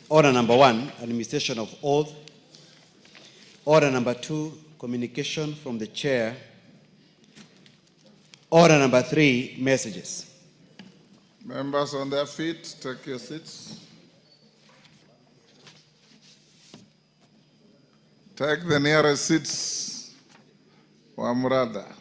Order number 1, administration of oath. Order number 2, communication from the chair. Order number 3, messages. Members on their feet, take your seats. Take the nearest seats, Wamrada.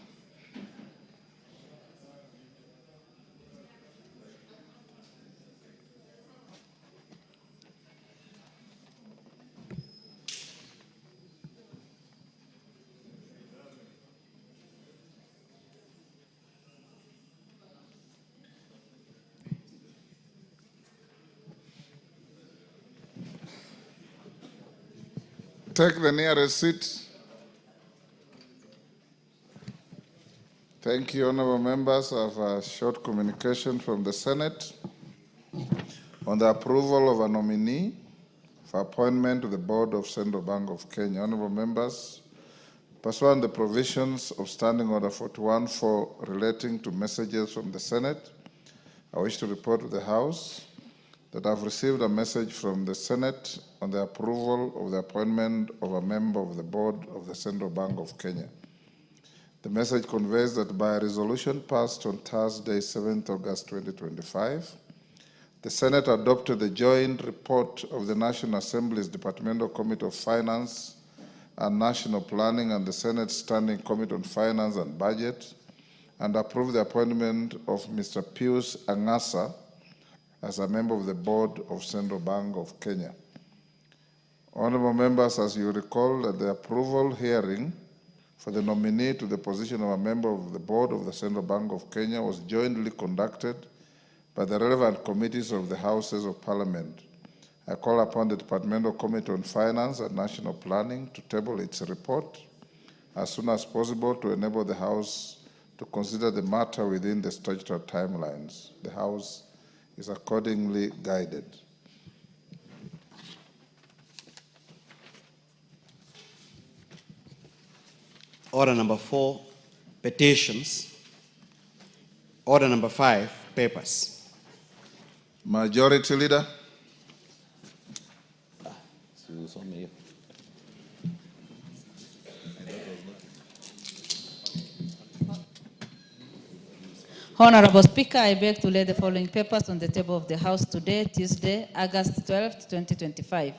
Take the nearest seat. Thank you, honorable members. I have a short communication from the Senate on the approval of a nominee for appointment to the board of Central Bank of Kenya. Honorable members, pursuant to the provisions of Standing Order 41-4 relating to messages from the Senate, I wish to report to the House that I've received a message from the Senate on the approval of the appointment of a member of the board of the Central Bank of Kenya. The message conveys that by a resolution passed on Thursday, 7th August 2025, the Senate adopted the joint report of the National Assembly's Departmental Committee of Finance and National Planning and the Senate Standing Committee on Finance and Budget, and approved the appointment of Mr. Pius Angasa as a member of the board of Central Bank of Kenya. Honorable members, as you recall, that the approval hearing for the nominee to the position of a member of the board of the Central Bank of Kenya was jointly conducted by the relevant committees of the Houses of Parliament. I call upon the Departmental Committee on Finance and National Planning to table its report as soon as possible to enable the House to consider the matter within the statutory timelines. The House is accordingly guided. Order number 4, petitions. Order number 5, papers. Majority Leader. Honorable Speaker, I beg to lay the following papers on the table of the House today, Tuesday, August 12, 2025.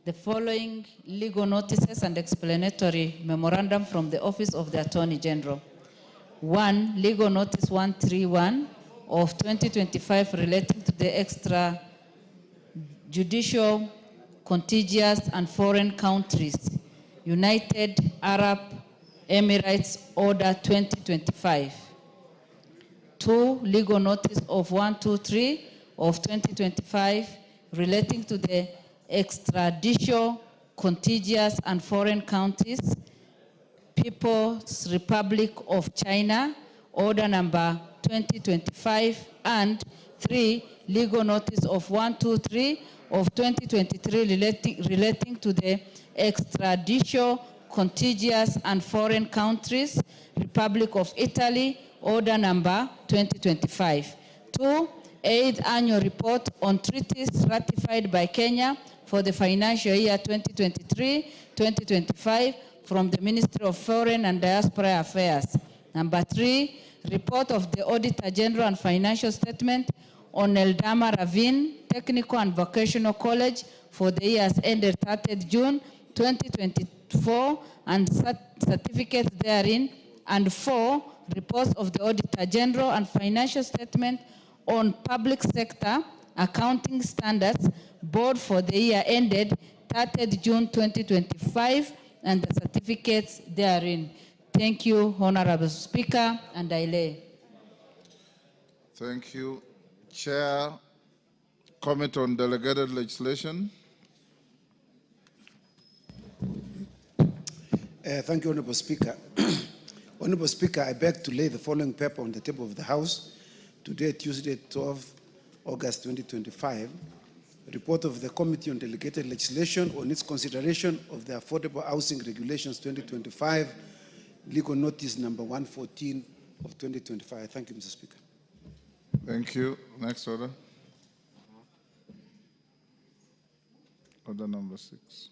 The following legal notices and explanatory memorandum from the Office of the Attorney General. 1. Legal Notice 131 of 2025 relating to the extrajudicial, contiguous, and foreign countries, United Arab Emirates Order 2025. 2. Legal Notice of 123 of 2025 relating to the extrajudicial, contiguous, and foreign countries, People's Republic of China, Order number 2025, and 3. Legal Notice of 123 of 2023 relating to the extrajudicial, contiguous, and foreign countries, Republic of Italy, Order number 2025. 2. 8th Annual Report on Treaties ratified by Kenya for the financial year 2023-2025 from the Ministry of Foreign and Diaspora Affairs. Number 3. Report of the Auditor General and Financial Statement on Eldama Ravine Technical and Vocational College for the years ended 30th June 2024 and certificates therein. And 4. Reports of the Auditor General and Financial Statement on Public Sector Accounting Standards Board for the year ended 30th June 2025 and the certificates therein. Thank you, Honorable Speaker, and I lay. Thank you. Chair, Committee on Delegated Legislation. Thank you, Honorable Speaker. Honorable Speaker, I beg to lay the following paper on the table of the House today, Tuesday, 12 August 2025. Report of the Committee on Delegated Legislation on its consideration of the Affordable Housing Regulations 2025, legal notice number 114 of 2025. Thank you, Mr. Speaker. Thank you. Next order. Order number 6.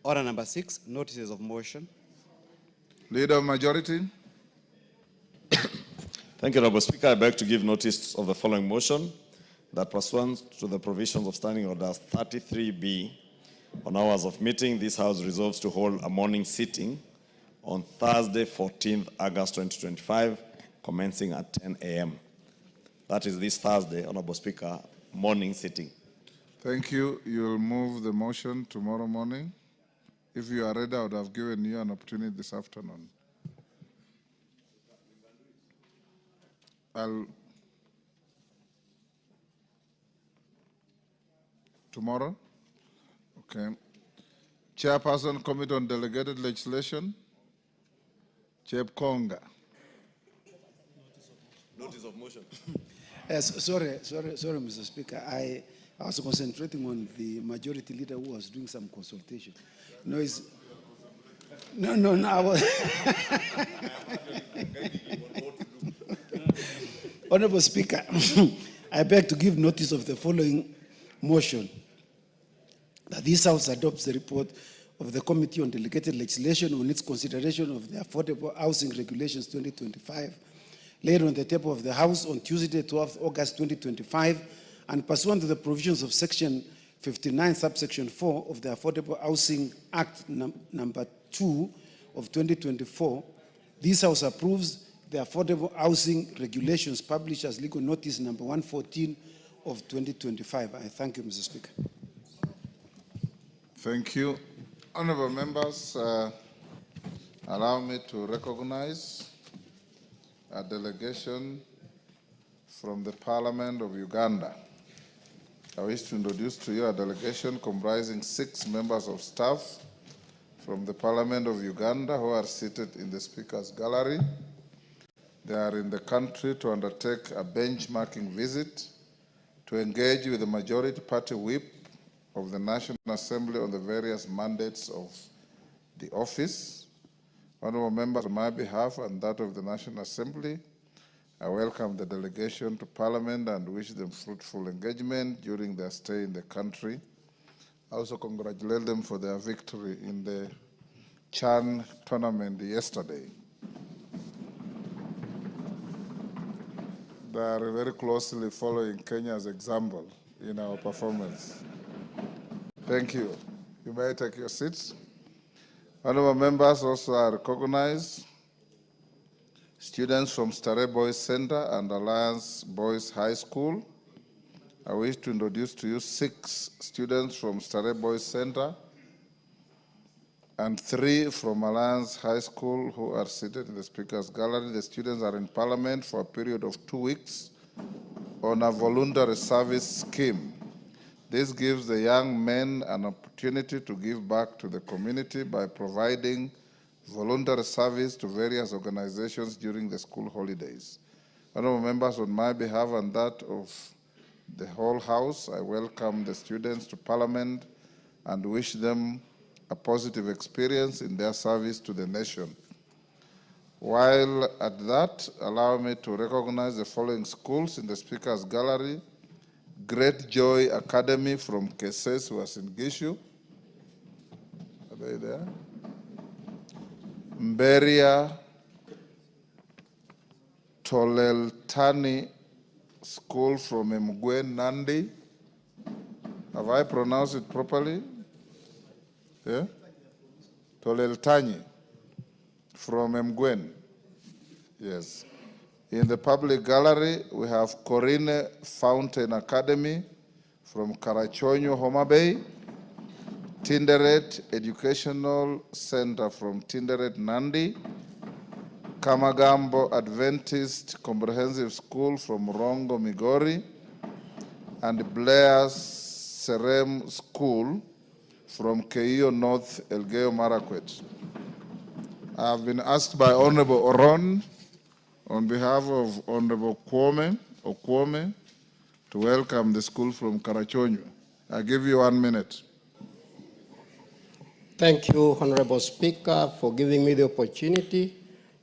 Order number 6, notices of motion. Leader of Majority. Thank you, Honorable Speaker. I beg to give notice of the following motion, that pursuant to the provisions of Standing Orders 33B on hours of meeting, this House resolves to hold a morning sitting on Thursday, 14th August 2025, commencing at 10 a.m. That is this Thursday, Honorable Speaker, morning sitting. Thank you. You will move the motion tomorrow morning. If you are ready, I would have given you an opportunity this afternoon. Tomorrow? Okay. Chairperson, Committee on Delegated Legislation. Chep Konga. Notice of motion. Yes, sorry, Mr. Speaker. I was concentrating on the majority leader who was doing some consultation. No, I was Honorable Speaker, I beg to give notice of the following motion, that this House adopts the report of the Committee on Delegated Legislation on its consideration of the Affordable Housing Regulations 2025, laid on the table of the House on Tuesday, 12th August 2025, and pursuant to the provisions of Section 59, subsection 4 of the Affordable Housing Act number 2 of 2024, this House approves the Affordable Housing Regulations published as legal notice number 114 of 2025. I thank you, Mr. Speaker. Thank you. Honorable members, allow me to recognize a delegation from the Parliament of Uganda. I wish to introduce to you a delegation comprising 6 members of staff from the Parliament of Uganda who are seated in the Speaker's Gallery. They are in the country to undertake a benchmarking visit to engage with the majority party whip of the National Assembly on the various mandates of the office. Honorable members, on my behalf and that of the National Assembly, I welcome the delegation to Parliament and wish them fruitful engagement during their stay in the country. I also congratulate them for their victory in the Chan tournament yesterday. They are very closely following Kenya's example in our performance. Thank you. You may take your seats. Honorable members, also I recognize students from Starehe Boys Center and Alliance Boys High School. I wish to introduce to you 6 students from Starehe Boys Center and 3 from Alliance High School who are seated in the Speaker's Gallery. The students are in Parliament for a period of 2 weeks on a voluntary service scheme. This gives the young men an opportunity to give back to the community by providing voluntary service to various organizations during the school holidays. Honorable members, on my behalf and that of the whole House, I welcome the students to Parliament and wish them a positive experience in their service to the nation. While at that, allow me to recognize the following schools in the Speaker's Gallery: Great Joy Academy from Keses, who was in Gishu. Are they there? Mberia Toleltani School from Mgwen, Nandi. Have I pronounced it properly? Yeah? Toleltani from Mgwen. Yes. In the public gallery, we have Corine Fountain Academy from Karachonyo, Homa Bay, Tinderet Educational Center from Tinderet, Nandi, Kamagambo Adventist Comprehensive School from Rongo, Migori, and Blair's Serem School from Keio North, Elgeyo Marakwet. I have been asked by Honorable Oron, on behalf of Honorable Okwome, to welcome the school from Karachonyo. I give you 1 minute. Thank you, Honorable Speaker, for giving me the opportunity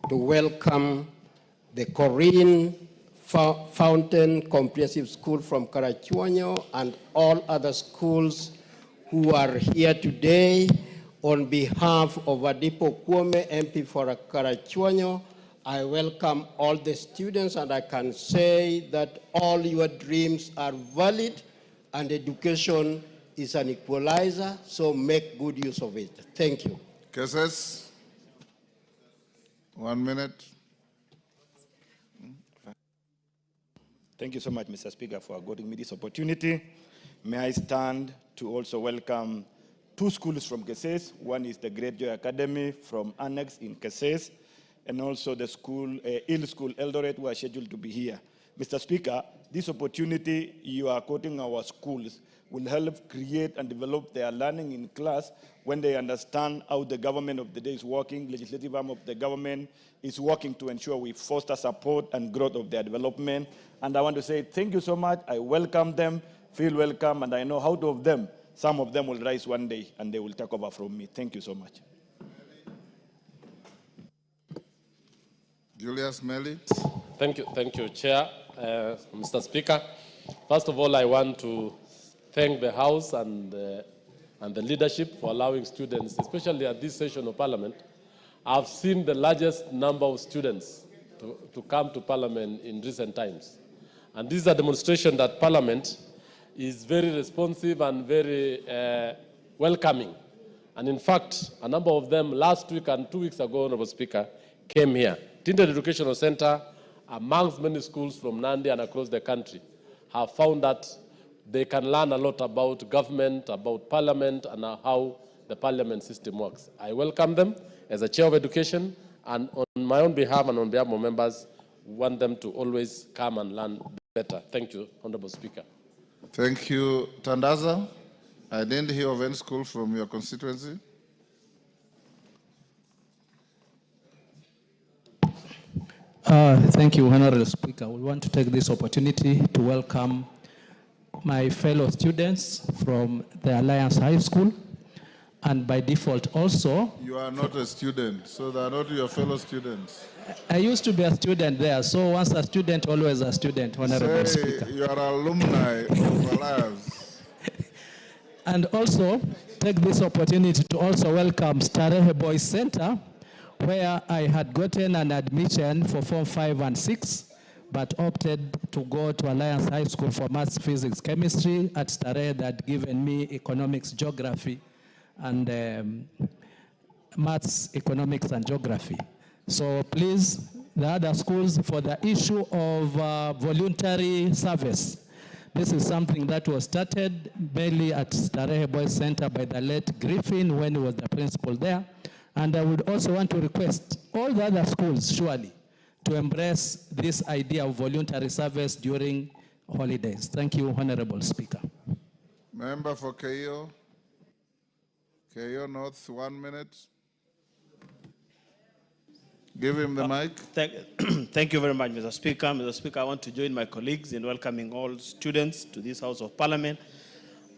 to welcome the Korean Fountain Comprehensive School from Karachuonyo, and all other schools who are here today. On behalf of Adipo Kwome, MP for Karachuonyo, I welcome all the students, and I can say that all your dreams are valid, and education is an equalizer, so make good use of it. Thank you. Cases? 1 minute. Thank you so much, Mr. Speaker, for giving me this opportunity. May I stand to also welcome 2 schools from Keses. One is the Great Joy Academy from Annex in Keses, and also the school, Hill School Eldoret, who are scheduled to be here. Mr. Speaker, this opportunity you are quoting our schools will help create and develop their learning in class when they understand how the government of the day is working, legislative arm of the government is working to ensure we foster support and growth of their development. And I want to say thank you so much. I welcome them, feel welcome, and I know out of them, some of them will rise one day and they will take over from me. Thank you so much. Julius Melly. Thank you, Chair. Mr. Speaker, first of all, I want to thank the House and the leadership for allowing students, especially at this session of Parliament. I've seen the largest number of students to come to Parliament in recent times. And this is a demonstration that Parliament is very responsive and very welcoming. And in fact, a number of them last week and 2 weeks ago, Honorable Speaker, came here. Tinted Educational Center, amongst many schools from Nandi and across the country, have found that they can learn a lot about government, about Parliament, and how the Parliament system works. I welcome them as a Chair of Education, and on my own behalf and on behalf of my members, want them to always come and learn better. Thank you, Honorable Speaker. Thank you. Tandaza, I didn't hear of any school from your constituency. Thank you, Honorable Speaker. We want to take this opportunity to welcome my fellow students from the Alliance High School, and by default also. You are not a student, so they are not your fellow students. I used to be a student there, so once a student, always a student, Honorable Speaker. You are alumni of Alliance. And also take this opportunity to also welcome Starehe Boys Center, where I had gotten an admission for Form 5 and 6, but opted to go to Alliance High School for Maths, Physics, Chemistry. At Starehe, that had given me Economics, Geography, and Maths, Economics, and Geography. So please, the other schools, for the issue of voluntary service, this is something that was started mainly at Starehe Boys Center by the late Griffin when he was the principal there. And I would also want to request all the other schools, surely, to embrace this idea of voluntary service during holidays. Thank you, Honorable Speaker. Member for Keio. Keio North, 1 minute. Give him the mic. Thank you very much, Mr. Speaker. Mr. Speaker, I want to join my colleagues in welcoming all students to this House of Parliament,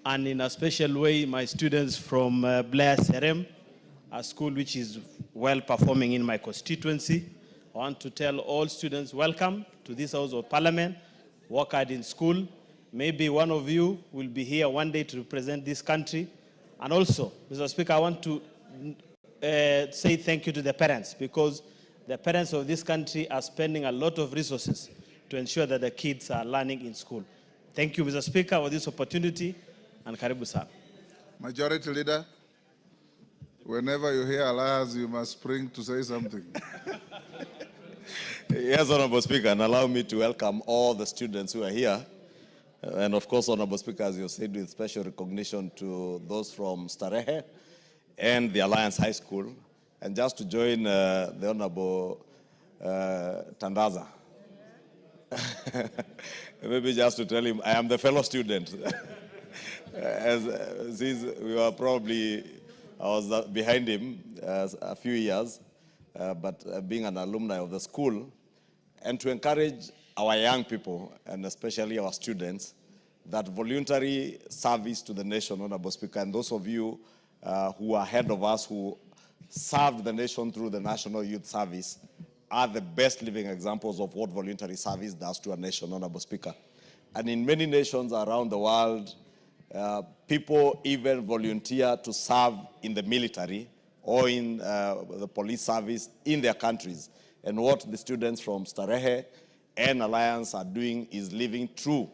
and in a special way, my students from Blair Serem, a school which is well performing in my constituency. I want to tell all students, welcome to this House of Parliament. Work hard in school. Maybe one of you will be here one day to represent this country. And also, Mr. Speaker, I want to say thank you to the parents, because the parents of this country are spending a lot of resources to ensure that the kids are learning in school. Thank you, Mr. Speaker, for this opportunity, and karibu sana. Majority Leader, whenever you hear Alliance, you must spring to say something. Yes, Honorable Speaker, and allow me to welcome all the students who are here. And of course, Honorable Speaker, as you said, with special recognition to those from Starehe and the Alliance High School. And just to join the Honorable Tandaza, maybe just to tell him, I am the fellow student. Since we were probably, I was behind him a few years, but being an alumni of the school, and to encourage our young people, and especially our students, that voluntary service to the nation, Honorable Speaker, and those of you who are ahead of us who served the nation through the National Youth Service, are the best living examples of what voluntary service does to a nation, Honorable Speaker. And in many nations around the world, people even volunteer to serve in the military or in the police service in their countries. And what the students from Starehe and Alliance are doing is living true,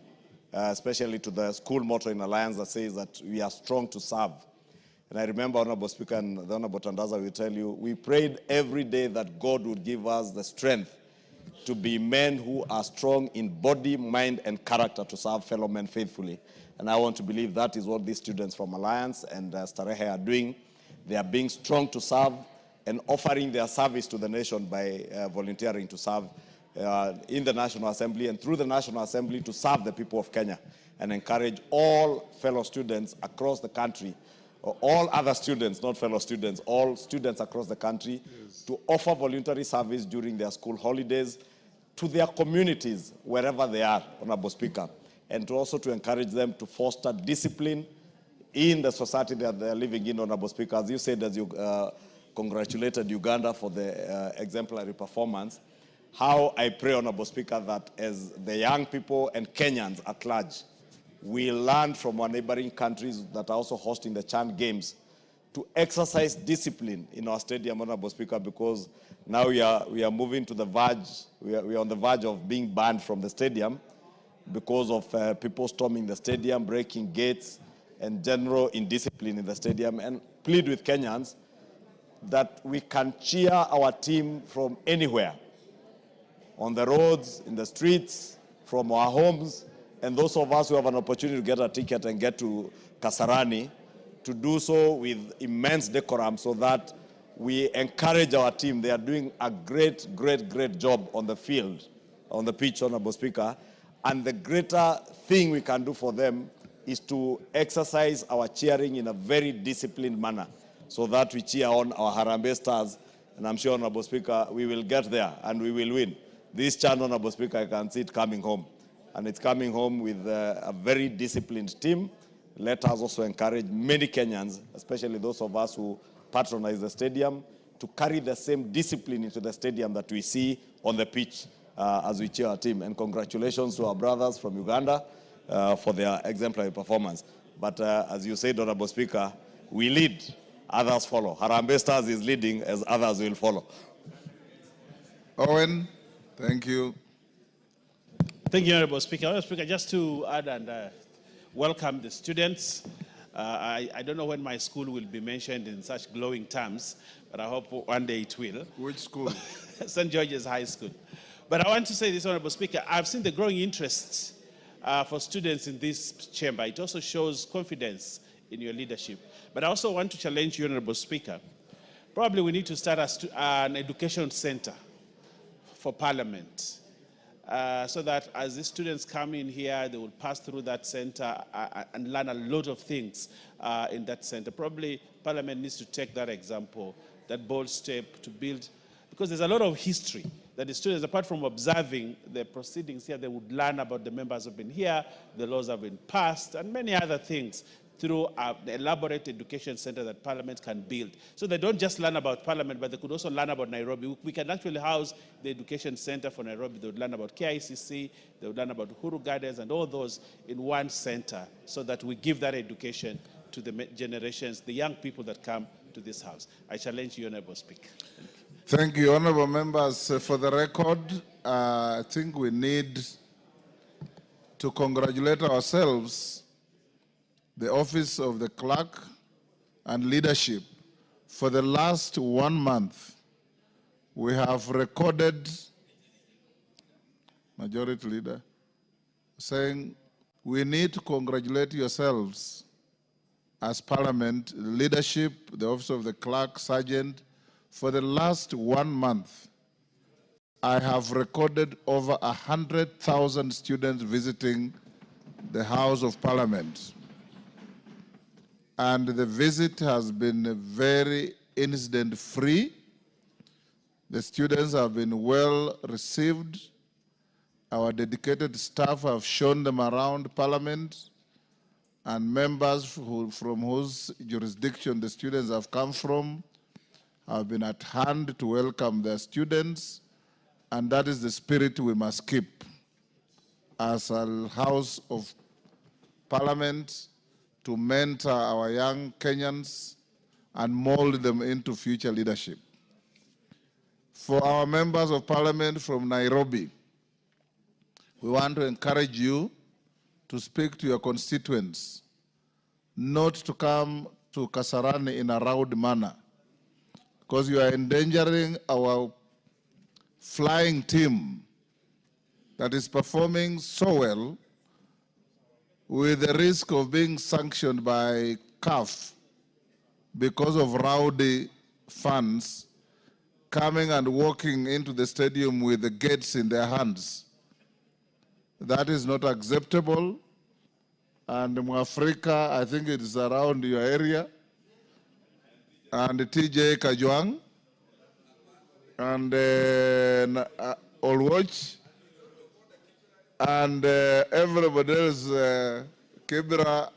especially to the school motto in Alliance that says that we are strong to serve. And I remember, Honorable Speaker, and the Honorable Tandaza will tell you, we prayed every day that God would give us the strength to be men who are strong in body, mind, and character to serve fellow men faithfully. And I want to believe that is what these students from Alliance and Starehe are doing. They are being strong to serve and offering their service to the nation by volunteering to serve in the National Assembly and through the National Assembly to serve the people of Kenya, and encourage all fellow students across the country, or all other students, not fellow students, all students across the country, to offer voluntary service during their school holidays to their communities, wherever they are, Honorable Speaker, and to also to encourage them to foster discipline in the society that they are living in, Honorable Speaker. As you said, as you congratulated Uganda for the exemplary performance, how I pray, Honorable Speaker, that as the young people and Kenyans at large, we learn from our neighboring countries that are also hosting the Chan Games to exercise discipline in our stadium, Honorable Speaker, because now we are moving to the verge, we are on the verge of being banned from the stadium because of people storming the stadium, breaking gates, and general indiscipline in the stadium, and plead with Kenyans that we can cheer our team from anywhere, on the roads, in the streets, from our homes, and those of us who have an opportunity to get a ticket and get to Kasarani, to do so with immense decorum so that we encourage our team. They are doing a great job on the field, on the pitch, Honorable Speaker, and the greater thing we can do for them is to exercise our cheering in a very disciplined manner so that we cheer on our Harambee Stars, and I'm sure, Honorable Speaker, we will get there and we will win. This Chan, Honorable Speaker, I can see it coming home. And it's coming home with a very disciplined team. Let us also encourage many Kenyans, especially those of us who patronize the stadium, to carry the same discipline into the stadium that we see on the pitch as we cheer our team. And congratulations to our brothers from Uganda for their exemplary performance. But as you said, Honorable Speaker, we lead, others follow. Harambee Stars is leading as others will follow. Owen, thank you. Thank you, Honorable Speaker. Honorable Speaker, just to add and welcome the students. I don't know when my school will be mentioned in such glowing terms, but I hope one day it will. Which school? St. George's High School. But I want to say this, Honorable Speaker, I've seen the growing interest for students in this chamber. It also shows confidence in your leadership. But I also want to challenge you, Honorable Speaker. Probably we need to start an education center for Parliament. So that as the students come in here, they will pass through that center and learn a lot of things in that center. Probably Parliament needs to take that example, that bold step to build, because there's a lot of history that the students, apart from observing the proceedings here, they would learn about the members who have been here, the laws have been passed, and many other things through the elaborate education center that Parliament can build. So they don't just learn about Parliament, but they could also learn about Nairobi. We can actually house the education center for Nairobi. They would learn about KICC, they would learn about Uhuru Gardens, and all those in one center, so that we give that education to the generations, the young people that come to this house. I challenge you, Honorable Speaker. Thank you, honorable members. For the record, I think we need to congratulate ourselves, the office of the clerk and leadership. For the last 1 month, we have recorded, Majority Leader, saying we need to congratulate yourselves as Parliament, leadership, the office of the clerk, sergeant. For the last 1 month, I have recorded over 100,000 students visiting the House of Parliament. And the visit has been very incident-free. The students have been well received. Our dedicated staff have shown them around Parliament, and members from whose jurisdiction the students have come from have been at hand to welcome their students. and that is the spirit we must keep as a House of Parliament to mentor our young Kenyans and mold them into future leadership. For our members of Parliament from Nairobi, we want to encourage you to speak to your constituents, not to come to Kasarani in a rowdy manner, because you are endangering our flying team that is performing so well with the risk of being sanctioned by CAF because of rowdy fans coming and walking into the stadium with the gates in their hands. That is not acceptable. And Mwafrika, I think it is around your area, and TJ Kajwang, and Olwatch, and everybody else, Kibra,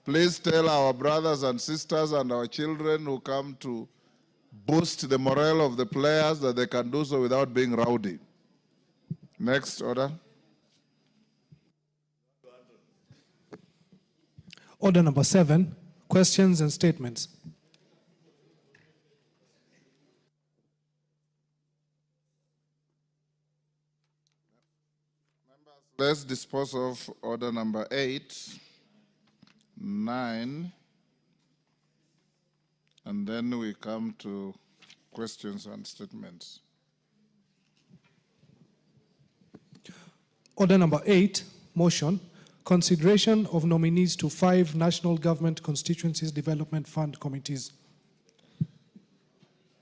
please tell our brothers and sisters and our children who come to boost the morale of the players that they can do so without being rowdy. Next order. Order number 7, questions and statements. Let's dispose of order number 8, 9, and then we come to questions and statements. Order number 8, motion, consideration of nominees to 5 National Government Constituencies Development Fund committees.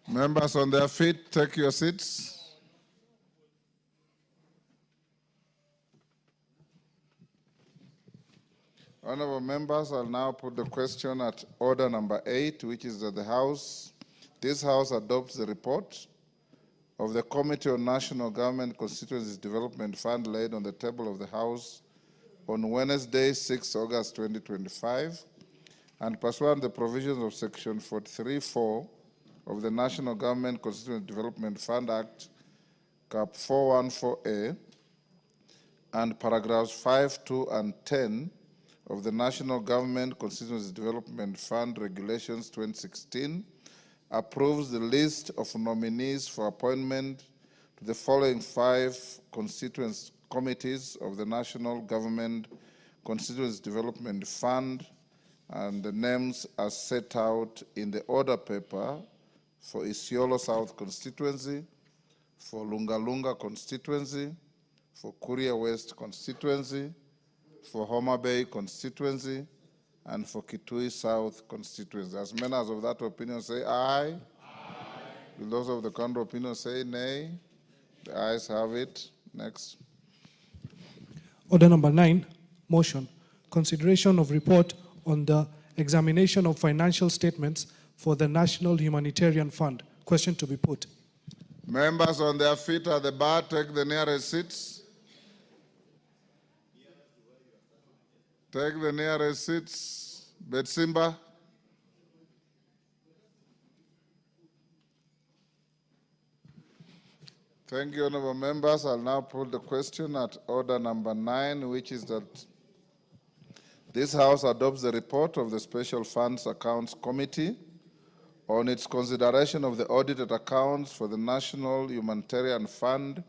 Members on their feet, take your seats. Honorable members, I'll now put the question at order number 8, which is that this House adopts the report of the Committee on National Government Constituencies Development Fund laid on the table of the House on Wednesday, 6 August 2025, and pursuant to the provisions of Section 43(4) of the National Government Constituency Development Fund Act, Cap 414A, and paragraphs 5, 2, and 10 of the National Government Constituency Development Fund Regulations 2016, approves the list of nominees for appointment to the following 5 constituency committees of the National Government Constituency Development Fund, and the names are set out in the order paper for Isiolo South constituency, for Lunga constituency, for Kuria West constituency, for Homa Bay constituency, and for Kitui South constituency. As members of that opinion say aye. Aye. Will those of the contrary opinion say nay? The ayes have it. Next. Order number 9, motion, consideration of report on the examination of financial statements for the National Humanitarian Fund. Question to be put. Members on their feet at the bar, take the nearest seats. Take the nearest seats. Betsimba. Thank you, honorable members. I'll now put the question at order number 9, which is that this House adopts the report of the Special Funds Accounts Committee on its consideration of the audited accounts for the National Humanitarian Fund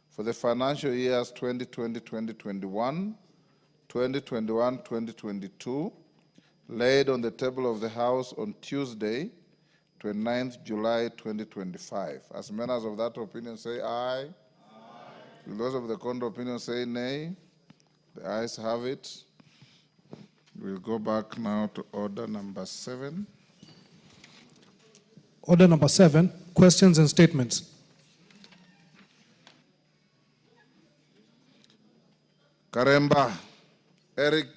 for the financial years 2020-2021, 2021-2022, laid on the table of the House on Tuesday, 29th July 2025. As members of that opinion say aye. Aye. Will those of the contrary opinion say nay? The ayes have it. We'll go back now to order number 7. Order number 7, questions and statements. Karemba Eric,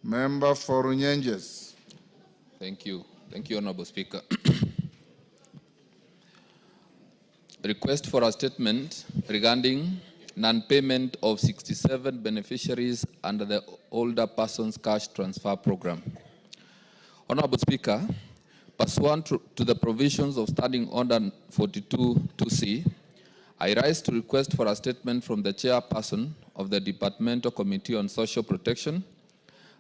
member for Runyenjes. Thank you. Thank you, Honorable Speaker. Request for a statement regarding non-payment of 67 beneficiaries under the Older Persons Cash Transfer Program. Honorable Speaker, pursuant to the provisions of Standing Order 42-2C, I rise to request for a statement from the chairperson of the Departmental Committee on Social Protection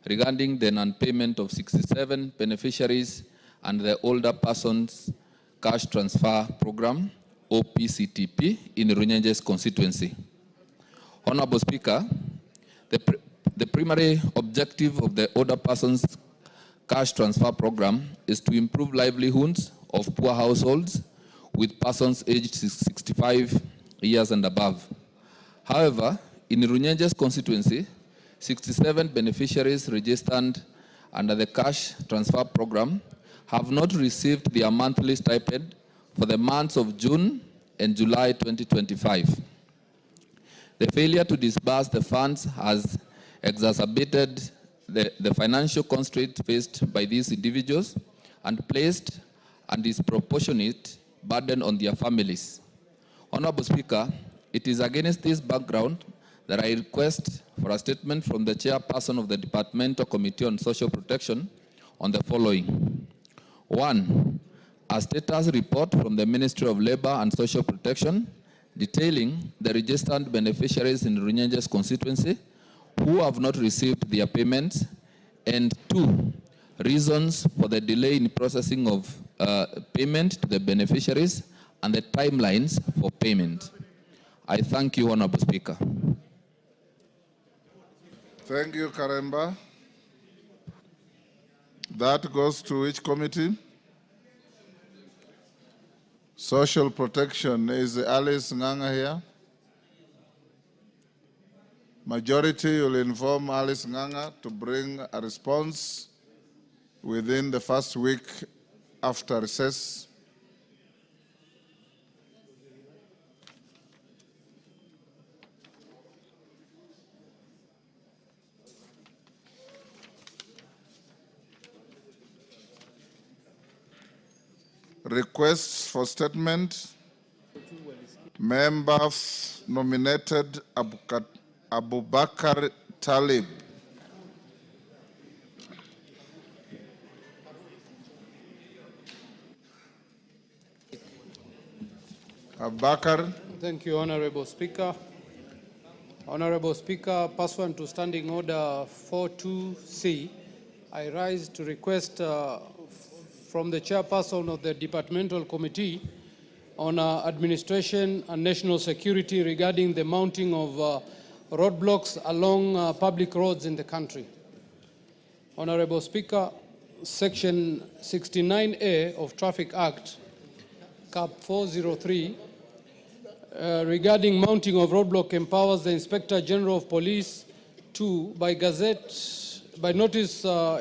regarding the non-payment of 67 beneficiaries and the Older Persons Cash Transfer Program, OPCTP, in Runyenjes constituency. Honorable Speaker, the primary objective of the Older Persons Cash Transfer Program is to improve livelihoods of poor households with persons aged 65 years and above. However, in Runyenjes constituency, 67 beneficiaries registered under the Cash Transfer Program have not received their monthly stipend for the months of June and July 2025. The failure to disburse the funds has exacerbated the financial constraint faced by these individuals and placed a disproportionate burden on their families. Honorable Speaker, it is against this background that I request for a statement from the chairperson of the Departmental Committee on Social Protection on the following. 1, a status report from the Ministry of Labor and Social Protection detailing the registered beneficiaries in Runyenjes constituency who have not received their payments, and 2, reasons for the delay in processing of payment to the beneficiaries and the timelines for payment. I thank you, Honorable Speaker. Thank you, Karemba. That goes to which committee? Social Protection. Is Alice Nganga here? Majority will inform Alice Nganga to bring a response within the first week after recess. Requests for statement. Member nominated Abubakar Talib. Abubakar. Thank you, Honorable Speaker. Honorable Speaker, pursuant to Standing Order 42C, I rise to request from the chairperson of the Departmental Committee on Administration and National Security regarding the mounting of roadblocks along public roads in the country. Honorable Speaker, Section 69A of Traffic Act, Cap 403, regarding mounting of roadblock empowers the Inspector General of Police to, by notice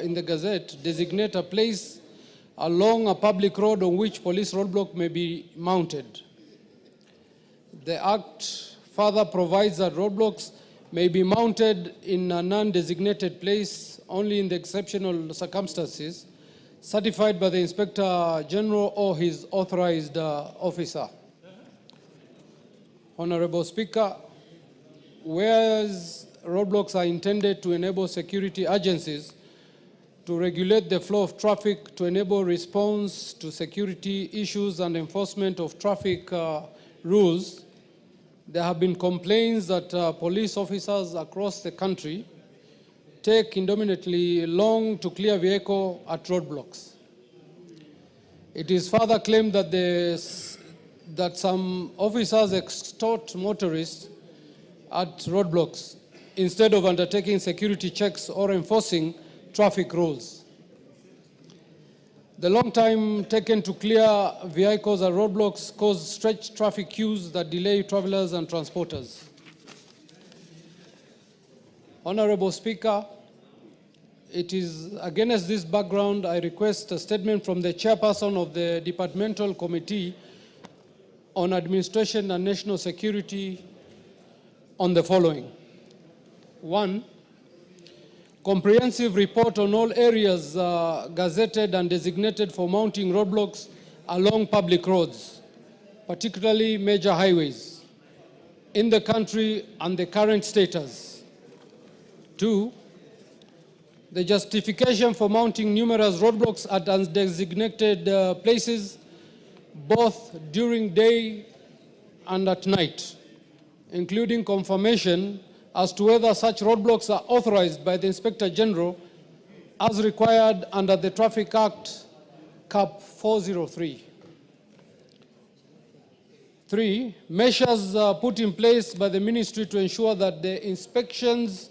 in the Gazette, designate a place along a public road on which police roadblock may be mounted. The Act further provides that roadblocks may be mounted in a non-designated place only in the exceptional circumstances certified by the Inspector General or his authorized officer. Honorable Speaker, whereas roadblocks are intended to enable security agencies to regulate the flow of traffic, to enable response to security issues and enforcement of traffic rules, there have been complaints that police officers across the country take inordinately long to clear vehicle at roadblocks. It is further claimed that that some officers extort motorists at roadblocks instead of undertaking security checks or enforcing traffic rules. The long time taken to clear vehicles at roadblocks cause stretched traffic queues that delay travelers and transporters. Honorable Speaker, it is against this background I request a statement from the chairperson of the Departmental Committee on Administration and National Security on the following. 1, comprehensive report on all areas gazetted and designated for mounting roadblocks along public roads, particularly major highways, in the country and the current status. 2, the justification for mounting numerous roadblocks at undesignated places, both during day and at night, including confirmation as to whether such roadblocks are authorized by the Inspector General as required under the Traffic Act, Cap 403. 3, measures put in place by the ministry to ensure that the inspections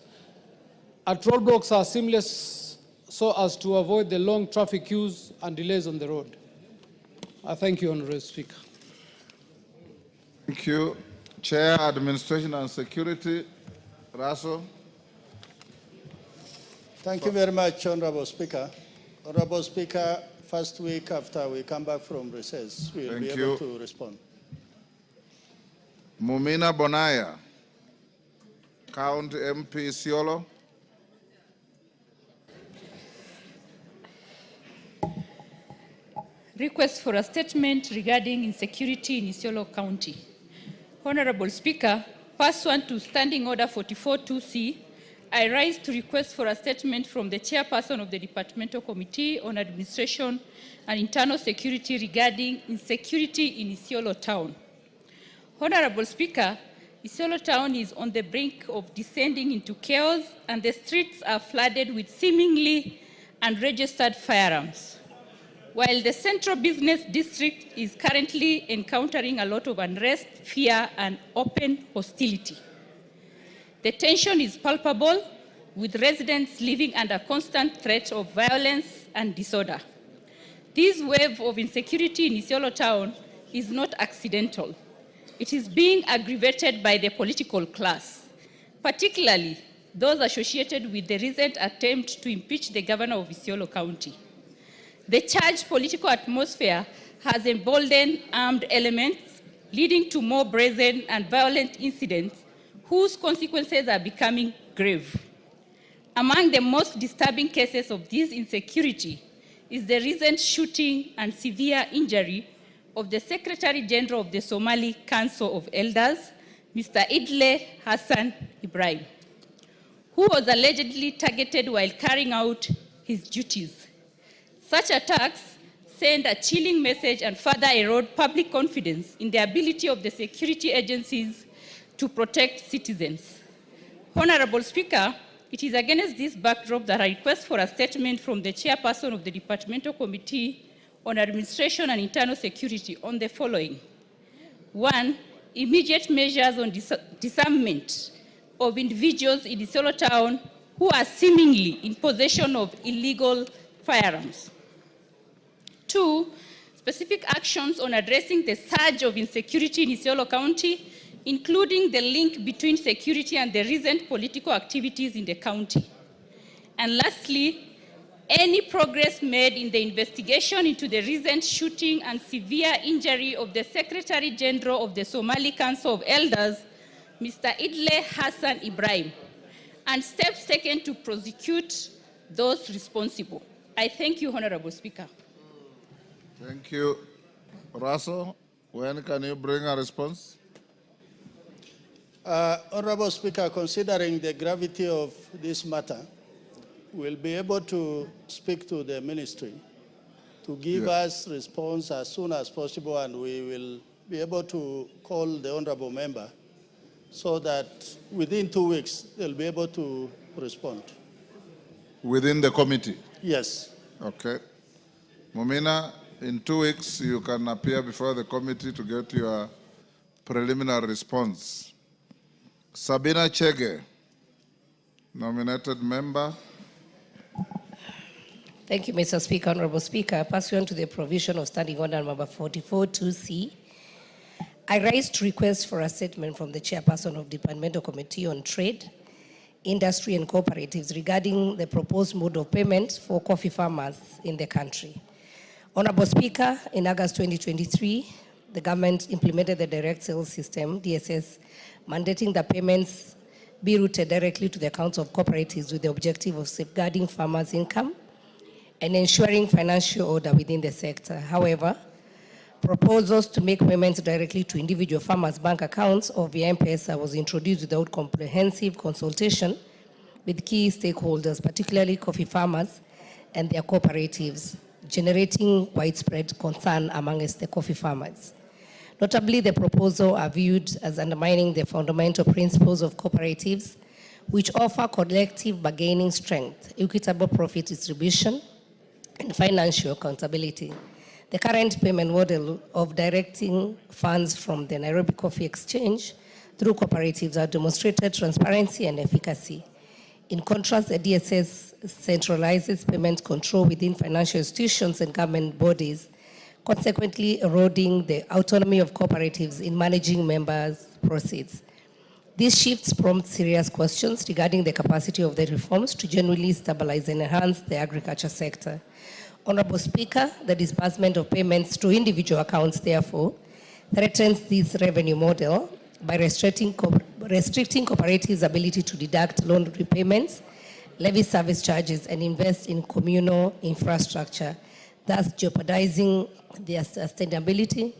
at roadblocks are seamless so as to avoid the long traffic queues and delays on the road. I thank you, Honorable Speaker. Thank you. Chair, Administration and Security, Russell. Thank you very much, Honorable Speaker. Honorable Speaker, first week after we come back from recess, we'll be able to respond. Mumina Bonaya, County MP Isiolo. Request for a statement regarding insecurity in Isiolo County. Honorable Speaker, pursuant to Standing Order 44-2C, I rise to request for a statement from the Chairperson of the Departmental Committee on Administration and Internal Security regarding insecurity in Isiolo Town. Honorable Speaker, Isiolo Town is on the brink of descending into chaos, and the streets are flooded with seemingly unregistered firearms. While the central business district is currently encountering a lot of unrest, fear, and open hostility. The tension is palpable, with residents living under constant threat of violence and disorder. This wave of insecurity in Isiolo Town is not accidental. It is being aggravated by the political class, particularly those associated with the recent attempt to impeach the governor of Isiolo County. The charged political atmosphere has emboldened armed elements, leading to more brazen and violent incidents whose consequences are becoming grave. Among the most disturbing cases of this insecurity is the recent shooting and severe injury of the Secretary General of the Somali Council of Elders, Mr. Idle Hassan Ibrahim, who was allegedly targeted while carrying out his duties. Such attacks send a chilling message and further erode public confidence in the ability of the security agencies to protect citizens. Honorable Speaker, it is against this backdrop that I request for a statement from the Chairperson of the Departmental Committee on Administration and Internal Security on the following. 1, immediate measures on disarmament of individuals in Isiolo Town who are seemingly in possession of illegal firearms. 2, specific actions on addressing the surge of insecurity in Isiolo County, including the link between security and the recent political activities in the county. And lastly, any progress made in the investigation into the recent shooting and severe injury of the Secretary General of the Somali Council of Elders, Mr. Idle Hassan Ibrahim, and steps taken to prosecute those responsible. I thank you, Honorable Speaker. Thank you. Russell, when can you bring a response? Honorable Speaker, considering the gravity of this matter, we'll be able to speak to the ministry to give us response as soon as possible, and we will be able to call the honorable member so that within 2 weeks they'll be able to respond. Within the committee? Yes. Okay. Mumina, in 2 weeks you can appear before the committee to get your preliminary response. Sabina Chege, nominated member. Thank you, Mr. Speaker. Honorable Speaker, pursuant to the provision of Standing Order number 44-2C, I rise to request for a statement from the Chairperson of the Departmental Committee on Trade, Industry and Cooperatives regarding the proposed mode of payment for coffee farmers in the country. Honorable Speaker, in August 2023, the government implemented the direct sales system, DSS, mandating that payments be routed directly to the accounts of cooperatives with the objective of safeguarding farmers' income and ensuring financial order within the sector. However, proposals to make payments directly to individual farmers' bank accounts or via M-Pesa was introduced without comprehensive consultation with key stakeholders, particularly coffee farmers and their cooperatives, generating widespread concern amongst the coffee farmers. Notably, the proposals are viewed as undermining the fundamental principles of cooperatives, which offer collective bargaining strength, equitable profit distribution, and financial accountability. The current payment model of directing funds from the Nairobi Coffee Exchange through cooperatives have demonstrated transparency and efficacy. In contrast, the DSS centralizes payment control within financial institutions and government bodies, consequently eroding the autonomy of cooperatives in managing members' proceeds. These shifts prompt serious questions regarding the capacity of the reforms to genuinely stabilize and enhance the agriculture sector. Honorable Speaker, the disbursement of payments to individual accounts, therefore, threatens this revenue model by restricting cooperatives' ability to deduct loan repayments, levy service charges, and invest in communal infrastructure, thus jeopardizing their sustainability.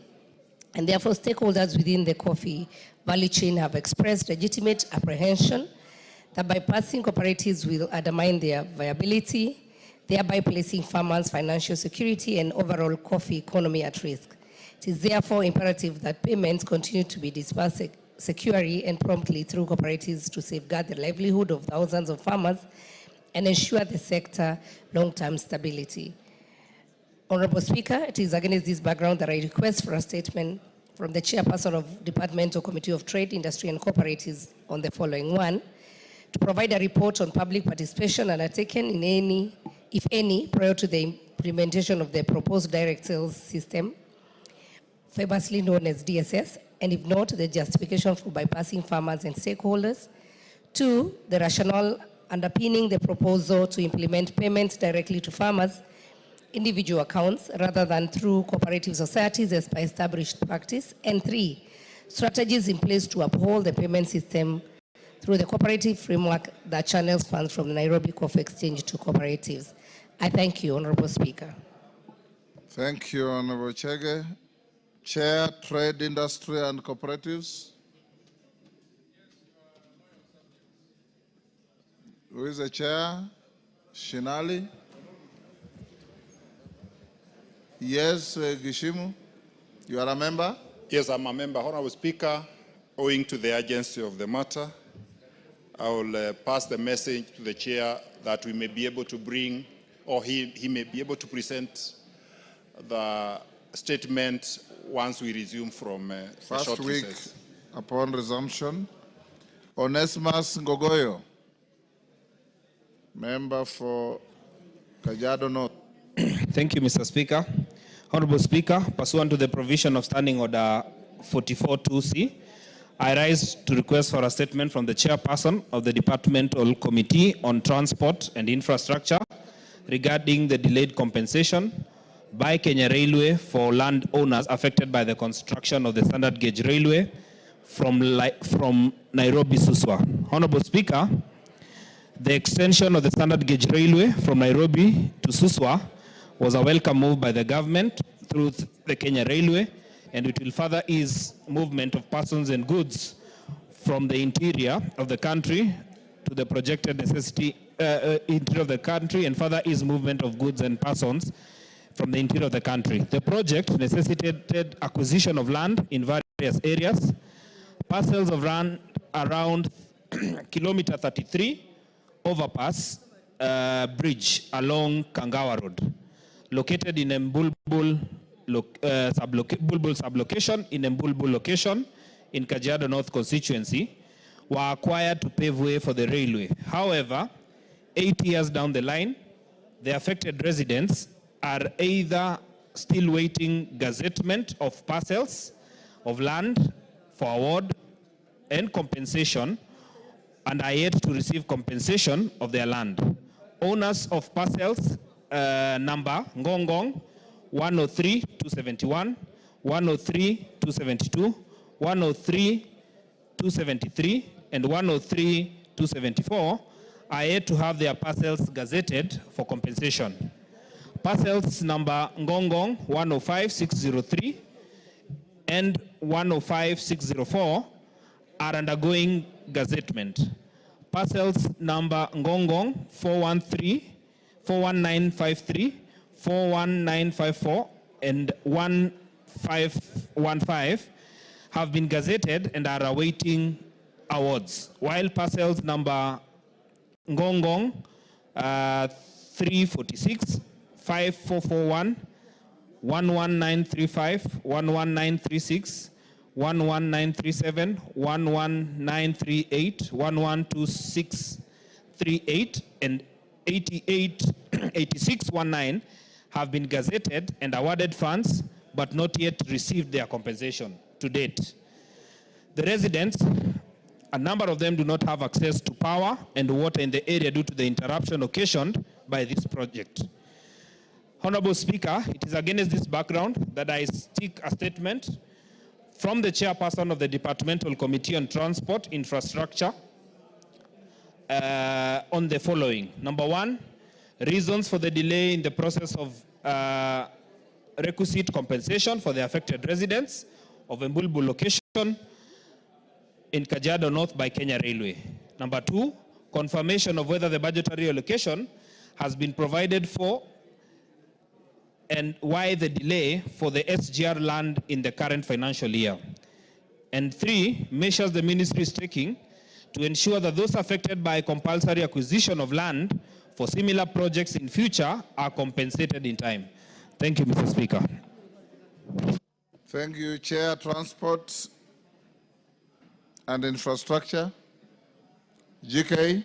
And therefore, stakeholders within the coffee value chain have expressed legitimate apprehension that bypassing cooperatives will undermine their viability, thereby placing farmers' financial security and overall coffee economy at risk. It is therefore imperative that payments continue to be disbursed securely and promptly through cooperatives to safeguard the livelihood of thousands of farmers and ensure the sector long-term stability. Honorable Speaker, it is against this background that I request for a statement from the Chairperson of Departmental Committee of Trade, Industry and Cooperatives on the following one: to provide a report on public participation undertaken in any, if any, prior to the implementation of the proposed direct sales system, famously known as DSS, and if not, the justification for bypassing farmers and stakeholders. 2, the rationale underpinning the proposal to implement payments directly to farmers' individual accounts rather than through cooperative societies as per established practice. And 3, strategies in place to uphold the payment system through the cooperative framework that channels funds from the Nairobi Coffee Exchange to cooperatives. I thank you, Honorable Speaker. Thank you, Honorable Chege. Chair, Trade, Industry and Cooperatives. Who is the chair? Shinali? Yes, Gishimu, you are a member? Yes, I'm a member. Honorable Speaker, owing to the urgency of the matter, I will pass the message to the chair that we may be able to bring, or he may be able to present the statement once we resume from a First short week recess. Upon resumption. Onesimus Ngogoyo, member for Kajiado North. Thank you, Mr. Speaker. Honorable Speaker, pursuant to the provision of Standing Order 44.2c, I rise to request for a statement from the chairperson of the Departmental Committee on Transport and Infrastructure regarding the delayed compensation by Kenya Railway for land owners affected by the construction of the standard gauge railway from Nairobi Suswa. Honorable Speaker, the extension of the standard gauge railway from Nairobi to Suswa was a welcome move by the government through the Kenya Railway, and it will further ease movement of persons and goods from the interior of the country to the projected necessity interior of the country, and further ease movement of goods and persons from the interior of the country. The project necessitated acquisition of land in various areas, parcels of land around kilometer 33 overpass bridge along Kangawa Road, located in Bulbul sublocation in Bulbul location in Kajiado North constituency, were acquired to pave way for the railway. However, 8 years down the line, the affected residents are either still waiting gazettement of parcels of land for award and compensation, and are yet to receive compensation of their land. Owners of parcels number Ngongong 103-271, 103-272, 103-273, and 103-274 are yet to have their parcels gazetted for compensation. Parcels number Ngongong 105-603 and 105-604 are undergoing gazettement. parcels number Ngongong 413, 41953, 41954, and 1515 have been gazetted and are awaiting awards, while parcels number Ngongong 346, 5441, 11935, 11936, 11937, 11938, 112638, and 8619 have been gazetted and awarded funds, but not yet received their compensation to date. The residents, a number of them do not have access to power and water in the area due to the interruption occasioned by this project. Honorable Speaker, it is against this background that I seek a statement from the chairperson of the Departmental Committee on Transport, Infrastructure, on the following. Number one, reasons for the delay in the process of requisite compensation for the affected residents of Embulbul location in Kajiado North by Kenya Railway. Number two, confirmation of whether the budgetary allocation has been provided for and why the delay for the SGR land in the current financial year. And three, measures the ministry is taking to ensure that those affected by compulsory acquisition of land for similar projects in future are compensated in time. Thank you, Mr. Speaker. Thank you, Chair. Transport and Infrastructure. GK.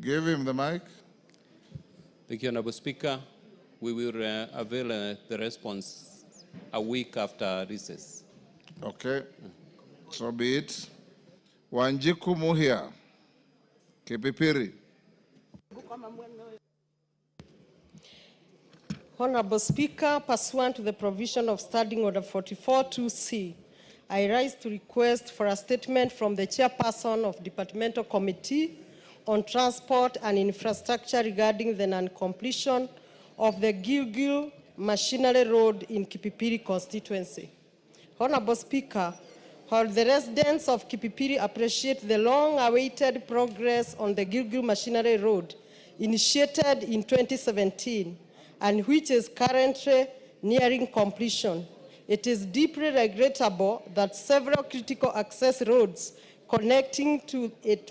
Give him the mic. Thank you, Honorable Speaker. We will avail the response a week after recess. Okay. So be it. Wanjiku Muhia. Kipipiri. Honorable Speaker, pursuant to the provision of Standing Order 44-2C, I rise to request for a statement from the chairperson of Departmental Committee on Transport and Infrastructure regarding the non-completion of the Gilgil Machinery Road in Kipipiri constituency. Honorable Speaker, while the residents of Kipipiri appreciate the long-awaited progress on the Gilgil Machinery Road initiated in 2017 and which is currently nearing completion, it is deeply regrettable that several critical access roads connecting to it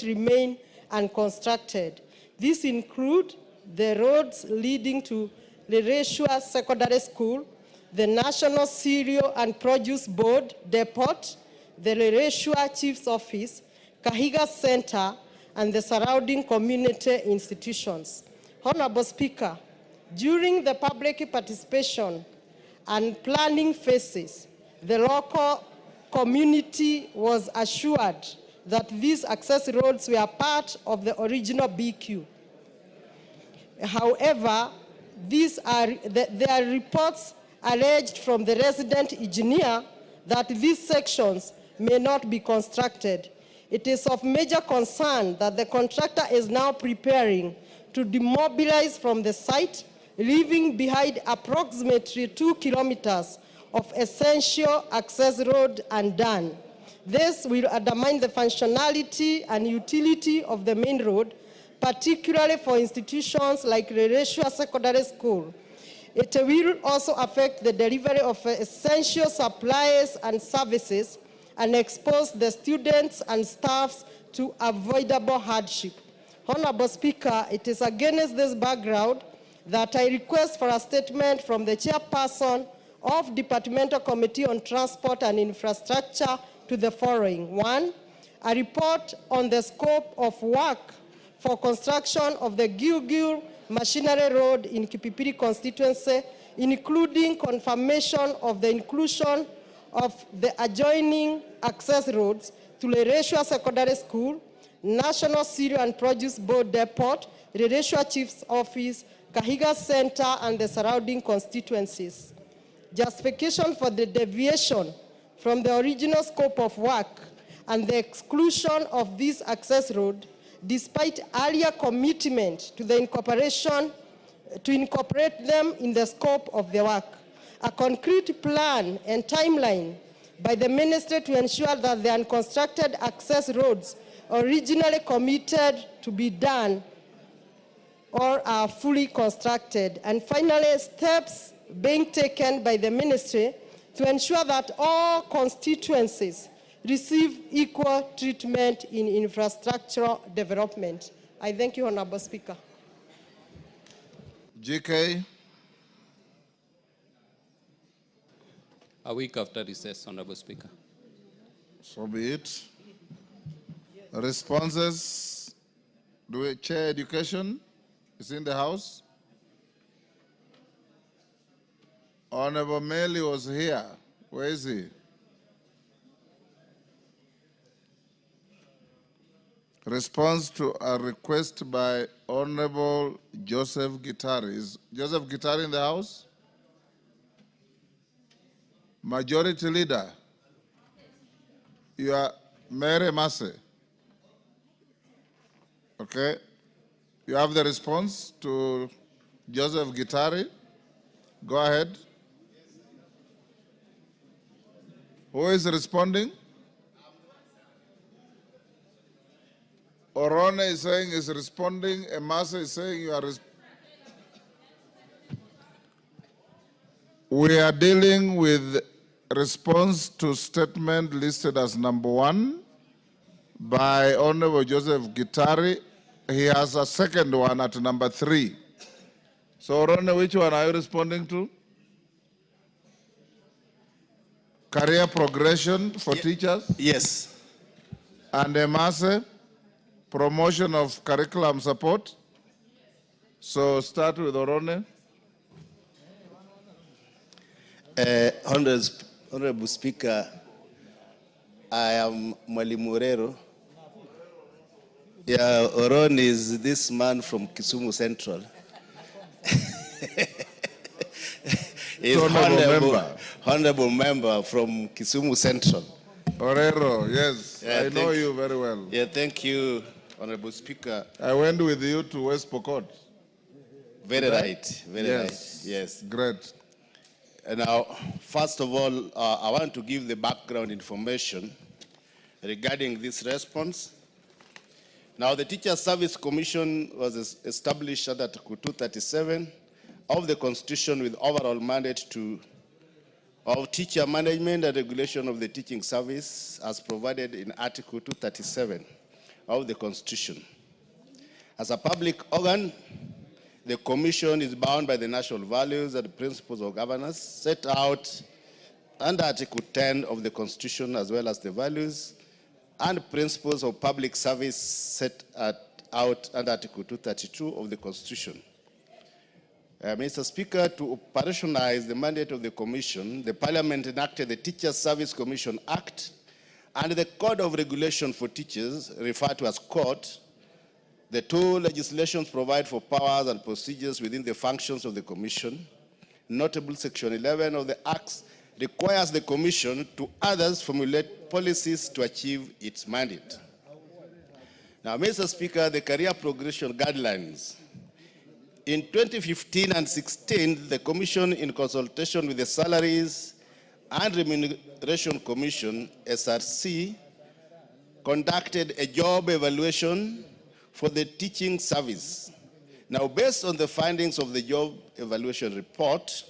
remain unconstructed. These include the roads leading to Lereshua Secondary School, the National Cereal and Produce Board Depot, the Lereshua Chief's Office, Kahiga Center, and the surrounding community institutions. Honorable Speaker, during the public participation and planning phases, the local community was assured that these access roads were part of the original BQ. However, there are reports alleged from the resident engineer that these sections may not be constructed. It is of major concern that the contractor is now preparing to demobilize from the site, leaving behind approximately 2 kilometers of essential access road undone. This will undermine the functionality and utility of the main road, particularly for institutions like Lereshua Secondary School. It will also affect the delivery of essential supplies and services and expose the students and staffs to avoidable hardship. Honorable Speaker, it is against this background that I request for a statement from the chairperson of Departmental Committee on Transport and Infrastructure to the following. One, a report on the scope of work for construction of the Gilgil Machinery Road in Kipipiri constituency, including confirmation of the inclusion of the adjoining access roads to Lereshua Secondary School, National Cereal and Produce Board Depot, Lereshua Chief's Office, Kahiga Center, and the surrounding constituencies. Justification for the deviation from the original scope of work and the exclusion of this access road, despite earlier commitment to the incorporate them in the scope of the work. A concrete plan and timeline by the ministry to ensure that the unconstructed access roads originally committed to be done or are fully constructed. And finally, steps being taken by the ministry to ensure that all constituencies receive equal treatment in infrastructural development. I thank you, Honorable Speaker. GK. A week after recess, Honorable Speaker. So be it. Responses. Do we Chair Education is in the House? Honorable Meli was here. Where is he? Response to a request by Honorable Joseph Gitari. Is Joseph Gitari in the House? Majority Leader. You are Mary Massey. Okay. You have the response to Joseph Gitari. Go ahead. Who is responding? Orone is saying is responding. Emasa is saying you are We are dealing with response to statement listed as number 1 by Honorable Joseph Gitari. He has a second one at number 3. So, Orone, which one are you responding to? Career progression for teachers? Yes. And Emase, promotion of curriculum support. So start with Orone. Honorable Speaker, I am Mwalimu Orero. Yeah, Oron is this man from Kisumu Central. He's honorable member from Kisumu Central. Orero, yes, Yeah, I know you very well. Yeah, thank you, Honorable Speaker. I went with you to West Pokot. Very right, very Yes. right. Yes. Great. And now, first of all, I want to give the background information regarding this response. Now, the Teacher Service Commission was established under Article 237 of the Constitution with overall mandate of teacher management and regulation of the teaching service as provided in Article 237 of the Constitution. As a public organ, the Commission is bound by the national values and principles of governance set out under Article 10 of the Constitution, as well as the values and principles of public service set out under Article 232 of the Constitution. Mr. Speaker, to operationalize the mandate of the Commission, the Parliament enacted the Teacher Service Commission Act and the Code of Regulation for Teachers, referred to as CORT. The two legislations provide for powers and procedures within the functions of the Commission. Notable Section 11 of the Act requires the Commission to others formulate policies to achieve its mandate. Now, Mr. Speaker, the career progression guidelines. In 2015 and 16, the Commission, in consultation with the Salaries and Remuneration Commission, SRC, conducted a job evaluation for the teaching service. Now, based on the findings of the job evaluation report,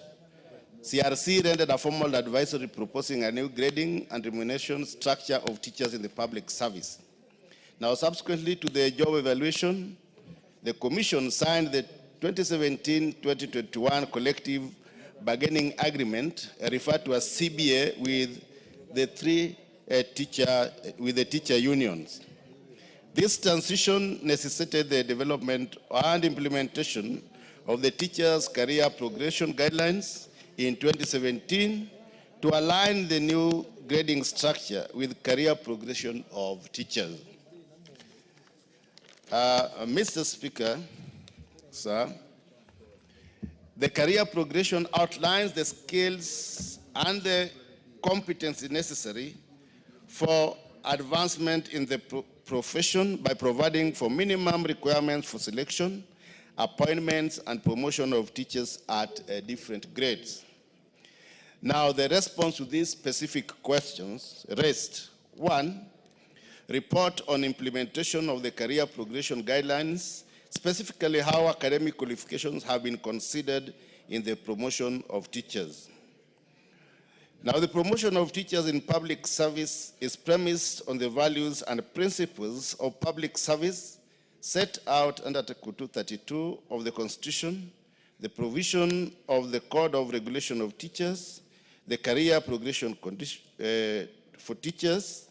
CRC rendered a formal advisory proposing a new grading and remuneration structure of teachers in the public service. Now, subsequently to the job evaluation, the Commission signed the 2017-2021 collective bargaining agreement, referred to as CBA, with the teacher unions. This transition necessitated the development and implementation of the teachers' career progression guidelines in 2017 to align the new grading structure with career progression of teachers. Mr. Speaker, sir, the career progression outlines the skills and the competency necessary for advancement in the profession by providing for minimum requirements for selection, appointments, and promotion of teachers at different grades. Now, the response to these specific questions raised: 1, report on implementation of the career progression guidelines, specifically how academic qualifications have been considered in the promotion of teachers. Now, the promotion of teachers in public service is premised on the values and principles of public service set out under Article 232 of the Constitution, the provision of the Code of Regulation of Teachers, the career progression for teachers,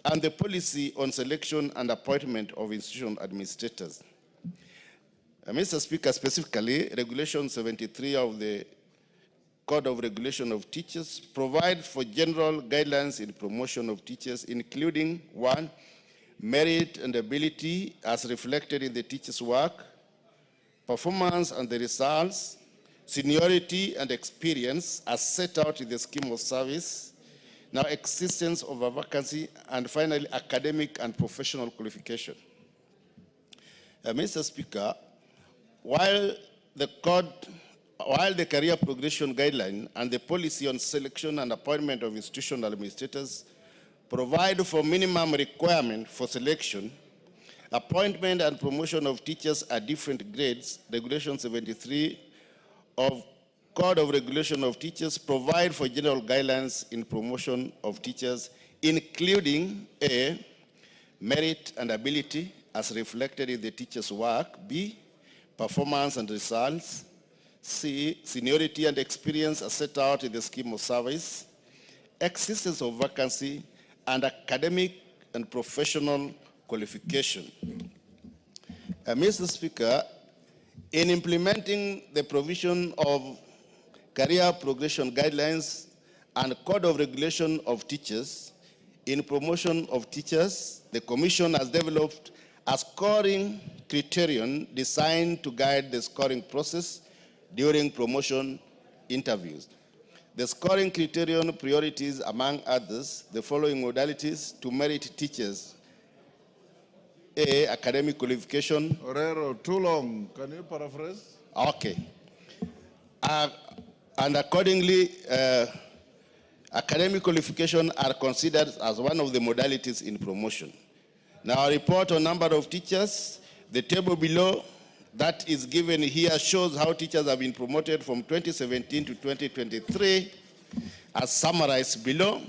and the policy on selection and appointment of institutional administrators. Mr. Speaker, specifically, Regulation 73 of the Code of Regulation of Teachers provide for general guidelines in promotion of teachers, including 1, merit and ability as reflected in the teacher's work, performance and the results, seniority and experience as set out in the scheme of service, now existence of a vacancy, and finally, academic and professional qualification. Mr. Speaker, while the career progression guideline and the policy on selection and appointment of institutional administrators provide for minimum requirement for selection, appointment and promotion of teachers at different grades, Regulation 73 of Code of Regulation of Teachers provide for general guidelines in promotion of teachers, including A, merit and ability as reflected in the teacher's work, B, performance and results, C, seniority and experience as set out in the scheme of service, existence of vacancy, and academic and professional qualification. Mr. Speaker, in implementing the provision of career progression guidelines and Code of Regulation of Teachers in promotion of teachers, the Commission has developed a scoring criterion designed to guide the scoring process during promotion interviews. The scoring criterion priorities, among others, the following modalities to merit teachers: A, academic qualification. Orero, too long. Can you paraphrase? Okay. And accordingly, academic qualification are considered as one of the modalities in promotion. Now, a report on number of teachers. The table below that is given here shows how teachers have been promoted from 2017 to 2023, as summarized below.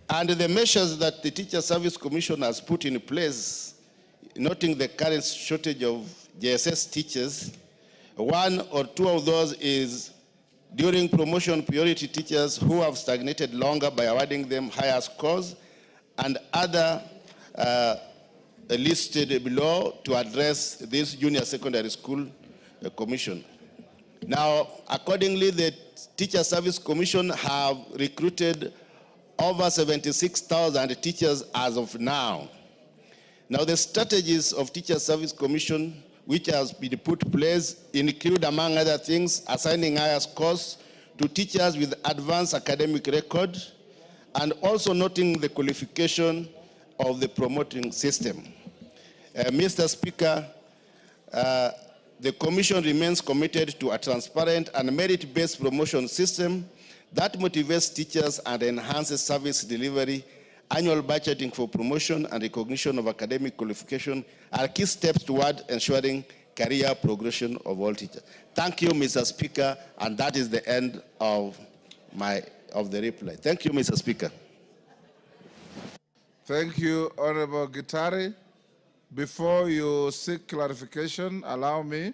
And the measures that the Teacher Service Commission has put in place, noting the current shortage of JSS teachers, 1 or 2 of those is during promotion priority teachers who have stagnated longer by awarding them higher scores, and other listed below to address this junior secondary school commission. Now, accordingly, the Teacher Service Commission have recruited over 76,000 teachers as of now. Now, the strategies of Teacher Service Commission which has been put in place include, among other things, assigning higher scores to teachers with advanced academic record, and also noting the qualification of the promoting system. Mr. Speaker, the Commission remains committed to a transparent and merit-based promotion system that motivates teachers and enhances service delivery. Annual budgeting for promotion and recognition of academic qualification are key steps toward ensuring career progression of all teachers. Thank you, Mr. Speaker, and that is the end of the reply. Thank you, Mr. Speaker. Thank you, Honorable Gitari. Before you seek clarification, allow me,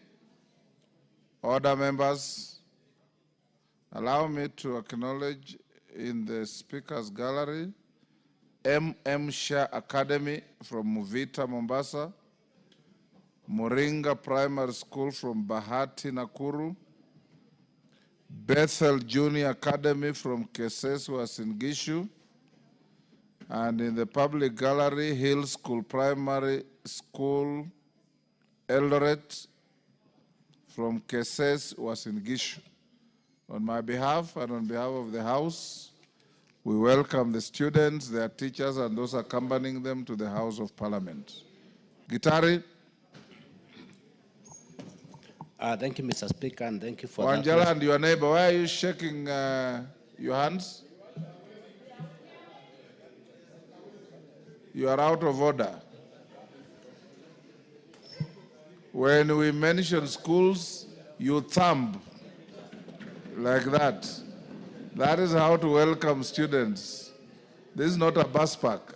order members, allow me to acknowledge in the Speaker's Gallery M.M. Shah Academy from Muvita, Mombasa, Moringa Primary School from Bahati, Nakuru, Bethel Junior Academy from Keses, Uasin Gishu, and in the public gallery, Hill School Primary School, Eldoret, from Keses, Uasin Gishu. On my behalf and on behalf of the House, we welcome the students, their teachers, and those accompanying them to the House of Parliament. Gitari. Thank you, Mr. Speaker, and thank you for Wanjala that. and your neighbor, why are you shaking your hands? You are out of order. When we mention schools, you thumb like that. That is how to welcome students. This is not a bus park.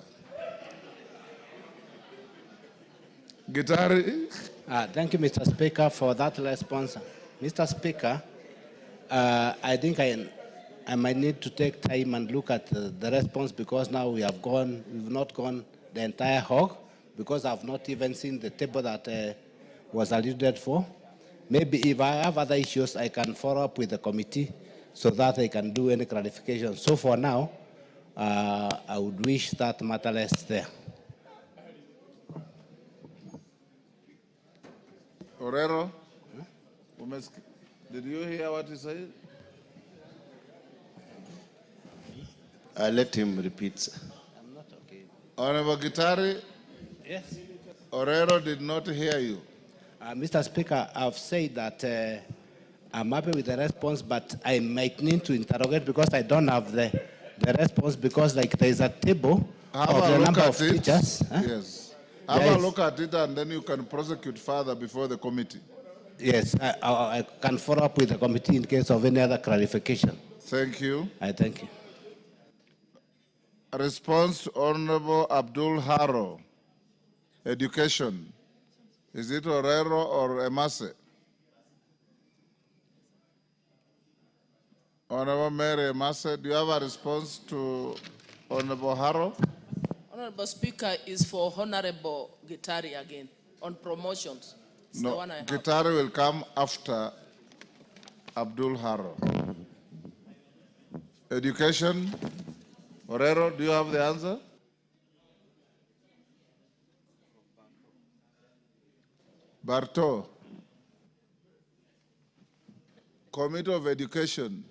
Gitari? Thank you, Mr. Speaker, for that response. Mr. Speaker, I think I might need to take time and look at the response because now we've not gone the entire hog because I've not even seen the table that was alluded for. Maybe if I have other issues, I can follow up with the committee so that they can do any clarification. So for now, I would wish that matter rests there. Orero? Did you hear what he said? Let him repeat. I'm not okay. Honorable Gitari? Yes. Orero did not hear you. Mr. Speaker, I've said that I'm happy with the response, but I might need to interrogate because I don't have the response because like there is a table of the number of teachers. Yes. Have a look at it and then you can prosecute further before the committee. Yes, I can follow up with the committee in case of any other clarification. Thank you. I thank you. A response to Honorable Abdul Haro. Education. Is it Orero or Emase? Honorable Mary Emase, do you have a response to Honorable Haro? Honorable Speaker, is for Honorable Gitari again on promotions. It's the No, one I have. Gitari will come after Abdul Haro. Education. Orero, do you have the answer? Barto. Committee of Education.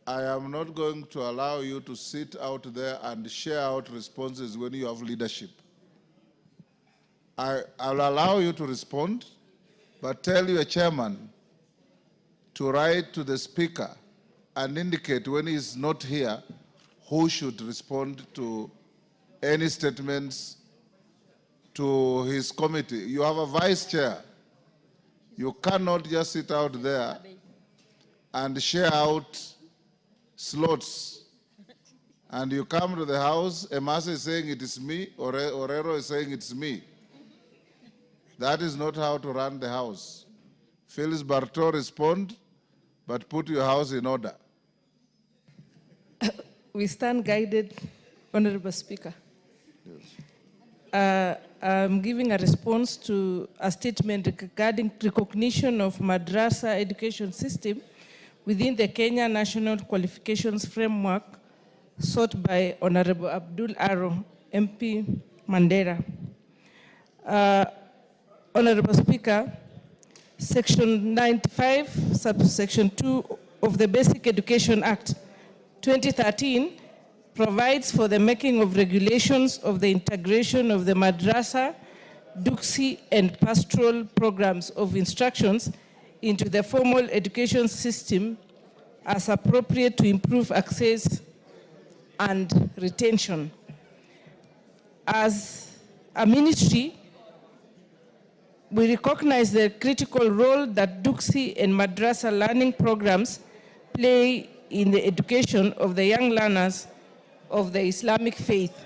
I am not going to allow you to sit out there and share out responses when you have leadership. I'll allow you to respond, but tell your chairman to write to the speaker and indicate when he is not here who should respond to any statements to his committee. You have a vice chair. You cannot just sit out there and share out slots. And you come to the house, Emase is saying it is me, Orero is saying it's me. That is not how to run the house. Phyllis Barto, respond, but put your house in order. We stand guided, Honorable Speaker. I'm giving a response to a statement regarding recognition of madrasa education system within the Kenya National Qualifications Framework sought by Honorable Abdul Aro, MP Mandera. Honorable Speaker, Section 95, subsection 2 of the Basic Education Act 2013 provides for the making of regulations of the integration of the madrasa, duksi, and pastoral programs of instructions into the formal education system as appropriate to improve access and retention. As a ministry, we recognize the critical role that duksi and madrasa learning programs play in the education of the young learners of the Islamic faith.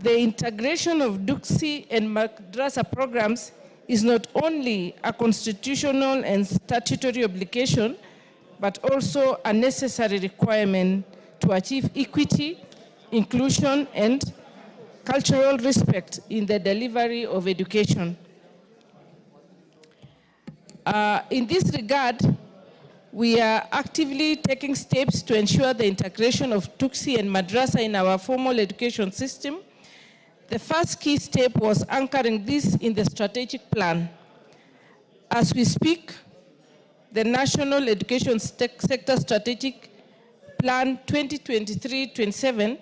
The integration of duksi and madrasa programs is not only a constitutional and statutory obligation, but also a necessary requirement to achieve equity, inclusion, and cultural respect in the delivery of education. In this regard, we are actively taking steps to ensure the integration of duksi and madrasa in our formal education system. The first key step was anchoring this in the strategic plan. As we speak, the National Education Sector Strategic Plan 2023-27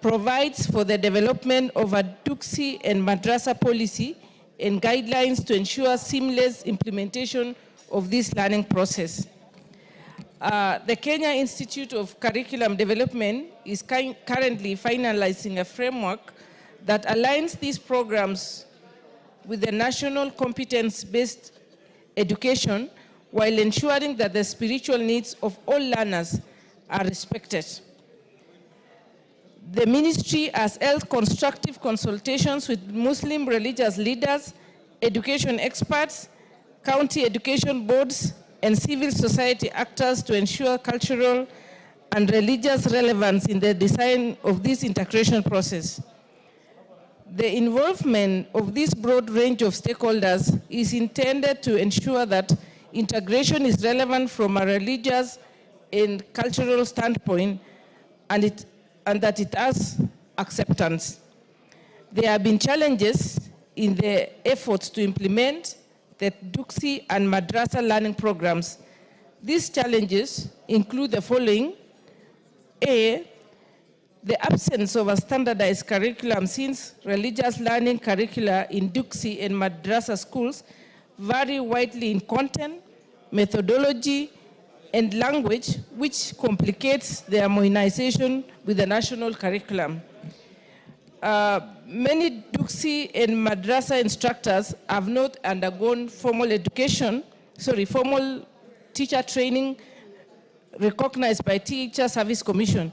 provides for the development of a duksi and madrasa policy and guidelines to ensure seamless implementation of this learning process. The Kenya Institute of Curriculum Development is currently finalizing a framework that aligns these programs with the national competence-based education while ensuring that the spiritual needs of all learners are respected. The ministry has held constructive consultations with Muslim religious leaders, education experts, county education boards, and civil society actors to ensure cultural and religious relevance in the design of this integration process. The involvement of this broad range of stakeholders is intended to ensure that integration is relevant from a religious and cultural standpoint, and that it has acceptance. There have been challenges in the efforts to implement the Duksi and Madrasa learning programs. These challenges include the following. A, the absence of a standardized curriculum, since religious learning curricula in Duksi and Madrasa schools vary widely in content, methodology, and language, which complicates their harmonization with the national curriculum. Many Duksi and Madrasa instructors have not undergone formal teacher training recognized by Teacher Service Commission.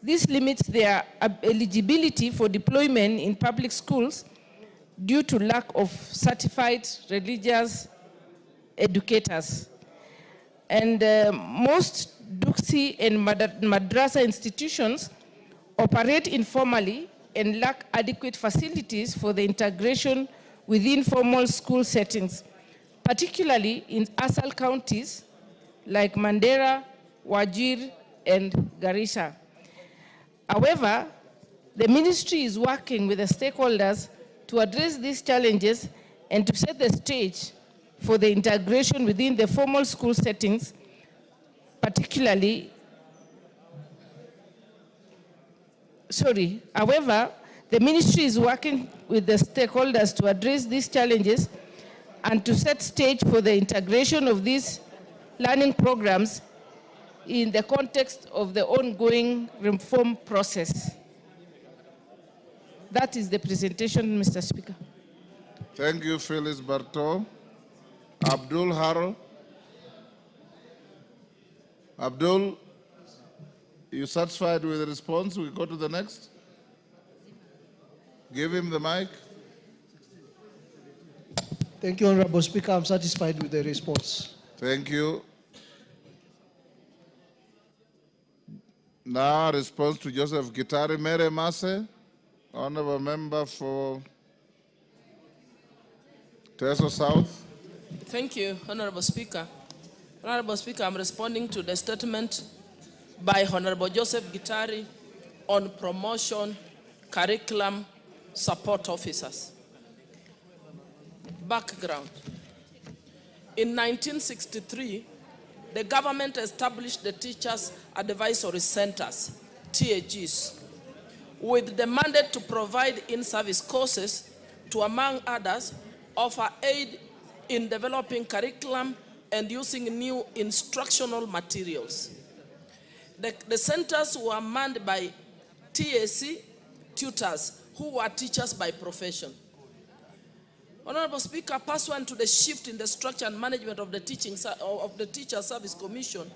This limits their eligibility for deployment in public schools due to lack of certified religious educators. And most Duksi and Madrasa institutions operate informally and lack adequate facilities for the integration within formal school settings, particularly in ASAL counties like Mandera, Wajir, and Garissa. However, the ministry is working with the stakeholders to address these challenges and to set the stage for the integration within the formal school settings, However, the ministry is working with the stakeholders to address these challenges and to set stage for the integration of these learning programs in the context of the ongoing reform process. That is the presentation, Mr. Speaker. Thank you, Phyllis Barto. Abdul Haro. Abdul, you satisfied with the response? We go to the next. Give him the mic. Thank you, Honorable Speaker. I'm satisfied with the response. Thank you. Now, response to Joseph Gitari. Mere Mase, Honorable Member for Teso South. Thank you, Honorable Speaker. Honorable Speaker, I'm responding to the statement by Honorable Joseph Gitari on promotion, curriculum, support officers. Background. In 1963, the government established the Teachers Advisory Centers, TAGs, with the mandate to provide in-service courses to, among others, offer aid in developing curriculum and using new instructional materials. The centers were manned by TAC tutors who were teachers by profession. Honorable Speaker, pursuant to the shift in the structure and management of the Teacher Service Commission,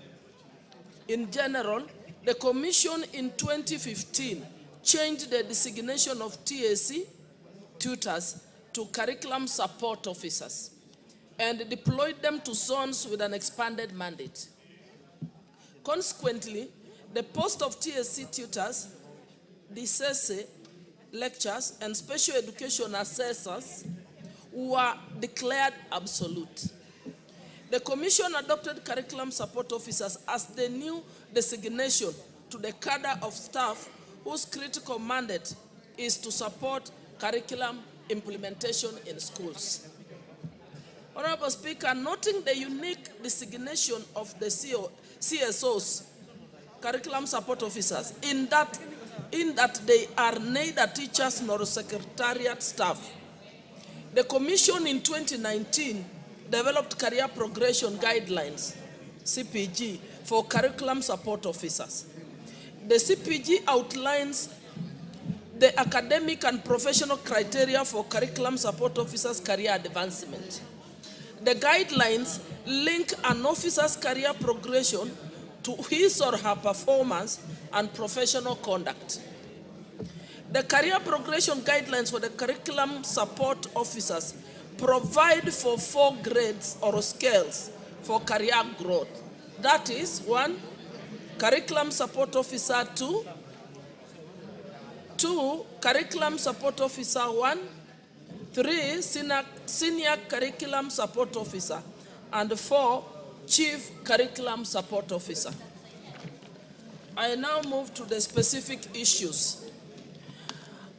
in general, the Commission in 2015 changed the designation of TAC tutors to curriculum support officers and deployed them to zones with an expanded mandate. Consequently, the post of TAC tutors, DCC lecturers, and special education assessors were declared absolute. The Commission adopted curriculum support officers as the new designation to the cadre of staff whose critical mandate is to support curriculum implementation in schools. Honorable Speaker, noting the unique designation of the CSOs, curriculum support officers, in that they are neither teachers nor secretariat staff, The Commission in 2019 developed career progression guidelines, CPG, for curriculum support officers. The CPG outlines the academic and professional criteria for curriculum support officers' career advancement. The guidelines link an officer's career progression to his or her performance and professional conduct. The career progression guidelines for the curriculum support officers provide for 4 grades or scales for career growth. That is, 1, curriculum support officer 2, 2, curriculum support officer 1, 3, senior curriculum support officer, and 4, chief curriculum support officer. I now move to the specific issues.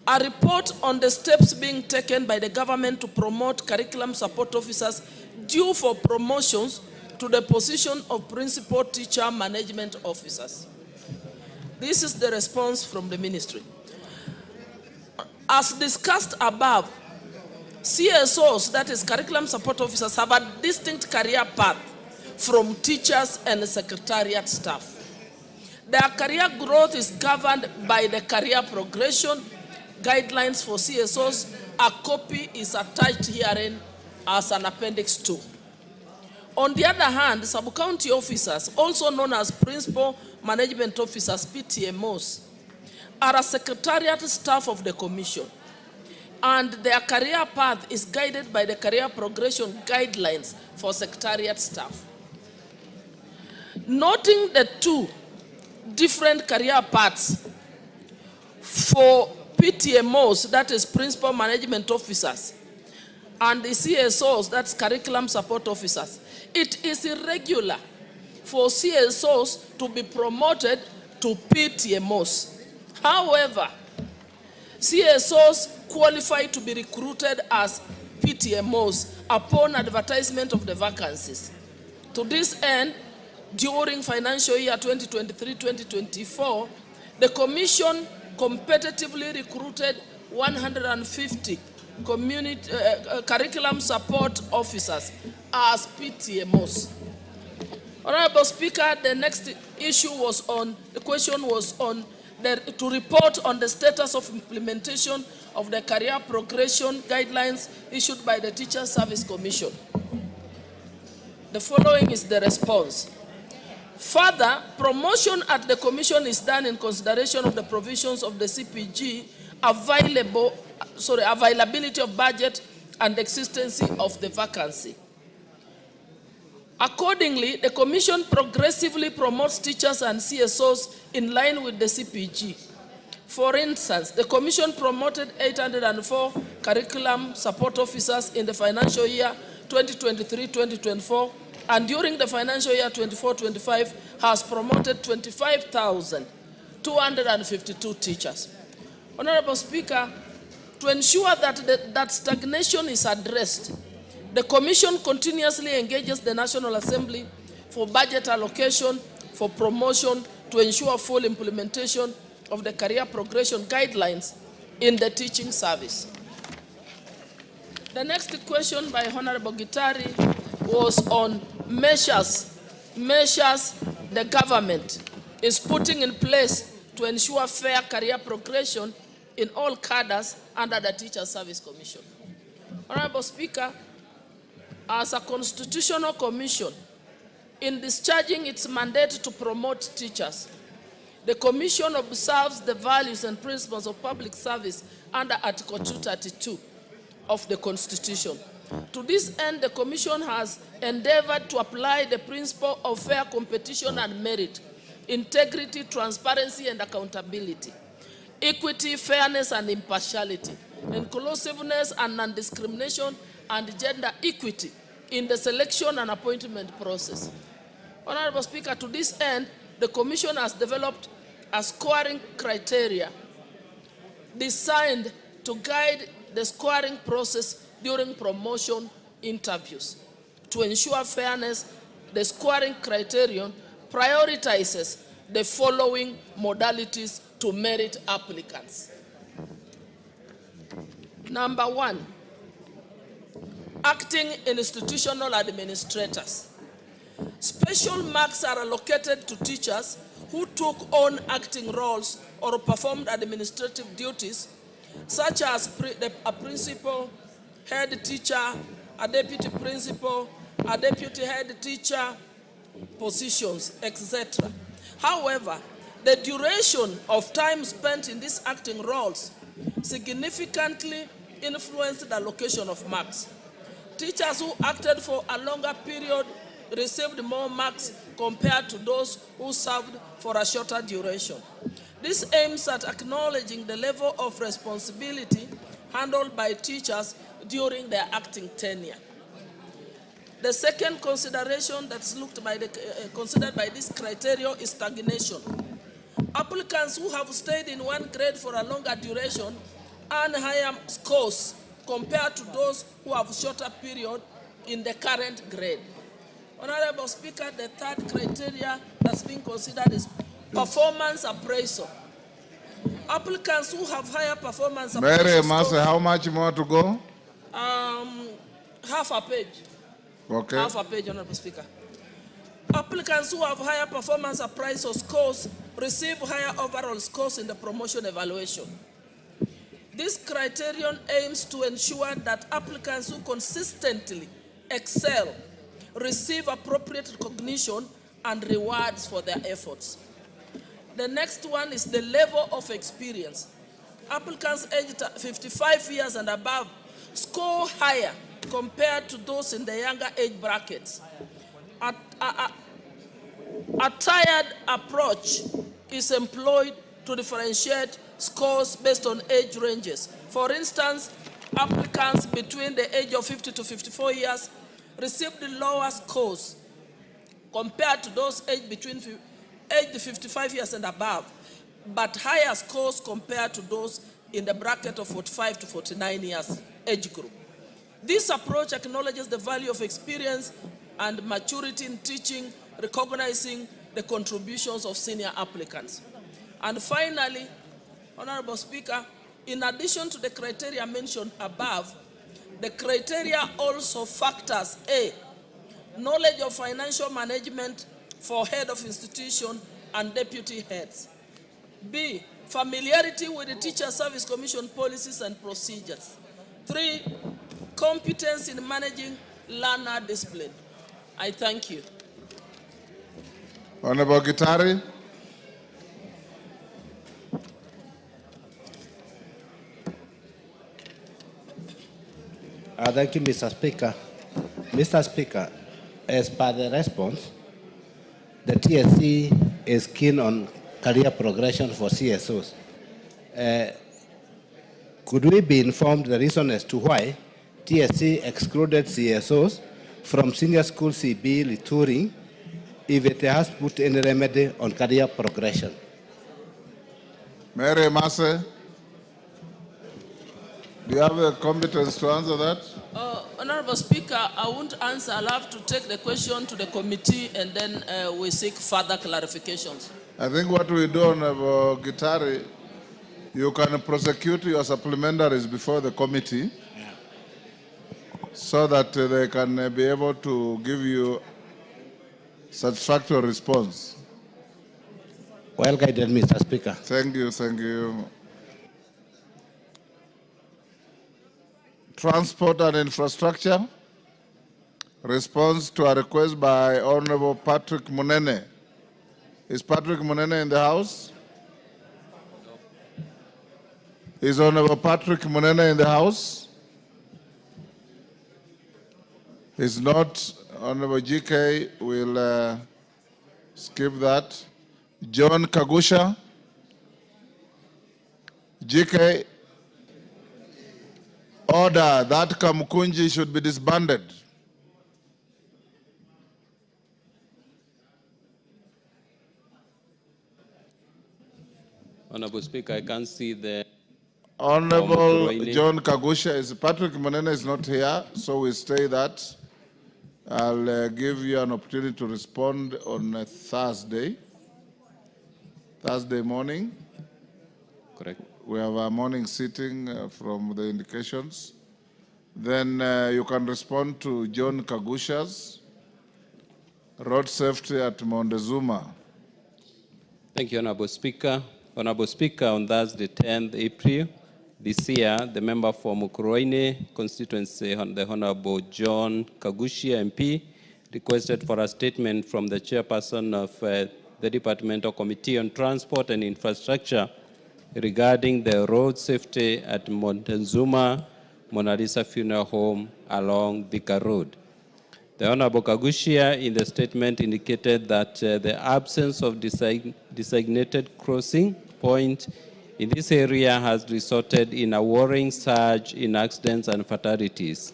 A report on the steps being taken by the government to promote curriculum support officers due for promotions to the position of principal teacher management officers. This is the response from the ministry. As discussed above, CSOs, that is curriculum support officers, have a distinct career path from teachers and secretariat staff. Their career growth is governed by the career progression guidelines for CSOs. A copy is attached herein as an appendix 2. On the other hand, sub-county officers, also known as principal management officers, PTMOs, are a secretariat staff of the commission, and their career path is guided by the career progression guidelines for secretariat staff. Noting the 2 different career paths for PTMOs, that is principal management officers, and the CSOs, that's curriculum support officers, it is irregular for CSOs to be promoted to PTMOs. However, CSOs qualify to be recruited as PTMOs upon advertisement of the vacancies. To this end, during financial year 2023-2024, the Commission competitively recruited 150 curriculum support officers as PTMOs. Honorable Speaker, the next issue was on, the question was on to report on the status of implementation of the career progression guidelines issued by the Teacher Service Commission. The following is the response. Further, promotion at the Commission is done in consideration of the provisions of the CPG, availability of budget, and existence of the vacancy. Accordingly, the Commission progressively promotes teachers and CSOs in line with the CPG. For instance, the Commission promoted 804 curriculum support officers in the financial year 2023-2024, and during the financial year 24-25 has promoted 25,252 teachers. Honorable Speaker, to ensure that stagnation is addressed, the Commission continuously engages the National Assembly for budget allocation, for promotion, to ensure full implementation of the career progression guidelines in the teaching service. The next question by Honorable Gitari was on measures the government is putting in place to ensure fair career progression in all cadres under the Teacher Service Commission. Honorable Speaker, as a constitutional commission, in discharging its mandate to promote teachers, the Commission observes the values and principles of public service under Article 232 of the Constitution. To this end, the Commission has endeavored to apply the principle of fair competition and merit, integrity, transparency, and accountability, equity, fairness, and impartiality, inclusiveness and non-discrimination, and gender equity in the selection and appointment process. Honorable Speaker, to this end, the Commission has developed a scoring criteria designed to guide the scoring process during promotion interviews. To ensure fairness, the scoring criterion prioritizes the following modalities to merit applicants. Number 1, acting institutional administrators. Special marks are allocated to teachers who took on acting roles or performed administrative duties, such as a principal, head teacher, a deputy principal, a deputy head teacher, positions, etc. However, the duration of time spent in these acting roles significantly influenced the allocation of marks. Teachers who acted for a longer period received more marks compared to those who served for a shorter duration. This aims at acknowledging the level of responsibility handled by teachers during their acting tenure. The second consideration that's considered by this criteria is stagnation. Applicants who have stayed in one grade for a longer duration earn higher scores compared to those who have shorter period in the current grade. Honorable Speaker, the third criteria that's being considered is performance appraisal. Applicants who have higher performance appraisal Mary Master, how much more to go? Half a page. Okay. Half a page, Honorable Speaker. Applicants who have higher performance appraisal scores receive higher overall scores in the promotion evaluation. This criterion aims to ensure that applicants who consistently excel receive appropriate recognition and rewards for their efforts. The next one is the level of experience. Applicants aged 55 years and above score higher compared to those in the younger age brackets. A tiered approach is employed to differentiate scores based on age ranges. For instance, applicants between the age of 50 to 54 years received lower scores compared to those aged between age 55 years and above, but higher scores compared to those in the bracket of 45 to 49 years age group. This approach acknowledges the value of experience and maturity in teaching, recognizing the contributions of senior applicants. And finally, Honorable Speaker, in addition to the criteria mentioned above, the criteria also factors A, knowledge of financial management for head of institution and deputy heads. B, familiarity with the Teacher Service Commission policies and procedures. 3, competence in managing learner discipline. I thank you. Honorable Gitari. Thank you, Mr. Speaker. Mr. Speaker, as per the response, the TSC is keen on career progression for CSOs. Could we be informed the reason as to why TSC excluded CSOs from senior school CB Lituri if it has put any remedy on career progression? Mary Masse, do you have the competence to answer that? Honorable Speaker, I won't answer. I'll have to take the question to the committee and then we seek further clarifications. I think what we do, Honorable Gitari, you can prosecute your supplementaries before the committee so that they can be able to give you satisfactory response. Well guided, Mr. Speaker. Thank you, thank you. Transport and infrastructure. Response to a request by Honorable Patrick Munene. Is Patrick Munene in the house? Is Honorable Patrick Munene in the house? Is not. Honorable GK will skip that. John Kagusha. GK. Order that Kamukunji should be disbanded. Honorable Speaker, I can't see the... Honorable John Kagusha is Patrick Monene is not here, so we stay that. I'll give you an opportunity to respond on Thursday morning. Correct. We have a morning sitting from the indications. Then you can respond to John Kagusha's road safety at Montezuma. Thank you, Honorable Speaker. Honorable Speaker, on Thursday, 10th April this year, the member for Mukurweini constituency, the Honorable John Kagushia MP, requested for a statement from the chairperson of the Departmental Committee on Transport and Infrastructure regarding the road safety at Montezuma Mona Lisa Funeral Home along Thika Road. The Honorable Kagushia in the statement indicated that the absence of designated crossing point in this area has resulted in a worrying surge in accidents and fatalities.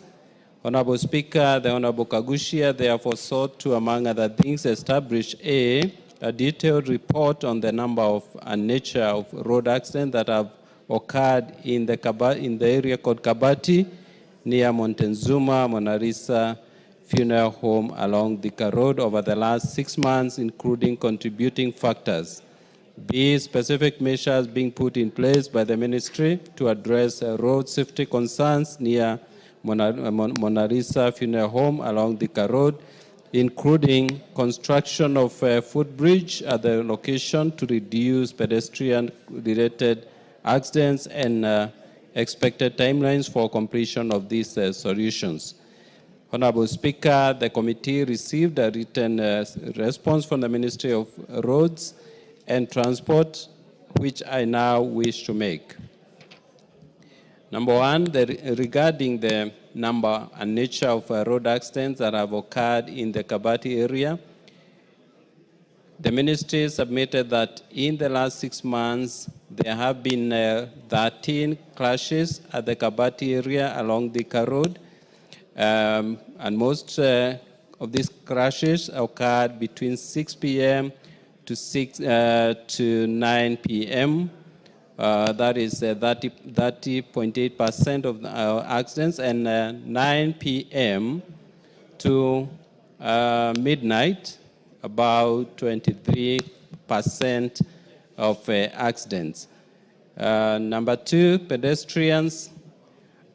Honorable Speaker, the Honorable Kagushia therefore sought to, among other things, establish a detailed report on the number of and nature of road accidents that have occurred in the area called Kabati near Montezuma Mona Lisa Funeral Home along Thika Road over the last 6 months, including contributing factors. B, specific measures being put in place by the ministry to address road safety concerns near Mona Lisa Funeral Home along Thika Road, including construction of a footbridge at the location to reduce pedestrian-related accidents and expected timelines for completion of these solutions. Honorable Speaker, the committee received a written response from the Ministry of Roads and Transport, which I now wish to make. Number one, regarding the number and nature of road accidents that have occurred in the Kabati area, the ministry submitted that in the last 6 months, there have been 13 crashes at the Kabati area along Thika Road, and most of these crashes occurred between 6 p.m. to 9 p.m. That is 30.8% of accidents, and 9 p.m. to midnight, about 23% of accidents. Number two, pedestrians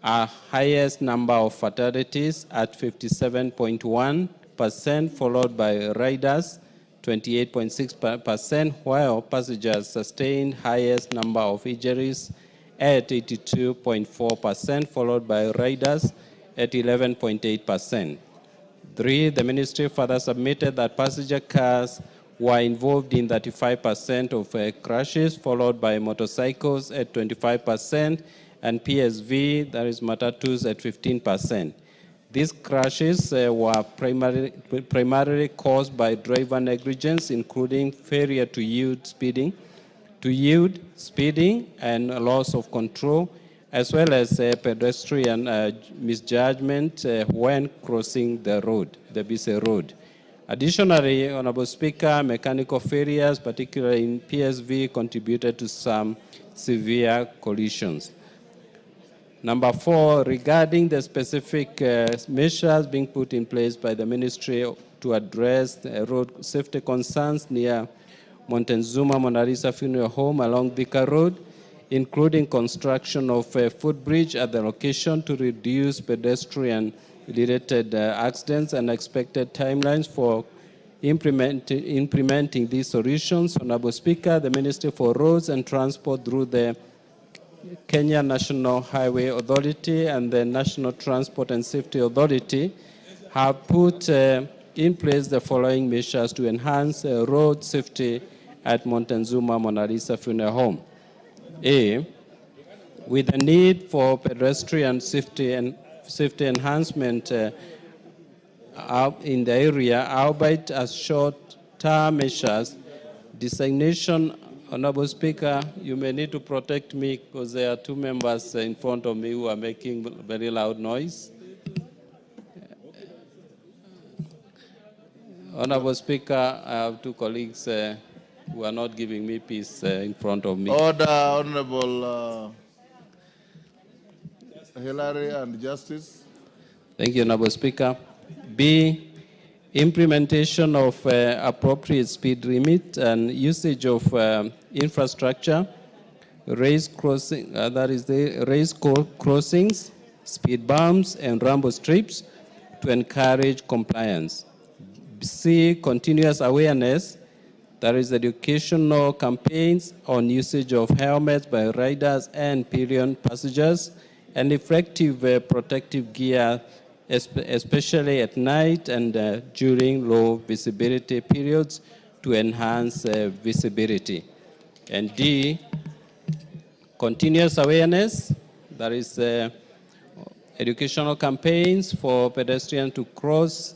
are highest number of fatalities at 57.1%, followed by riders, 28.6%, while passengers sustained highest number of injuries at 82.4%, followed by riders at 11.8%. 3, the ministry further submitted that passenger cars were involved in 35% of crashes, followed by motorcycles at 25%, and PSV, that is matatus, at 15%. These crashes were primarily caused by driver negligence, including failure to yield speeding, and loss of control, as well as pedestrian misjudgment when crossing the road, the busy road. Additionally, Honorable Speaker, mechanical failures, particularly in PSV, contributed to some severe collisions. Number 4, regarding the specific measures being put in place by the ministry to address road safety concerns near Montezuma Mona Lisa Funeral Home along Thika Road, including construction of a footbridge at the location to reduce pedestrian-related accidents and expected timelines for implementing these solutions. Honorable Speaker, the Ministry for Roads and Transport through the Kenya National Highway Authority and the National Transport and Safety Authority have put in place the following measures to enhance road safety at Montezuma Mona Lisa Funeral Home. A, with the need for pedestrian safety enhancement in the area, albeit as short-term measures, designation. Honorable Speaker, you may need to protect me because there are 2 members in front of me who are making very loud noise. Honorable Speaker, I have 2 colleagues who are not giving me peace in front of me. Order, Honorable Hillary and Justice. Thank you, Honorable Speaker. B, implementation of appropriate speed limit and usage of infrastructure, raised crossings, speed bumps, and rumble strips to encourage compliance. C, continuous awareness, that is educational campaigns on usage of helmets by riders and pillion passengers, and effective protective gear, especially at night and during low visibility periods to enhance visibility. And D, continuous awareness, that is educational campaigns for pedestrians to cross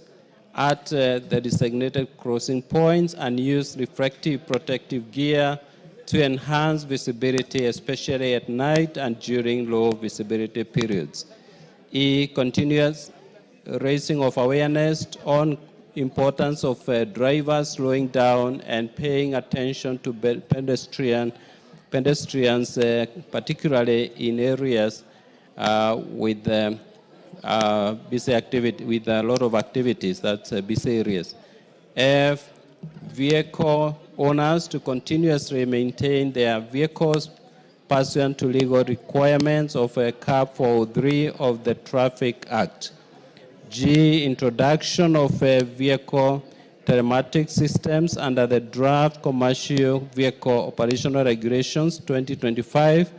at the designated crossing points and use reflective protective gear to enhance visibility, especially at night and during low visibility periods. E, continuous raising of awareness on importance of drivers slowing down and paying attention to pedestrians, particularly in areas with busy activity, with a lot of activities, that's busy areas. F, vehicle owners to continuously maintain their vehicles pursuant to legal requirements of Cap 403 of the Traffic Act. G, introduction of vehicle telematic systems under the draft Commercial Vehicle Operational Regulations 2025,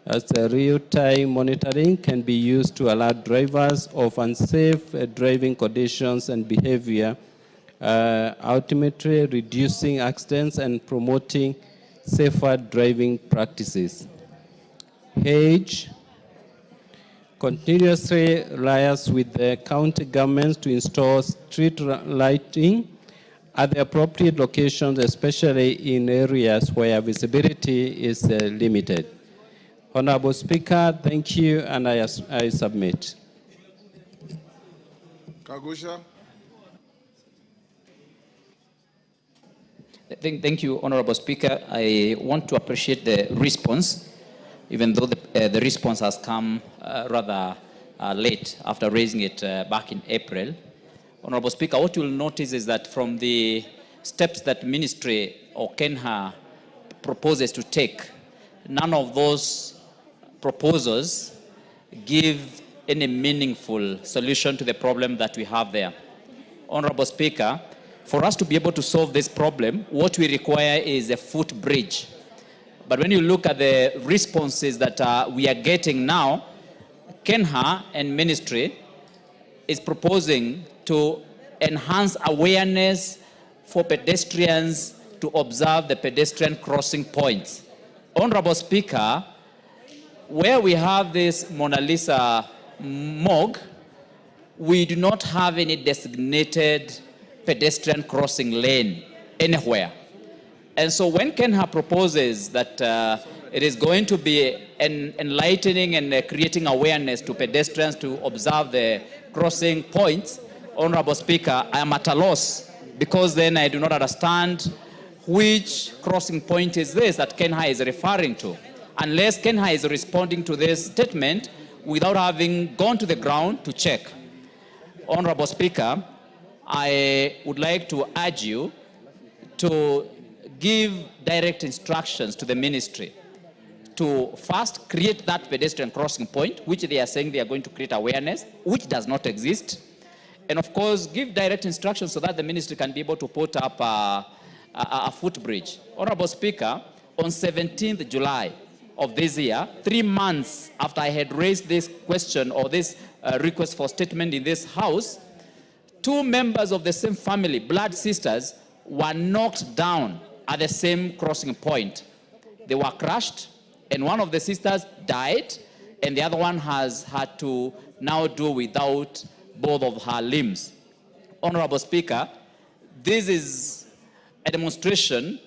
as real-time monitoring can be used to alert drivers of unsafe driving conditions and behavior, ultimately reducing accidents and promoting safer driving practices. H, continuously liaise with the county governments to install street lighting at the appropriate locations, especially in areas where visibility is limited. Honorable Speaker, thank you, and I submit. Kagusha. Thank you, Honorable Speaker. I want to appreciate the response, even though the response has come rather late after raising it back in April. Honorable Speaker, what you'll notice is that from the steps that Ministry or KENHA proposes to take, none of those proposals give any meaningful solution to the problem that we have there. Honorable Speaker, for us to be able to solve this problem, what we require is a footbridge. But when you look at the responses that we are getting now, KENHA and Ministry is proposing to enhance awareness for pedestrians to observe the pedestrian crossing points. Honorable Speaker, where we have this Mona Lisa morgue, we do not have any designated pedestrian crossing lane anywhere. And so when KENHA proposes that it is going to be enlightening and creating awareness to pedestrians to observe the crossing points, Honorable Speaker, I am at a loss, because then I do not understand which crossing point is this that KENHA is referring to, unless KENHA is responding to this statement without having gone to the ground to check. Honorable Speaker, I would like to urge you to give direct instructions to the ministry to first create that pedestrian crossing point, which they are saying they are going to create awareness, which does not exist. And of course, give direct instructions so that the ministry can be able to put up a footbridge. Honorable Speaker, on 17th July of this year, 3 months after I had raised this question or this request for statement in this House, 2 members of the same family, blood sisters, were knocked down at the same crossing point. They were crushed, and one of the sisters died, and the other one has had to now do without both of her limbs. Honorable Speaker, this is a demonstration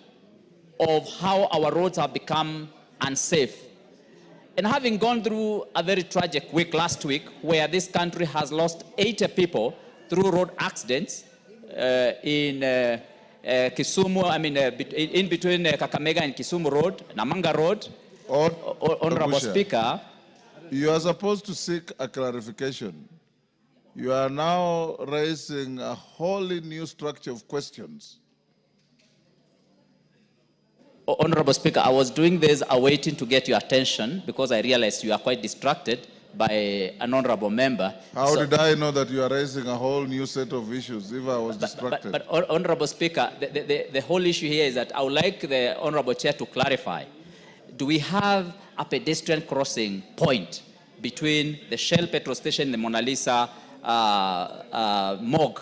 of how our roads have become unsafe. And having gone through a very tragic week last week, where this country has lost 80 people through road accidents in Kisumu, in between Kakamega and Kisumu Road, Namanga Road. Honorable Speaker, you are supposed to seek a clarification. You are now raising a wholly new structure of questions. Honorable Speaker, I was doing this awaiting to get your attention because I realized you are quite distracted. by an honorable member. How So- did I know that you are raising a whole new set of issues if I was distracted? But Honorable Speaker, the whole issue here is that I would like the Honorable Chair to clarify. Do we have a pedestrian crossing point between the Shell petrol station and the Mona Lisa morgue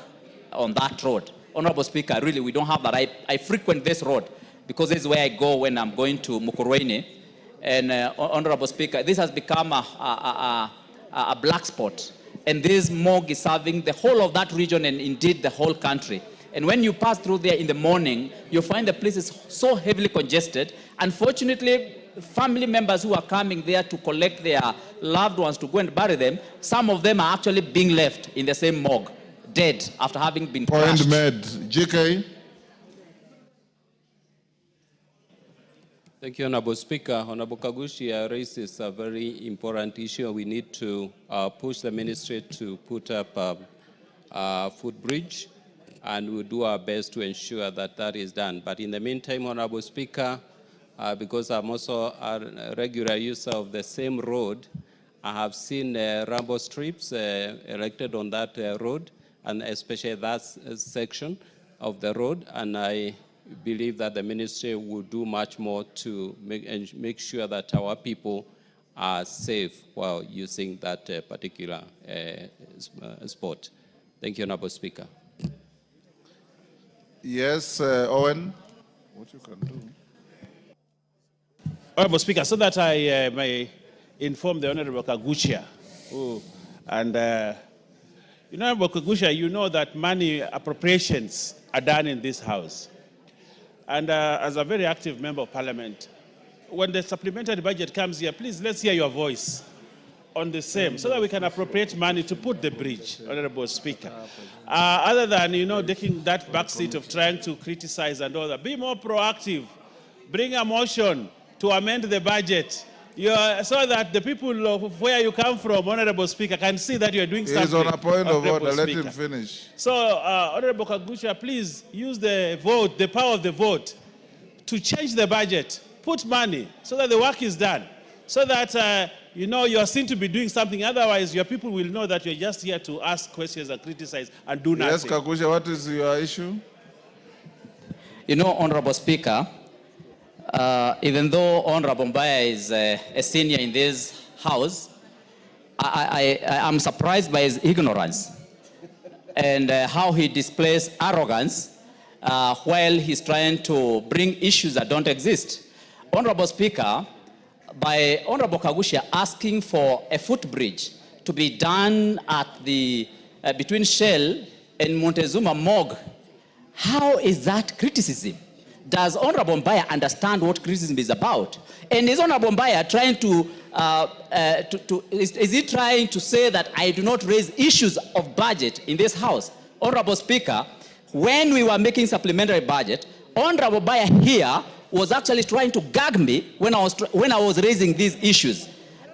on that road? Honorable Speaker, really, we don't have that. I frequent this road because this is where I go when I'm going to Mukurweini. And Honorable Speaker, this has become a black spot. And this morgue is serving the whole of that region and indeed the whole country. And when you pass through there in the morning, you find the place is so heavily congested. Unfortunately, family members who are coming there to collect their loved ones to go and bury them, some of them are actually being left in the same morgue, dead after having been crushed. Point made. GK? Thank you, Honorable Speaker. Honorable Kagushi raises a very important issue. We need to push the ministry to put up a footbridge, and we'll do our best to ensure that that is done. But in the meantime, Honorable Speaker, because I'm also a regular user of the same road, I have seen rumble strips erected on that road, and especially that section of the road, and I believe that the ministry will do much more to make sure that our people are safe while using that particular spot. Thank you, Honorable Speaker. Yes, Owen? What you can do? Honorable Speaker, so that I may inform the Honorable Kagushia, Honorable Kagushia, you know that money appropriations are done in this House. And as a very active member of Parliament, when the supplementary budget comes here, please let's hear your voice on the same, so that we can appropriate money to put the bridge, Honorable Speaker. Other than, taking that backseat of trying to criticize and all that, be more proactive. Bring a motion to amend the budget so that the people of where you come from, Honorable Speaker, can see that you're doing something. He's on a point of Honorable order. Let Speaker. him finish. So, Honorable Kagusha, please use the vote, the power of the vote, to change the budget, put money so that the work is done, so that you are seen to be doing something. Otherwise, your people will know that you're just here to ask questions and criticize and do nothing. Yes, Kagusha, what is your issue? Honorable Speaker, even though Honorable Mbaya is a senior in this House, I am surprised by his ignorance and how he displays arrogance while he's trying to bring issues that don't exist. Honorable Speaker, by Honorable Kagushia asking for a footbridge to be done at the between Shell and Montezuma morgue, how is that criticism? Does Honorable Mbaya understand what criticism is about? And is Honorable Mbaya trying is he trying to say that I do not raise issues of budget in this House? Honorable Speaker, when we were making supplementary budget, Honorable Mbaya here was actually trying to gag me when I was raising these issues.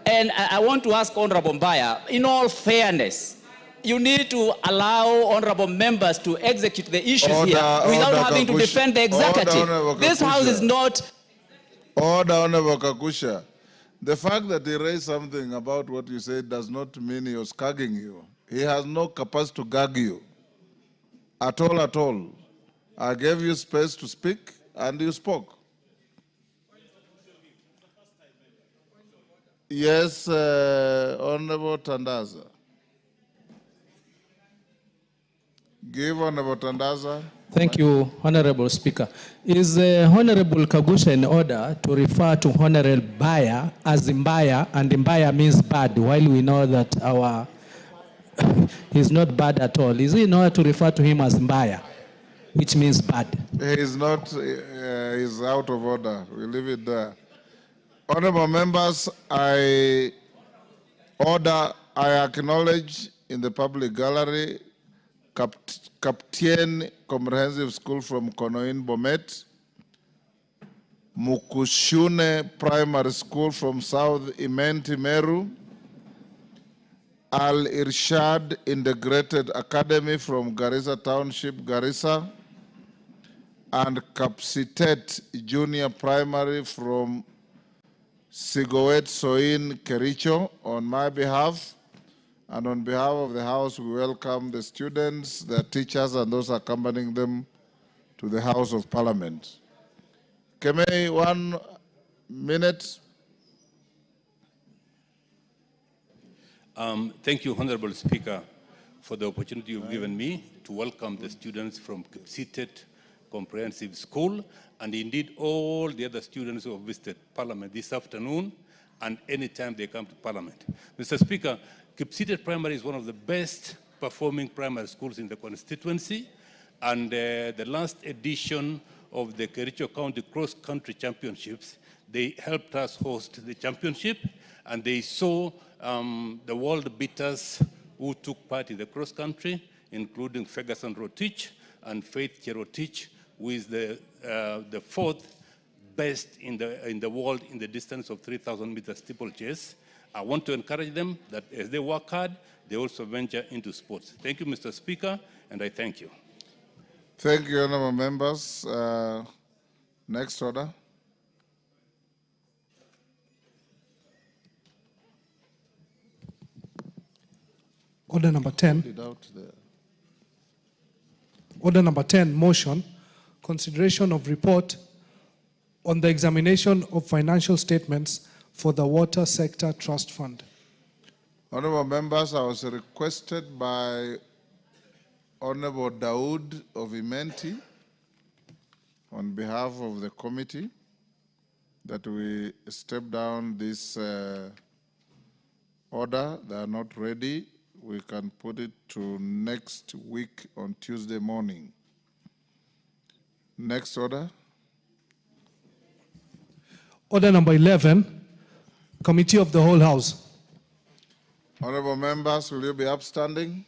And I want to ask Honorable Mbaya, in all fairness, you need to allow honorable members to execute the issues here without having to defend the executive. This House is not... Order, Honorable Kakusha. The fact that he raised something about what you said does not mean he was gagging you. He has no capacity to gag you. At all, at all. I gave you space to speak, and you spoke. Yes, Honorable Tandaza. Give Honorable Tandaza. Thank you, Honorable Speaker. Is Honorable Kagusha in order to refer to Honorable Mbaya as Mbaya, and Mbaya means bad, while we know that he's not bad at all. Is he in order to refer to him as Mbaya, which means bad? He's not, he's out of order. We'll leave it there. Honorable members, I acknowledge in the public gallery Captain Comprehensive School from Konoin Bomet, Mukushune Primary School from South Imenti Meru, Al Irshad Integrated Academy from Garissa Township, Garissa, and Kapsitet Junior Primary from Sigowet Soin Kericho on my behalf. And on behalf of the House, we welcome the students, their teachers, and those accompanying them to the House of Parliament. Kemei, 1 minute. Thank you, Honorable Speaker, for the opportunity you've given me to welcome the students from Kipsitet Comprehensive School, and indeed all the other students who have visited Parliament this afternoon and anytime they come to Parliament. Mr. Speaker, Kipsitet Primary is one of the best performing primary schools in the constituency, and the last edition of the Kericho County Cross Country Championships, they helped us host the championship, and they saw the world beaters who took part in the cross country, including Ferguson Rotich and Faith Cherotich, who is the 4th best in the world in the distance of 3,000 meters steeplechase. I want to encourage them that as they work hard, they also venture into sports. Thank you, Mr. Speaker, and I thank you. Thank you, honorable members. Next order. Order number 10. Order number 10, motion, consideration of report on the examination of financial statements for the Water Sector Trust Fund. Honorable members, I was requested by Honorable Daoud of Imenti on behalf of the committee that we step down this order. They are not ready. We can put it to next week on Tuesday morning. Next order. Order number 11, Committee of the Whole House. Honorable members, will you be upstanding?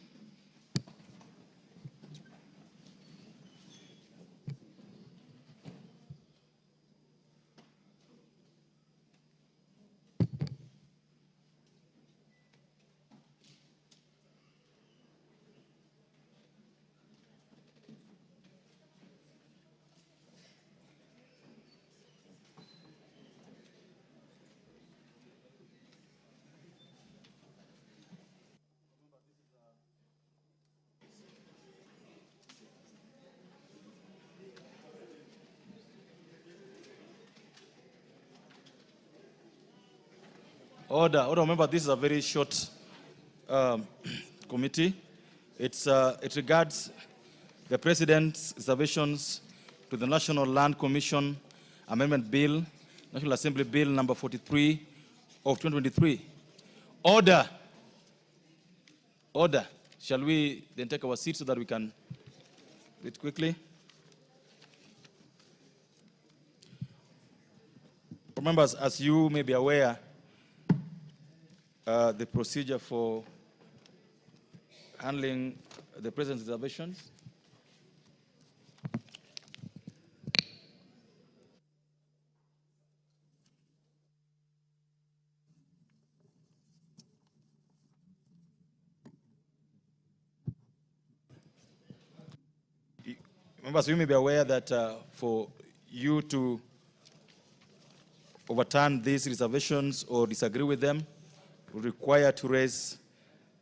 Order, remember this is a very short committee. It regards the President's reservations to the National Land Commission Amendment Bill, National Assembly Bill number 43 of 2023. Order. Order. Shall we then take our seats so that we can do it quickly? Members, as you may be aware, the procedure for handling the President's reservations. Members, you may be aware that for you to overturn these reservations or disagree with them, we require to raise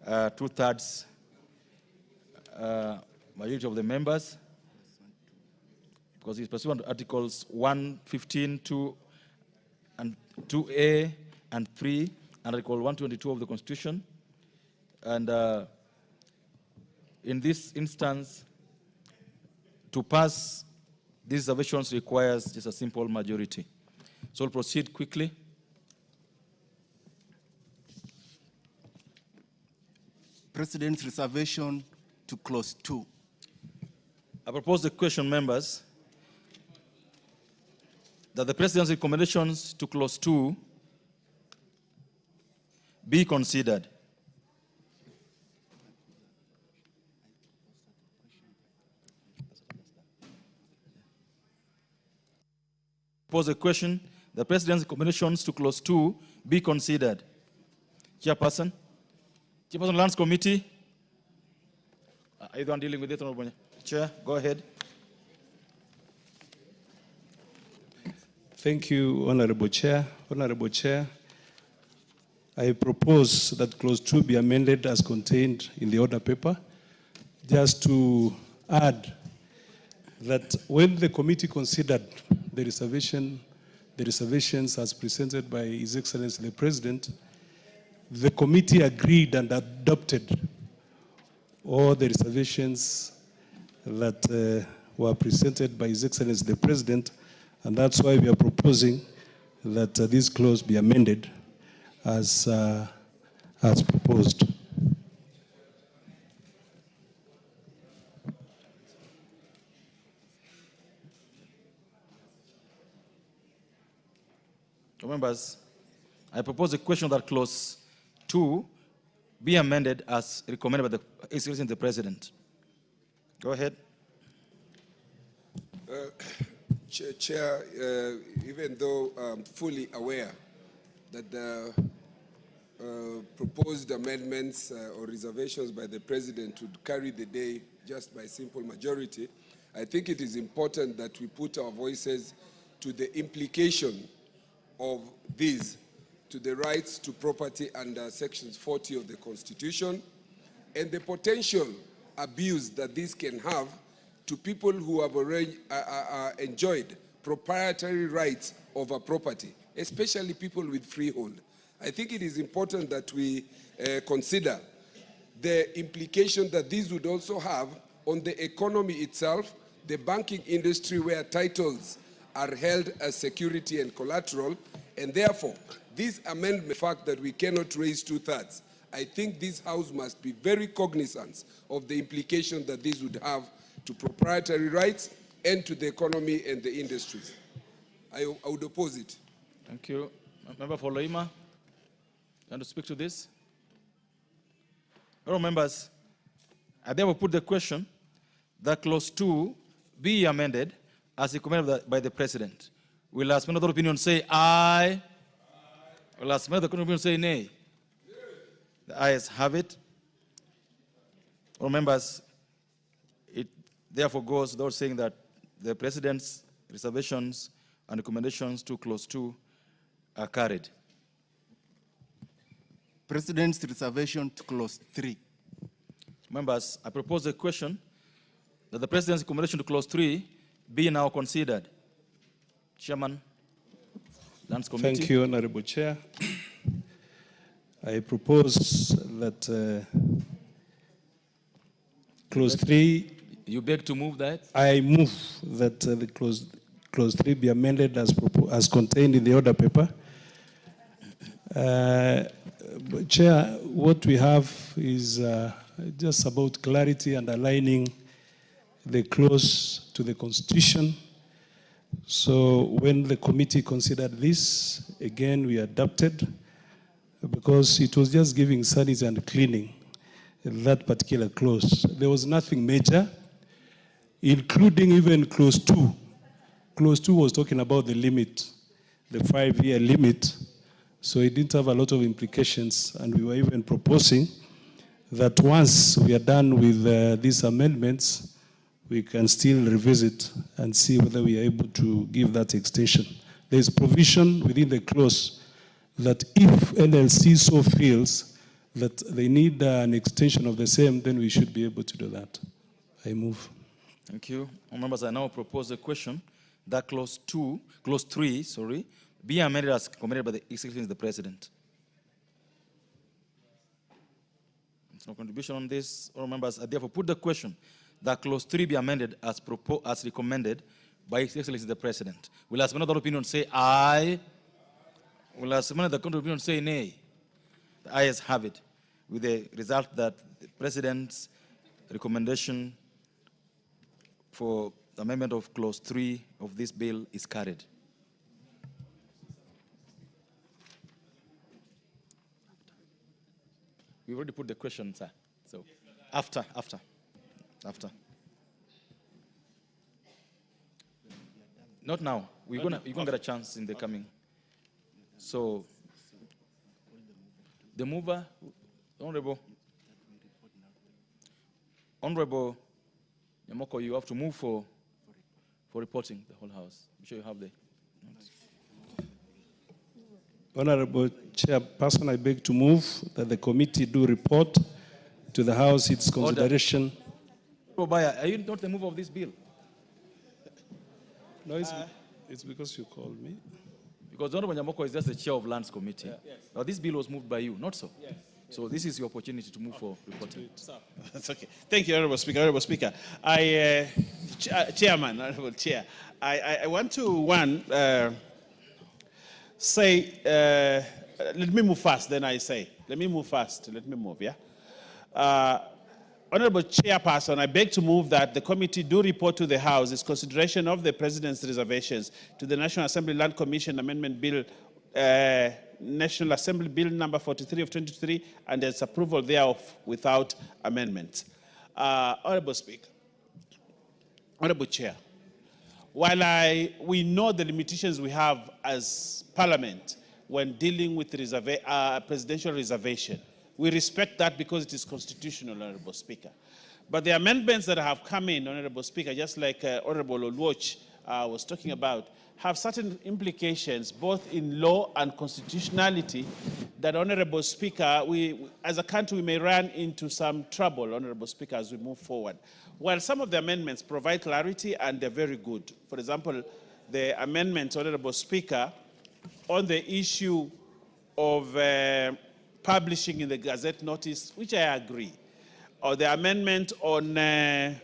2/3 majority of the members, because it's pursuant to Articles 115, 2 and 2A and 3, and Article 122 of the Constitution. And in this instance, to pass these reservations requires just a simple majority. So we'll proceed quickly. President's reservation to clause 2. I propose the question, members, that the President's recommendations to clause 2 be considered. Pose a question. The President's recommendations to clause 2 be considered. Chairperson. Chairperson, Lands Committee. Are you the one dealing with it, Chair, go ahead. Thank you, Honorable Chair. Honorable Chair, I propose that Clause 2 be amended as contained in the order paper, just to add that when the committee considered the reservations as presented by His Excellency the President, the committee agreed and adopted all the reservations that were presented by His Excellency the President, and that's why we are proposing that this clause be amended as proposed. Members, I propose a question that Clause 2 be amended as recommended by the Excellency the President. Go ahead. Chair, even though I'm fully aware that the proposed amendments or reservations by the President would carry the day just by simple majority, I think it is important that we put our voices to the implication of these, to the rights to property under Sections 40 of the Constitution, and the potential abuse that this can have to people who have already enjoyed proprietary rights over property, especially people with freehold. I think it is important that we consider the implication that this would also have on the economy itself, the banking industry where titles are held as security and collateral, and therefore, this amendment, the fact that we cannot raise 2/3, I think this House must be very cognizant of the implication that this would have to proprietary rights and to the economy and the industries. I would oppose it. Thank you. Member for Loima, you want to speak to this? All members, I therefore put the question that Clause 2 be amended as recommended by the President. Will last minute opinion say aye? Will last minute opinion say nay? The ayes have it. All members, it therefore goes without saying that the President's reservations and recommendations to Clause 2 are carried. President's reservation to Clause 3. Members, I propose a question that the President's recommendation to Clause 3 be now considered. Chairman, Lands Committee. Thank you, Honorable Chair. I propose that Clause 3... You beg to move that? I move that the Clause 3 be amended as contained in the order paper. Chair, what we have is just about clarity and aligning the clause to the Constitution. So when the committee considered this, again, we adopted, because it was just giving sanity and cleaning that particular clause. There was nothing major, including even Clause 2. Clause 2 was talking about the limit, the 5-year limit, so it didn't have a lot of implications, and we were even proposing that once we are done with these amendments, we can still revisit and see whether we are able to give that extension. There is provision within the clause that if NLC so feels that they need an extension of the same, then we should be able to do that. I move. Thank you. Members, I now propose a question that Clause 3, be amended as recommended by the Executive of the President. There's no contribution on this. All members, I therefore put the question that Clause 3 be amended as recommended by His Excellency the President. Will as many other opinion say aye? Will as many other opinion say nay? The ayes have it, with the result that the President's recommendation for the amendment of Clause 3 of this bill is carried. We've already put the question, sir. So after. Not now. You're gonna get a chance in the coming. So the mover, Honorable Yamoko, you have to move for reporting the whole House. I'm sure you have the notes. Honorable Chairperson, I beg to move that the committee do report to the House its consideration. Obaya, are you not the mover of this bill? No, it's because you called me. Because Honorable Nyamoko is just the chair of Lands Committee. Yes. Now this bill was moved by you, not so? Yes. So this is your opportunity to move for reporting. That's okay. Thank you, Honorable Speaker. Honorable Speaker, Chairman, Honorable Chair, I want to, say, let me move fast, then I say. Let me move fast. Let me move, yeah? Honorable Chairperson, I beg to move that the committee do report to the House its consideration of the President's reservations to the National Assembly Land Commission Amendment Bill, National Assembly Bill number 43 of 2023, and its approval thereof without amendment. Honorable Speaker, Honorable Chair, while we know the limitations we have as Parliament when dealing with presidential reservation, we respect that because it is constitutional, Honorable Speaker. But the amendments that have come in, Honorable Speaker, just like Honorable Olwoch was talking about, have certain implications both in law and constitutionality that, Honorable Speaker, we as a country we may run into some trouble, Honorable Speaker, as we move forward. While some of the amendments provide clarity and they're very good. For example, the amendment, Honorable Speaker, on the issue of publishing in the Gazette notice, which I agree, or the amendment on a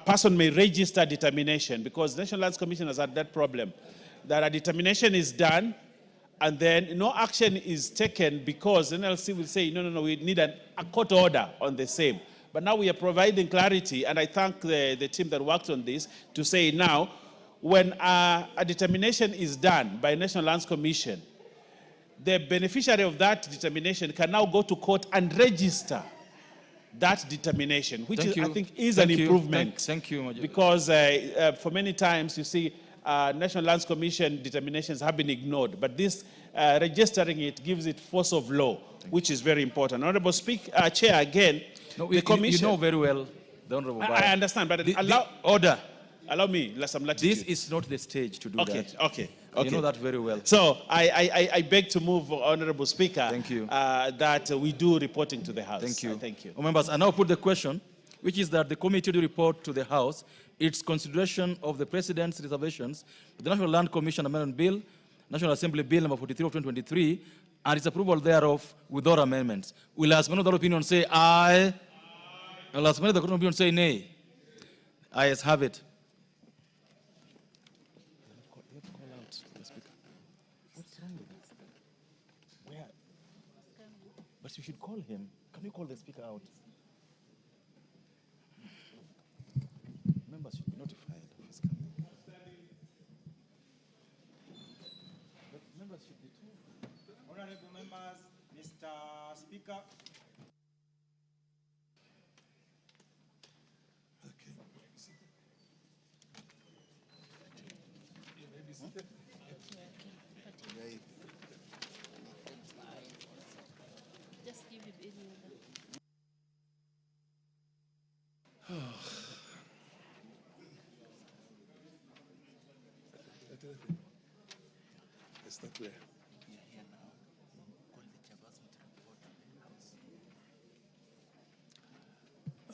person may register determination, because the National Lands Commission has had that problem, that a determination is done and then no action is taken because the NLC will say, no, we need a court order on the same. But now we are providing clarity, and I thank the team that worked on this to say now, when a determination is done by National Lands Commission, the beneficiary of that determination can now go to court and register that determination, which I think is an improvement. Thank you. Because for many times, you see, National Lands Commission determinations have been ignored, but this registering it gives it force of law, which is very important. Honorable Speaker, Chair, again, the Commission... You know very well, the Honorable I understand, but order. Allow me some latitude. This is not the stage to do that. Okay. You know that very well. So I beg to move, Honorable Speaker, thank you. That we do reporting to the House. Thank you. Thank you. Members, I now put the question, which is that the committee do report to the House its consideration of the President's reservations, the National Land Commission Amendment Bill, National Assembly Bill number 43 of 2023, and its approval thereof without amendments. Will as many of the opinion say aye? Will as many of the opinion say nay? Ayes have it. But you should call him. Can you call the Speaker out? Members should be notified of his coming. But members should be too. Honorable members, Mr. Speaker. Just give him any other.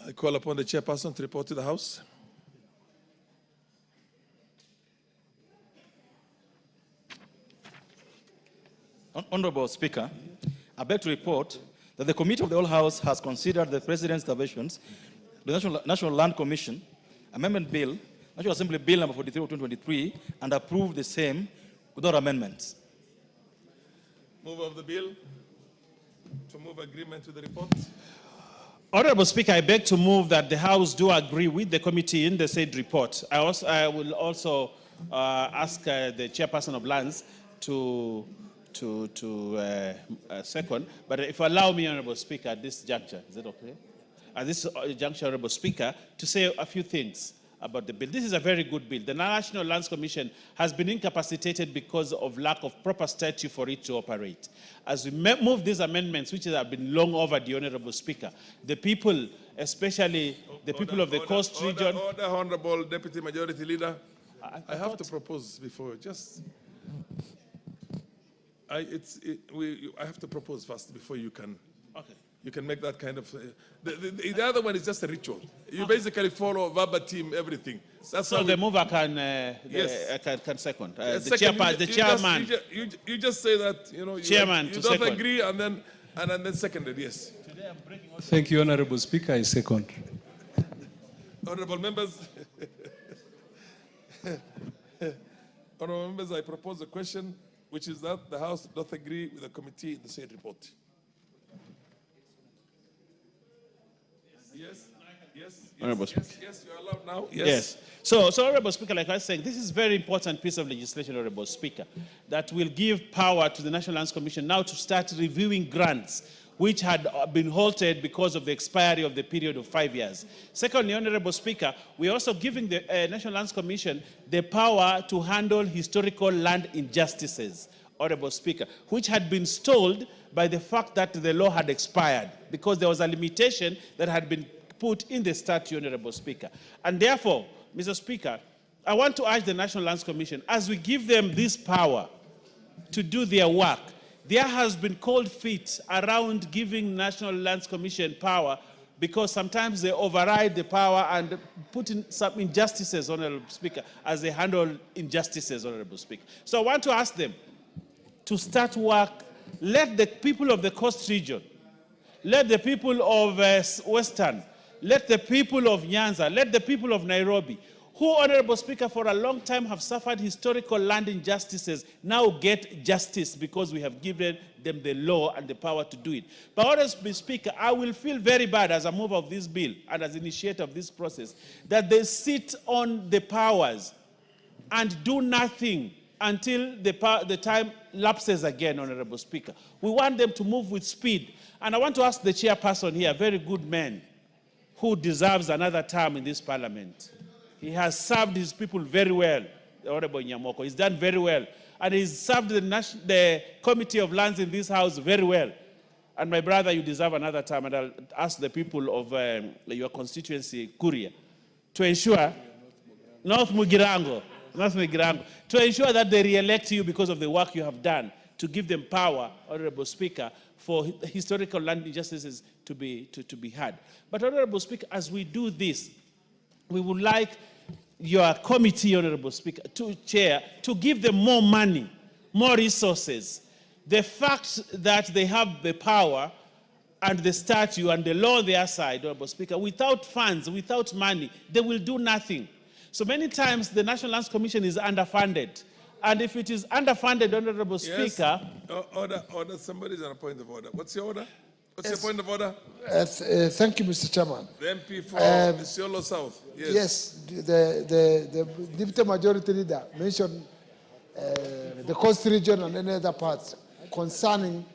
I call upon the chairperson to report to the House. Honorable Speaker, I beg to report that the Committee of the Whole House has considered the President's interventions, the National Land Commission Amendment Bill, National Assembly Bill number 43 of 2023, and approved the same without amendments. Move of the bill to move agreement to the report. Honorable Speaker, I beg to move that the House do agree with the committee in the said report. I will also ask the chairperson of Lands to second. But if you allow me, Honorable Speaker, at this juncture, is that okay? At this juncture, Honorable Speaker, to say a few things about the bill. This is a very good bill. The National Lands Commission has been incapacitated because of lack of proper statute for it to operate. As we move these amendments, which have been long overdue, Honorable Speaker, the people, especially the people of the coast region... Order, Honorable Deputy Majority Leader. I have to propose before, just... I have to propose first before you can. Okay. You can make that kind of. The other one is just a ritual. You basically follow verbatim everything. That's so how the mover can, yes. can second. Yes, The second, chairman. You just say that Chairman you to don't second. agree and then seconded. Yes. Thank you, Honorable Speaker. I second. Honorable members. Honorable members, I propose a question, which is that the House does not agree with the committee in the said report. Yes, Honorable Speaker. Yes, you are allowed now. Yes. So, Honorable Speaker, like I was saying, this is a very important piece of legislation, Honorable Speaker, that will give power to the National Lands Commission now to start reviewing grants which had been halted because of the expiry of the period of 5 years. Secondly, Honorable Speaker, we are also giving the National Lands Commission the power to handle historical land injustices, Honorable Speaker, which had been stalled by the fact that the law had expired because there was a limitation that had been put in the statute, Honorable Speaker. And therefore, Mr. Speaker, I want to urge the National Lands Commission, as we give them this power to do their work, there has been cold feet around giving National Lands Commission power because sometimes they override the power and put in some injustices, Honorable Speaker, as they handle injustices, Honorable Speaker. So I want to ask them to start work. Let the people of the Coast Region, let the people of Western, let the people of Nyanza, let the people of Nairobi, who, Honorable Speaker, for a long time have suffered historical land injustices, now get justice because we have given them the law and the power to do it. But, Honorable Speaker, I will feel very bad as a mover of this bill and as initiator of this process that they sit on the powers and do nothing until the time lapses again, Honorable Speaker. We want them to move with speed. And I want to ask the chairperson here, a very good man, who deserves another term in this parliament. He has served his people very well, the Honorable Nyamoko. He's done very well. And he's served the Committee of Lands in this House very well. And my brother, you deserve another term. And I'll ask the people of your constituency, Kuria, to ensure, North Mugirango, to ensure that they re-elect you because of the work you have done, to give them power, Honorable Speaker, for historical land injustices to be had. But, Honorable Speaker, as we do this, we would like your committee, Honorable Speaker, to chair, to give them more money, more resources. The fact that they have the power and the statute and the law on their side, Honorable Speaker, without funds, without money, they will do nothing. So many times the National Lands Commission is underfunded. And if it is underfunded, Honorable Speaker... Order. Somebody's on a point of order. What's your order? What's your point of order? Thank you, Mr. Chairman. The MP for Isiolo South. Yes, the Deputy Majority Leader mentioned the Coast Region and any other parts concerning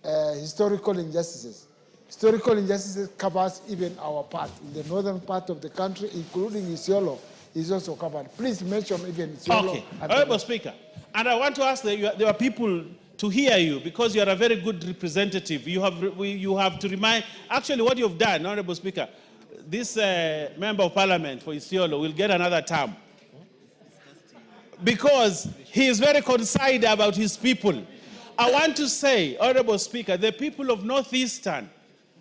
historical injustices. Historical injustices covers even our part. In the northern part of the country, including Isiolo, is also covered. Please mention even Isiolo. Okay, Honorable Speaker, and I want to ask that there are people to hear you because you are a very good representative. You have to remind, actually what you've done, Honorable Speaker, this member of parliament for Isiolo will get another term because he is very concerned about his people. I want to say, Honorable Speaker, the people of Northeastern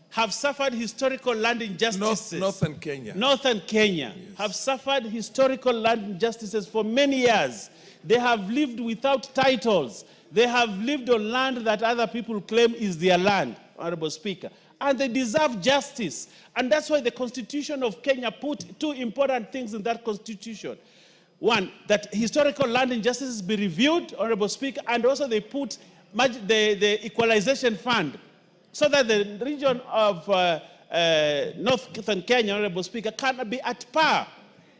have suffered historical land injustices. Northern Kenya. Northern Kenya have suffered historical land injustices for many years. They have lived without titles. They have lived on land that other people claim is their land, Honorable Speaker. And they deserve justice. And that's why the Constitution of Kenya put two important things in that Constitution. One, that historical land injustices be reviewed, Honorable Speaker, and also they put the Equalization Fund so that the region of Northern Kenya, Honorable Speaker, can be at par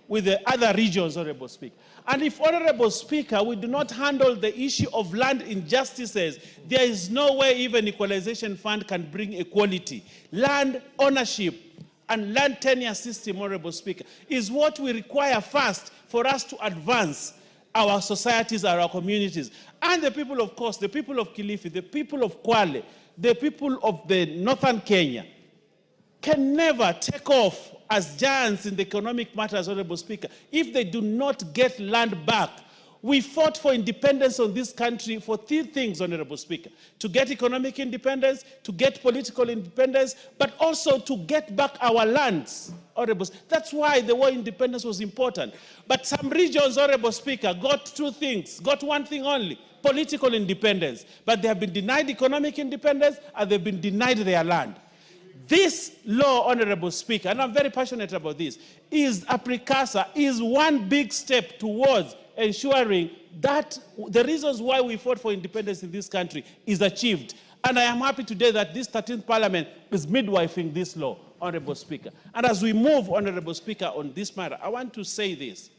with the other regions, Honorable Speaker. And if, Honorable Speaker, we do not handle the issue of land injustices, there is no way even Equalization Fund can bring equality. Land ownership and land tenure system, Honorable Speaker, is what we require first for us to advance our societies, our communities. And the people of Coast, the people of Kilifi, the people of Kwale, the people of the Northern Kenya can never take off as giants in the economic matters, Honorable Speaker, if they do not get land back We fought for independence on this country for 3 things, Honorable Speaker: to get economic independence, to get political independence, but also to get back our lands, Honorable. That's why the war independence was important. But some regions, Honorable Speaker, got 2 things, got 1 thing only: political independence. But they have been denied economic independence and they've been denied their land. This law, Honorable Speaker, and I'm very passionate about this, is a precursor, is one big step towards ensuring that the reasons why we fought for independence in this country is achieved. And I am happy today that this 13th Parliament is midwifing this law, Honorable Speaker. And as we move, Honorable Speaker, on this matter, I want to say this.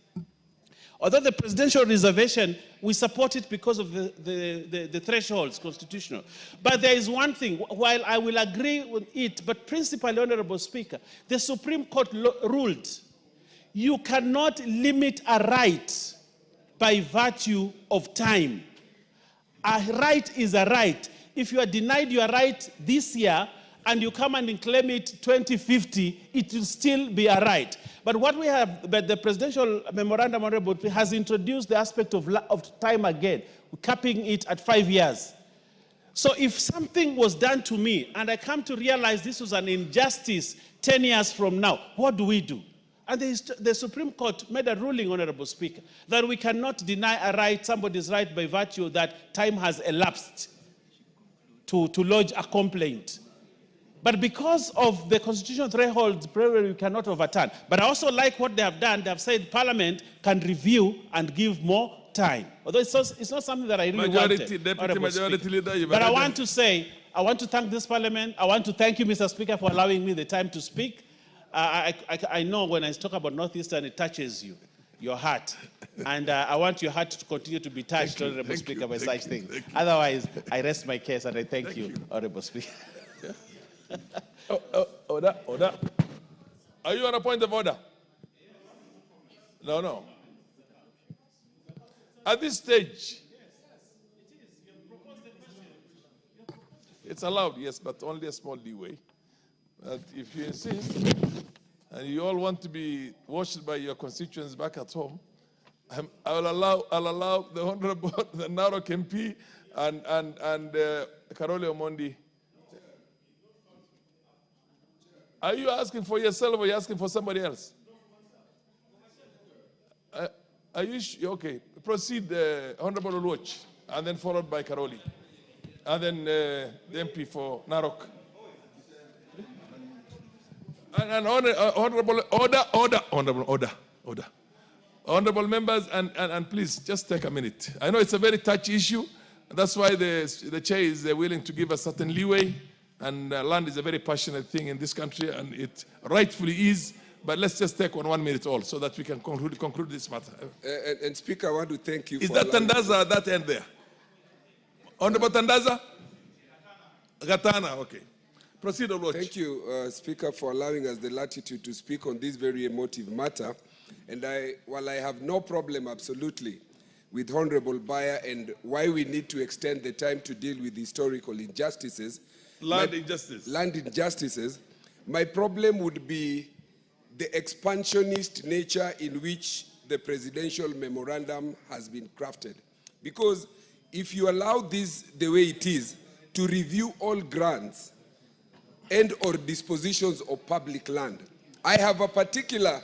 Although the presidential reservation, we support it because of the thresholds, constitutional. But there is one thing, while I will agree with it, but principally, Honorable Speaker, the Supreme Court ruled you cannot limit a right by virtue of time. A right is a right. If you are denied your right this year and you come and claim it 2050, it will still be a right. But what we have, but the presidential memorandum has introduced the aspect of time again, capping it at 5 years. So if something was done to me and I come to realize this was an injustice 10 years from now, what do we do? And the Supreme Court made a ruling, Honorable Speaker, that we cannot deny a right, somebody's right, by virtue that time has elapsed to lodge a complaint. But because of the constitutional thresholds, we cannot overturn. But I also like what they have done. They have said Parliament can review and give more time. Although it's not something that I really wanted. Deputy Majority Leader, but I want to say, I want to thank this Parliament. I want to thank you, Mr. Speaker, for allowing me the time to speak. I know when I talk about Northeastern, it touches you, your heart. And I want your heart to continue to be touched, Honorable Speaker, by such things. Otherwise, I rest my case and I thank you, Honorable Speaker. Order. Are you on a point of order? No. At this stage, it's allowed, yes, but only a small leeway. But if you insist, and you all want to be watched by your constituents back at home, I'll allow the Honorable, the Narok MP and Karole Omondi. Are you asking for yourself or are you asking for somebody else? Are you okay? Proceed, Honorable Oluoch, and then followed by Karoli, and then the MP for Narok. And honorable order. Honorable members, and please just take a minute. I know it's a very touchy issue. That's why the chair is willing to give a certain leeway. And land is a very passionate thing in this country, and it rightfully is. But let's just take 1 minute all so that we can conclude this matter. And Speaker, I want to thank you. Is that Tandaza at that end there? Honorable Tandaza? Gatana, okay. Proceed, Oluoch. Thank you, Speaker, for allowing us the latitude to speak on this very emotive matter. And while I have no problem, absolutely, with Honorable Bayer and why we need to extend the time to deal with historical injustices, land injustices, my problem would be the expansionist nature in which the presidential memorandum has been crafted. Because if you allow this the way it is, to review all grants and or dispositions of public land, I have a particular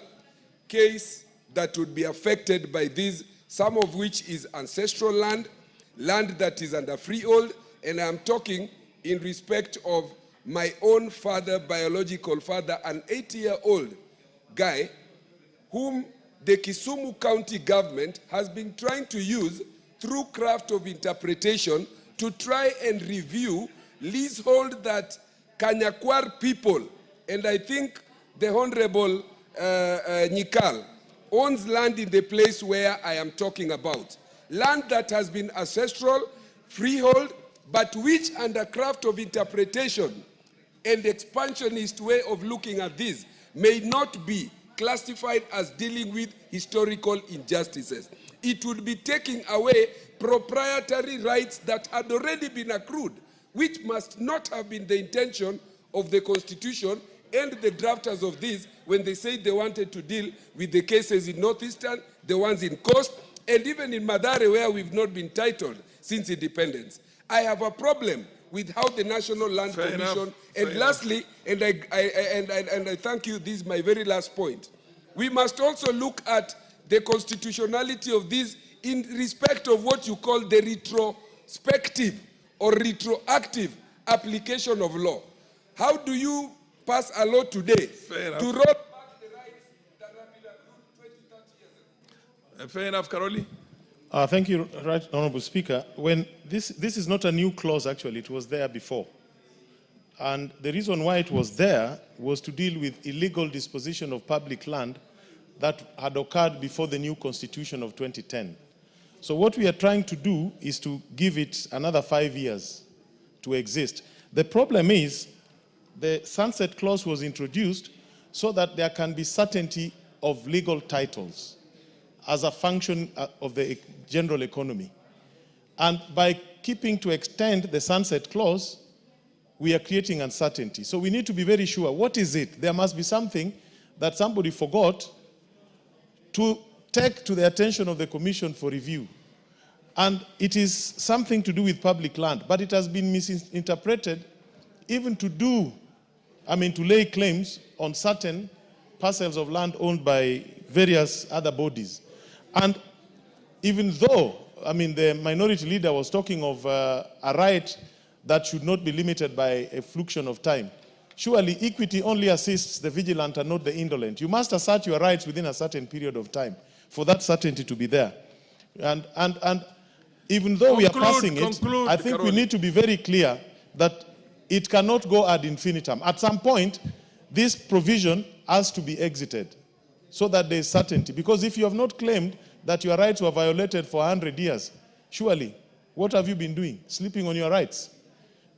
case that would be affected by this, some of which is ancestral land, land that is under freehold, and I'm talking in respect of my own father, biological father, an 8-year-old guy whom the Kisumu County government has been trying to use through craft of interpretation to try and review leasehold that Kanyakwar people, and I think the Honorable Nyikal, owns land in the place where I am talking about. Land that has been ancestral, freehold, but which under craft of interpretation and expansionist way of looking at this may not be classified as dealing with historical injustices. It would be taking away proprietary rights that had already been accrued, which must not have been the intention of the Constitution and the drafters of this when they said they wanted to deal with the cases in Northeastern, the ones in Coast, And even in Bahari, where we've not been titled since independence, I have a problem with how the National Land Commission, and lastly, and I thank you, this is my very last point. We must also look at the constitutionality of this in respect of what you call the retrospective or retroactive application of law. How do you pass a law today to roll back the rights that have been accrued 20, 30 years ago? Fair enough, Karoli. Thank you, Right Honorable Speaker. When this is not a new clause, actually, it was there before. And the reason why it was there was to deal with illegal disposition of public land that had occurred before the new constitution of 2010. So what we are trying to do is to give it another 5 years to exist. The problem is the sunset clause was introduced so that there can be certainty of legal titles as a function of the general economy. And by keeping to extend the sunset clause, we are creating uncertainty. So we need to be very sure, what is it? There must be something that somebody forgot to take to the attention of the Commission for review. And it is something to do with public land, but it has been misinterpreted even to lay claims on certain parcels of land owned by various other bodies. And even though, the minority leader was talking of a right that should not be limited by a fluxion of time, surely equity only assists the vigilant and not the indolent. You must assert your rights within a certain period of time for that certainty to be there. And even though we are passing it, I think we need to be very clear that it cannot go ad infinitum. At some point, this provision has to be exited so that there is certainty. Because if you have not claimed that your rights were violated for 100 years, surely, what have you been doing? Sleeping on your rights.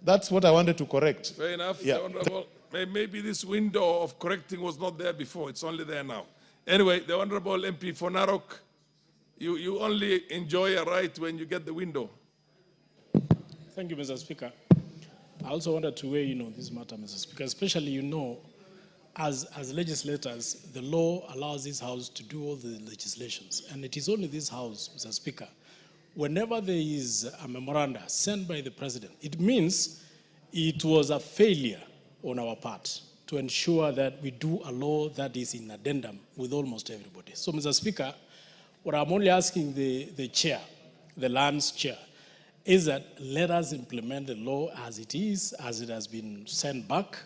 That's what I wanted to correct. Fair enough, Yeah. Honorable. Maybe this window of correcting was not there before. It's only there now. Anyway, the Honorable MP for Narok, you only enjoy a right when you get the window. Thank you, Mr. Speaker. I also wanted to weigh in on this matter, Mr. Speaker, especially, as legislators, the law allows this House to do all the legislations. And it is only this House, Mr. Speaker, whenever there is a memoranda sent by the President, it means it was a failure on our part to ensure that we do a law that is in addendum with almost everybody. So, Mr. Speaker, what I'm only asking the chair, the lands chair, is that let us implement the law as it is, as it has been sent back,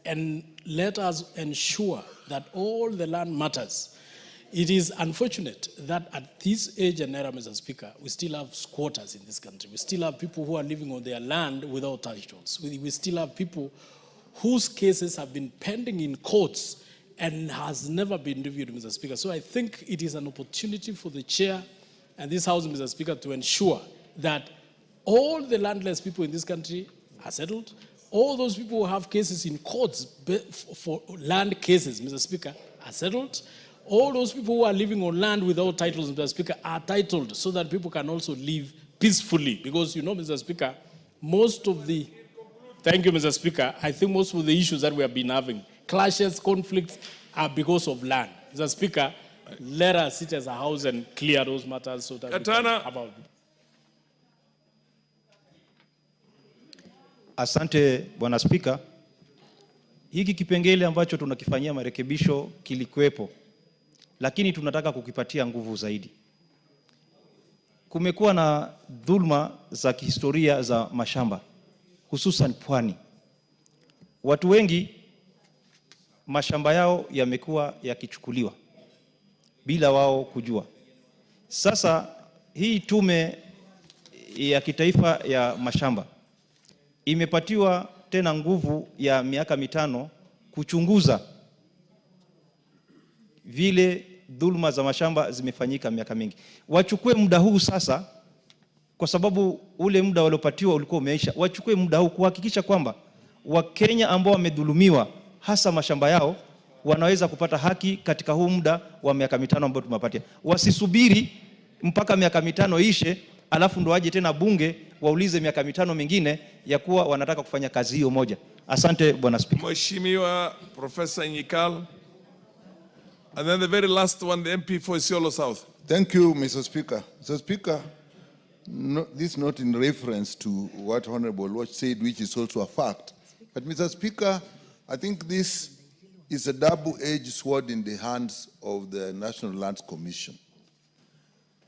and let us ensure that all the land matters. It is unfortunate that at this age and era, Mr. Speaker, we still have squatters in this country. We still have people who are living on their land without titles. We still have people whose cases have been pending in courts and has never been reviewed, Mr. Speaker. So I think it is an opportunity for the chair and this House, Mr. Speaker, to ensure that all the landless people in this country are settled. All those people who have cases in courts for land cases, Mr. Speaker, are settled. All those people who are living on land without titles, Mr. Speaker, are titled so that people can also live peacefully. Because, Mr. Speaker, thank you, Mr. Speaker, I think most of the issues that we have been having, clashes, conflicts, are because of land. Mr. Speaker, let us sit as a House and clear those matters so that we can have our... Asante Bwana Spika. Hiki kipengele ambacho tunakifanyia marekebisho kilikuwepo, lakini tunataka kukipatia nguvu zaidi. Kumekuwa na dhulma za kihistoria za mashamba, hususan pwani. Watu wengi mashamba yao yamekuwa yakichukuliwa bila wao kujua. Sasa hii tume ya kitaifa ya mashamba imepatiwa tena nguvu ya miaka 5 kuchunguza vile dhulma za mashamba zimefanyika miaka mingi. Wachukue muda huu sasa, kwa sababu ule muda waliopatiwa ulikuwa umeisha. Wachukue muda huu kuhakikisha kwamba Wakenya ambao wamedhulumiwa hasa mashamba yao wanaweza kupata haki katika huu muda wa miaka 5 ambao tumepatia. Wasisubiri mpaka miaka 5 ishe alafu ndo waje tena bunge waulize miaka 5 mingine ya kuwa wanataka kufanya kazi hiyo moja. Asante Bwana Speaker. Mheshimiwa Professor Nyikal. And then the very last one, the MP for Isiolo South. Thank you, Mr. Speaker. Mr. Speaker, this is not in reference to what Honorable Watch said, which is also a fact. But, Mr. Speaker, I think this is a double-edged sword in the hands of the National Lands Commission.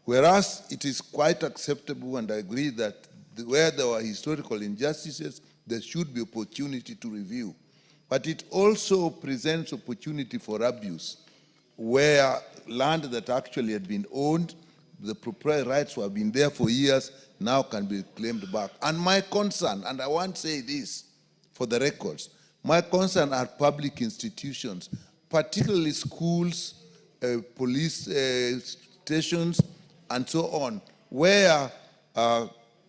Whereas it is quite acceptable, and I agree that where there were historical injustices, there should be opportunity to review. But it also presents opportunity for abuse, where land that actually had been owned, the proprietary rights who have been there for years, now can be claimed back. And my concern, and I want to say this for the records, my concern are public institutions, particularly schools, police stations, and so on, where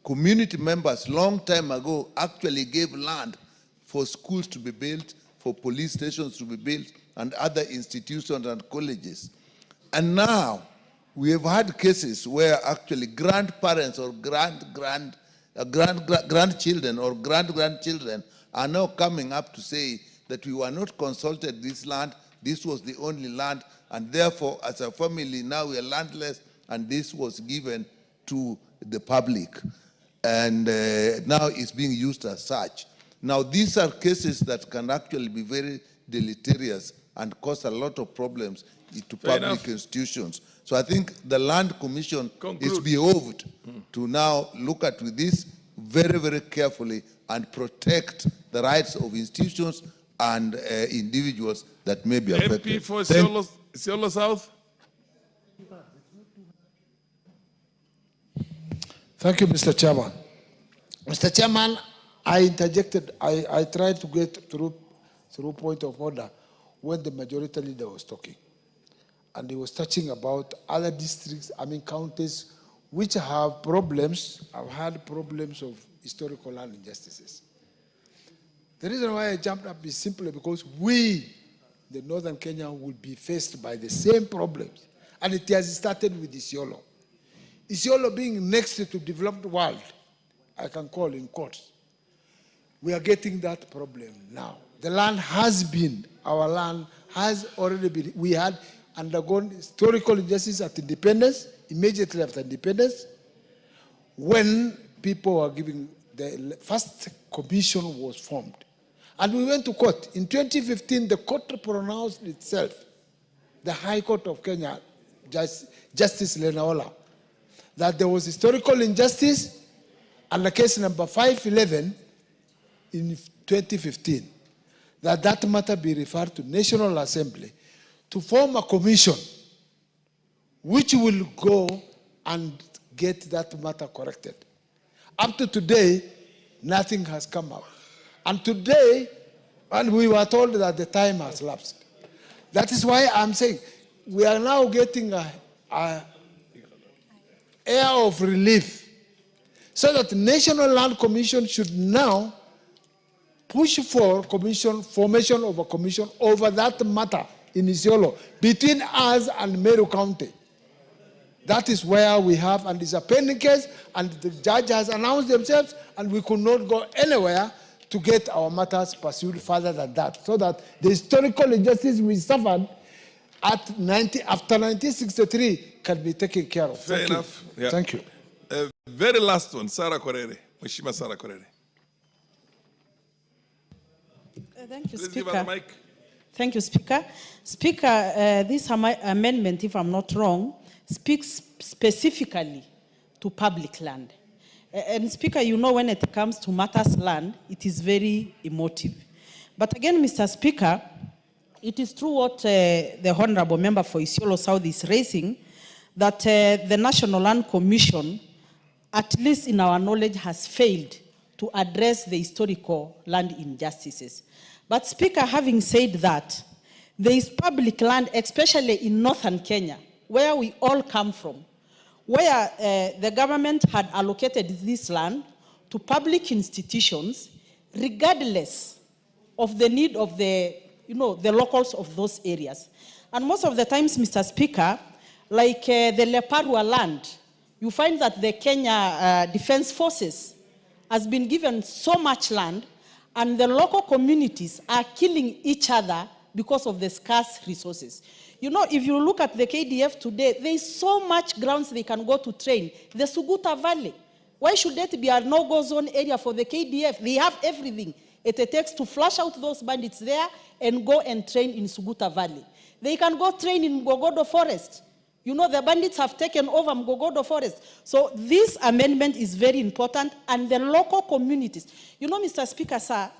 community members long time ago actually gave land for schools to be built, for police stations to be built, and other institutions and colleges. And now, we have had cases where actually grandparents or grandchildren or grandchildren are now coming up to say that we were not consulted this land, this was the only land, and therefore, as a family, now we are landless, and this was given to the public. And now it's being used as such. Now, these are cases that can actually be very deleterious and cause a lot of problems to public institutions. So I think the Land Commission is behoved to now look at this very, very carefully and protect the rights of institutions and individuals that may be affected. MP for Isiolo South. Thank you, Mr. Chairman. Mr. Chairman, I interjected, I tried to get through point of order when the majority leader was talking. And he was touching about other districts, counties, which have problems, have had problems of historical land injustices. The reason why I jumped up is simply because we, the northern Kenya, will be faced by the same problems. And it has started with Isiolo. Isiolo being next to the developed world, I can call in courts. We are getting that problem now. The land has been, our land has already been, we had undergone historical injustice at independence, immediately after independence, when people were giving, the first commission was formed. And we went to court. In 2015, the court pronounced itself, the High Court of Kenya, Justice Lenaola, that there was historical injustice under case number 511 in 2015, that matter be referred to National Assembly to form a commission which will go and get that matter corrected. Up to today, nothing has come up. And today, and we were told that the time has lapsed. That is why I'm saying we are now getting a air of relief, so that the National Land Commission should now push for formation of a commission over that matter in Isiolo between us and Meru County. That is where we have, and it's a pending case, and the judge has announced themselves, and we could not go anywhere to get our matters pursued further than that, so that the historical injustice we suffered after 1963 can be taken care of. Fair enough. Yeah. Thank you. Very last one, Sarah Korere. Mheshimiwa Sarah Korere. Thank you, Please Speaker. give her the mic. Thank you, Speaker. Speaker, this amendment, if I'm not wrong, speaks specifically to public land. And Speaker, you know when it comes to matters land, it is very emotive. But again, Mr. Speaker, it is true what the Honorable Member for Isiolo South is raising, that the National Land Commission, at least in our knowledge, has failed to address the historical land injustices. But Speaker, having said that, there is public land, especially in northern Kenya, where we all come from, where the government had allocated this land to public institutions, regardless of the need of the locals of those areas. And most of the times, Mr. Speaker, like the Leparua land, you find that the Kenya Defense Forces has been given so much land, and the local communities are killing each other because of the scarce resources. You know, if you look at the KDF today, there is so much grounds they can go to train. The Suguta Valley. Why should that be a no-go zone area for the KDF? They have everything it takes to flush out those bandits there and go and train in Suguta Valley. They can go train in Mgogodo Forest. You know, the bandits have taken over Mgogodo Forest. So this amendment is very important, and the local communities. You know, Mr. Speaker, sir,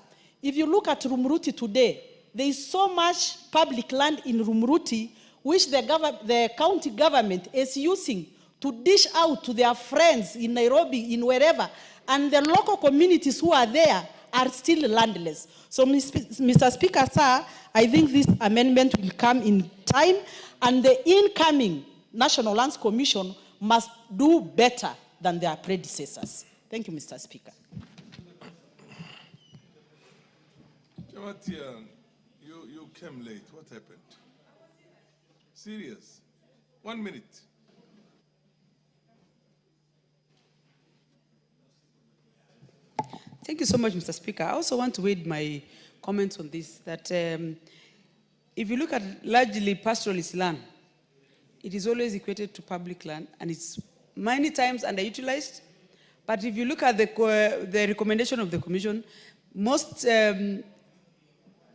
if you look at Rumuruti today, there is so much public land in Rumuruti which the county government is using to dish out to their friends in Nairobi, in wherever, and the local communities who are there are still landless. So, Mr. Speaker, sir, I think this amendment will come in time, and the incoming National Lands Commission must do better than their predecessors. Thank you, Mr. Speaker. Jamatian, you came late. What happened? Serious? 1 minute. Thank you so much, Mr. Speaker. I also want to add my comments on this, that if you look at largely pastoralist land, it is always equated to public land, and it's many times underutilized. But if you look at the recommendation of the Commission, most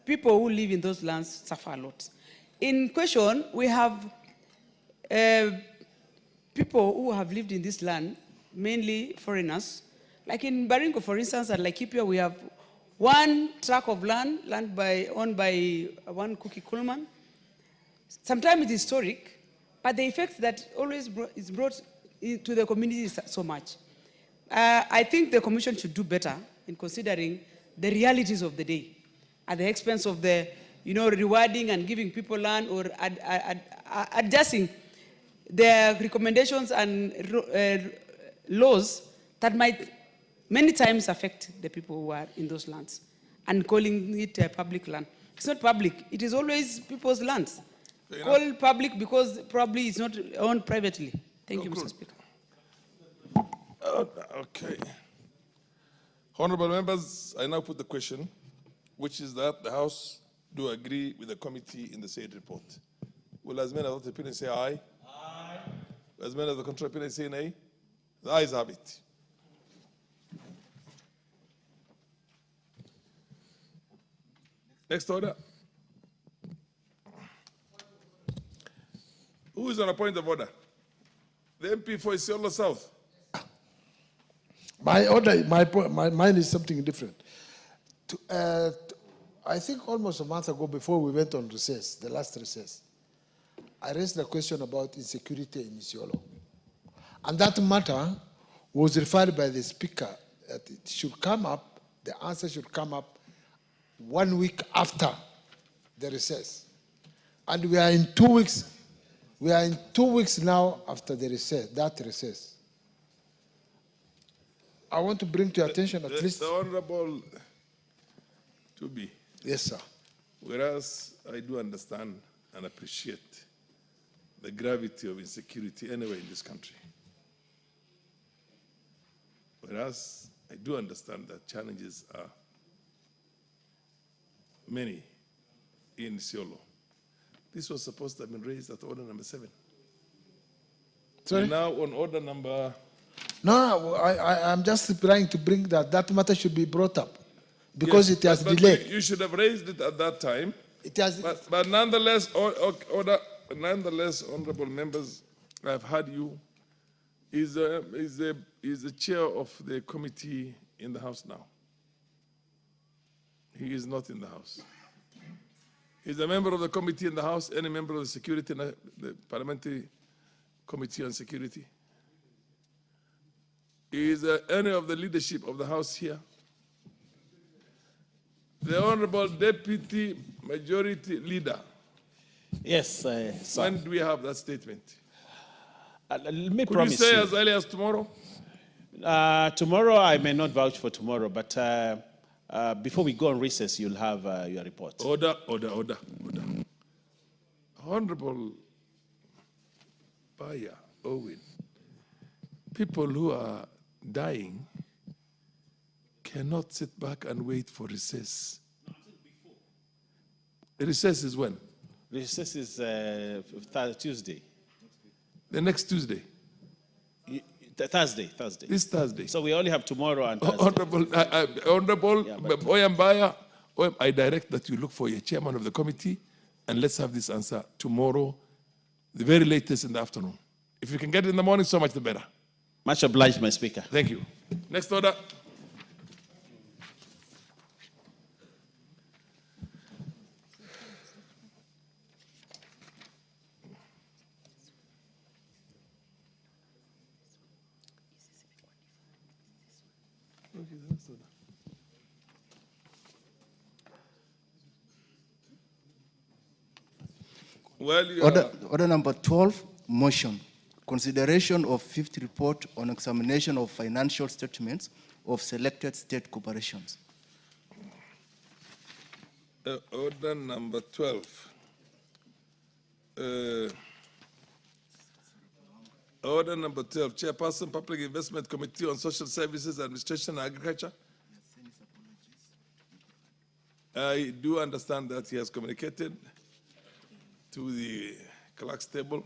people who live in those lands suffer a lot. In question, we have people who have lived in this land, mainly foreigners. Like in Baringo, for instance, at Laikipia, we have one tract of land owned by one Cookie Coleman. Sometimes it's historic, but the effect that always is brought to the community is so much. I think the Commission should do better in considering the realities of the day at the expense of the, rewarding and giving people land, or adjusting their recommendations and laws that might many times affect the people who are in those lands, and calling it a public land. It's not public. It is always people's lands. Call public because probably it's not owned privately. Thank you, Mr. Speaker. Okay. Honorable members, I now put the question, which is that the House do agree with the committee in the said report. Will as many as the opinion say aye? Aye. As many as the contrary opinion say nay? The ayes have it. Next order. Who is on a point of order? The MP for Isiolo South. My order, mine is something different. I think almost a month ago, before we went on recess, the last recess, I raised the question about insecurity in Isiolo. And that matter was referred by the Speaker that it should come up, the answer should come up 1 week after the recess. And we are in 2 weeks. We are in 2 weeks now after the recess, that recess. I want to bring to your attention at least. The Honorable Tubi. Yes, sir. Whereas I do understand and appreciate the gravity of insecurity anywhere in this country. Whereas I do understand that challenges are many in Isiolo. This was supposed to have been raised at order number 7. Sorry? We're now on order number... No, I'm just trying to bring that matter should be brought up because Yes, it has but delayed. You should have raised it at that time. It has. But nonetheless, nonetheless, honorable members, I've heard you. Is the chair of the committee in the House now? He is not in the House. He's a member of the committee in the House, any member of the Security, the Parliamentary Committee on Security. Is any of the leadership of the House here? The Honorable Deputy Majority Leader. Yes, when do we have that statement? Let me Could promise you say you. as early as tomorrow? Tomorrow, I may not vouch for tomorrow, but before we go on recess, you'll have your report. Order. Honorable Baya Owen, people who are dying cannot sit back and wait for recess. Recess is when? Recess is Tuesday. The next Tuesday. Thursday. This Thursday. So we only have tomorrow and Thursday. Honorable Oyambaya, I direct that you look for a chairman of the committee, and let's have this answer tomorrow, the very latest in the afternoon. If you can get it in the morning, so much the better. Much obliged, my speaker. Thank you. Next order. Well, Order number 12, motion. Consideration of fifth report on examination of financial statements of selected state corporations. Order number 12. Order number 12, Chairperson, Public Investment Committee on Social Services, Administration and Agriculture. I do understand that he has communicated to the clerk's table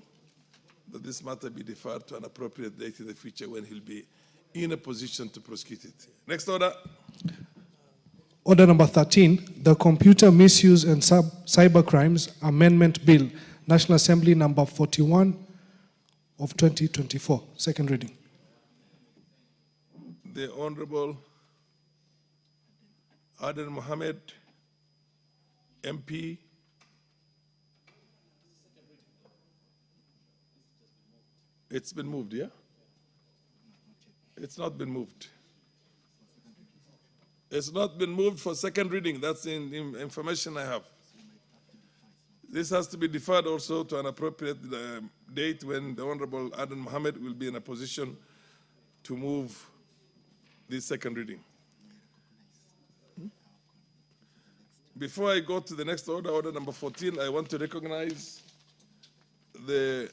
that this matter be deferred to an appropriate date in the future when he'll be in a position to prosecute it. Next order. Order number 13, the Computer Misuse and Cybercrimes Amendment Bill, National Assembly number 41 of 2024. Second reading. The Honorable Aden Mohammed, MP. It's been moved, yeah? It's not been moved. It's not been moved for second reading. That's the information I have. This has to be deferred also to an appropriate date when the Honorable Aden Mohammed will be in a position to move this second reading. Before I go to the next order, order number 14, I want to recognize the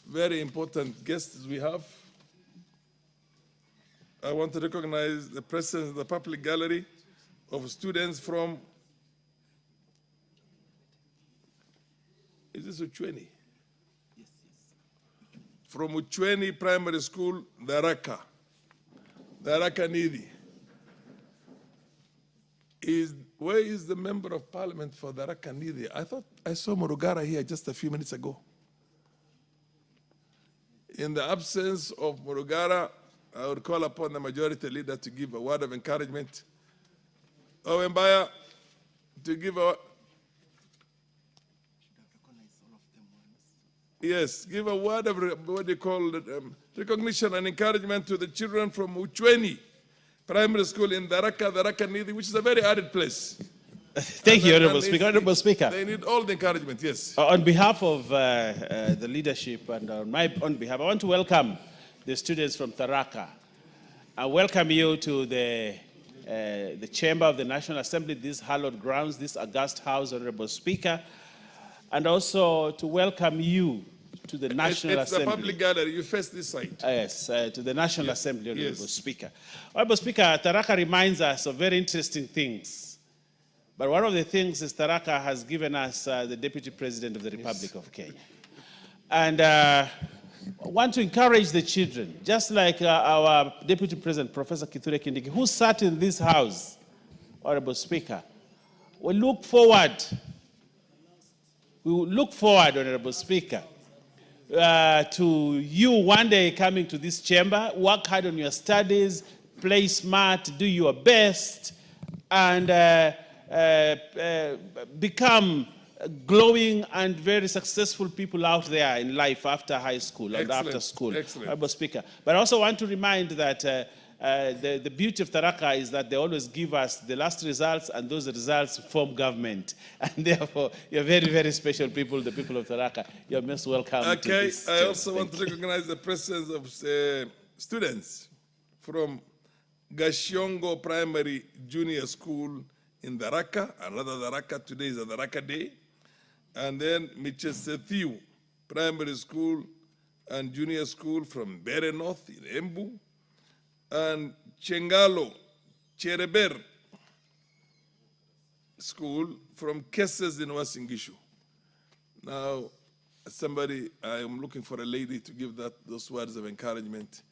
very important guests we have. I want to recognize the presence in the public gallery of students from, is this Uchweni? Yes. From Uchweni Primary School, Daraka Nidi. Where is the member of parliament for Daraka Nidi? I thought I saw Murugara here just a few minutes ago. In the absence of Murugara, I would call upon the majority leader to give a word of encouragement. Owembaya, to give a... Yes, give a word of, what do you call it, recognition and encouragement to the children from Uchweni Primary School in Daraka Nidi, which is a very arid place. Thank you, Honorable Speaker. Honorable Speaker. They need all the encouragement, yes. On behalf of the leadership and on my own behalf, I want to welcome the students from Tharaka. I welcome you to the chamber of the National Assembly, these hallowed grounds, this august house, Honorable Speaker, and also to welcome you to the National Assembly. It's the public gallery. You face this side. Yes, to the National Assembly, Honorable Speaker. Honorable Speaker, Tharaka reminds us of very interesting things. But one of the things is Tharaka has given us the Deputy President of the Republic of Kenya. And I want to encourage the children, just like our Deputy President, Professor Kithure Kindiki, who sat in this house, Honorable Speaker. We look forward, Honorable Speaker, to you one day coming to this chamber, work hard on your studies, play smart, do your best, and become glowing and very successful people out there in life after high school and after school. Excellent. Speaker. But I also want to remind that the beauty of Tharaka is that they always give us the last results, and those results form government. And therefore, you're very, very special people, the people of Tharaka. You're most welcome. Okay, I also want to recognize the presence of students from Gashiongo Primary Junior School in Daraka, another Daraka. Today is a Daraka Day. And then Michesethiu Primary School and Junior School from Bere North in Embu. And Chengalo Chereber school from cases in Uasin Gishu. Now, I am looking for a lady to give those words of encouragement.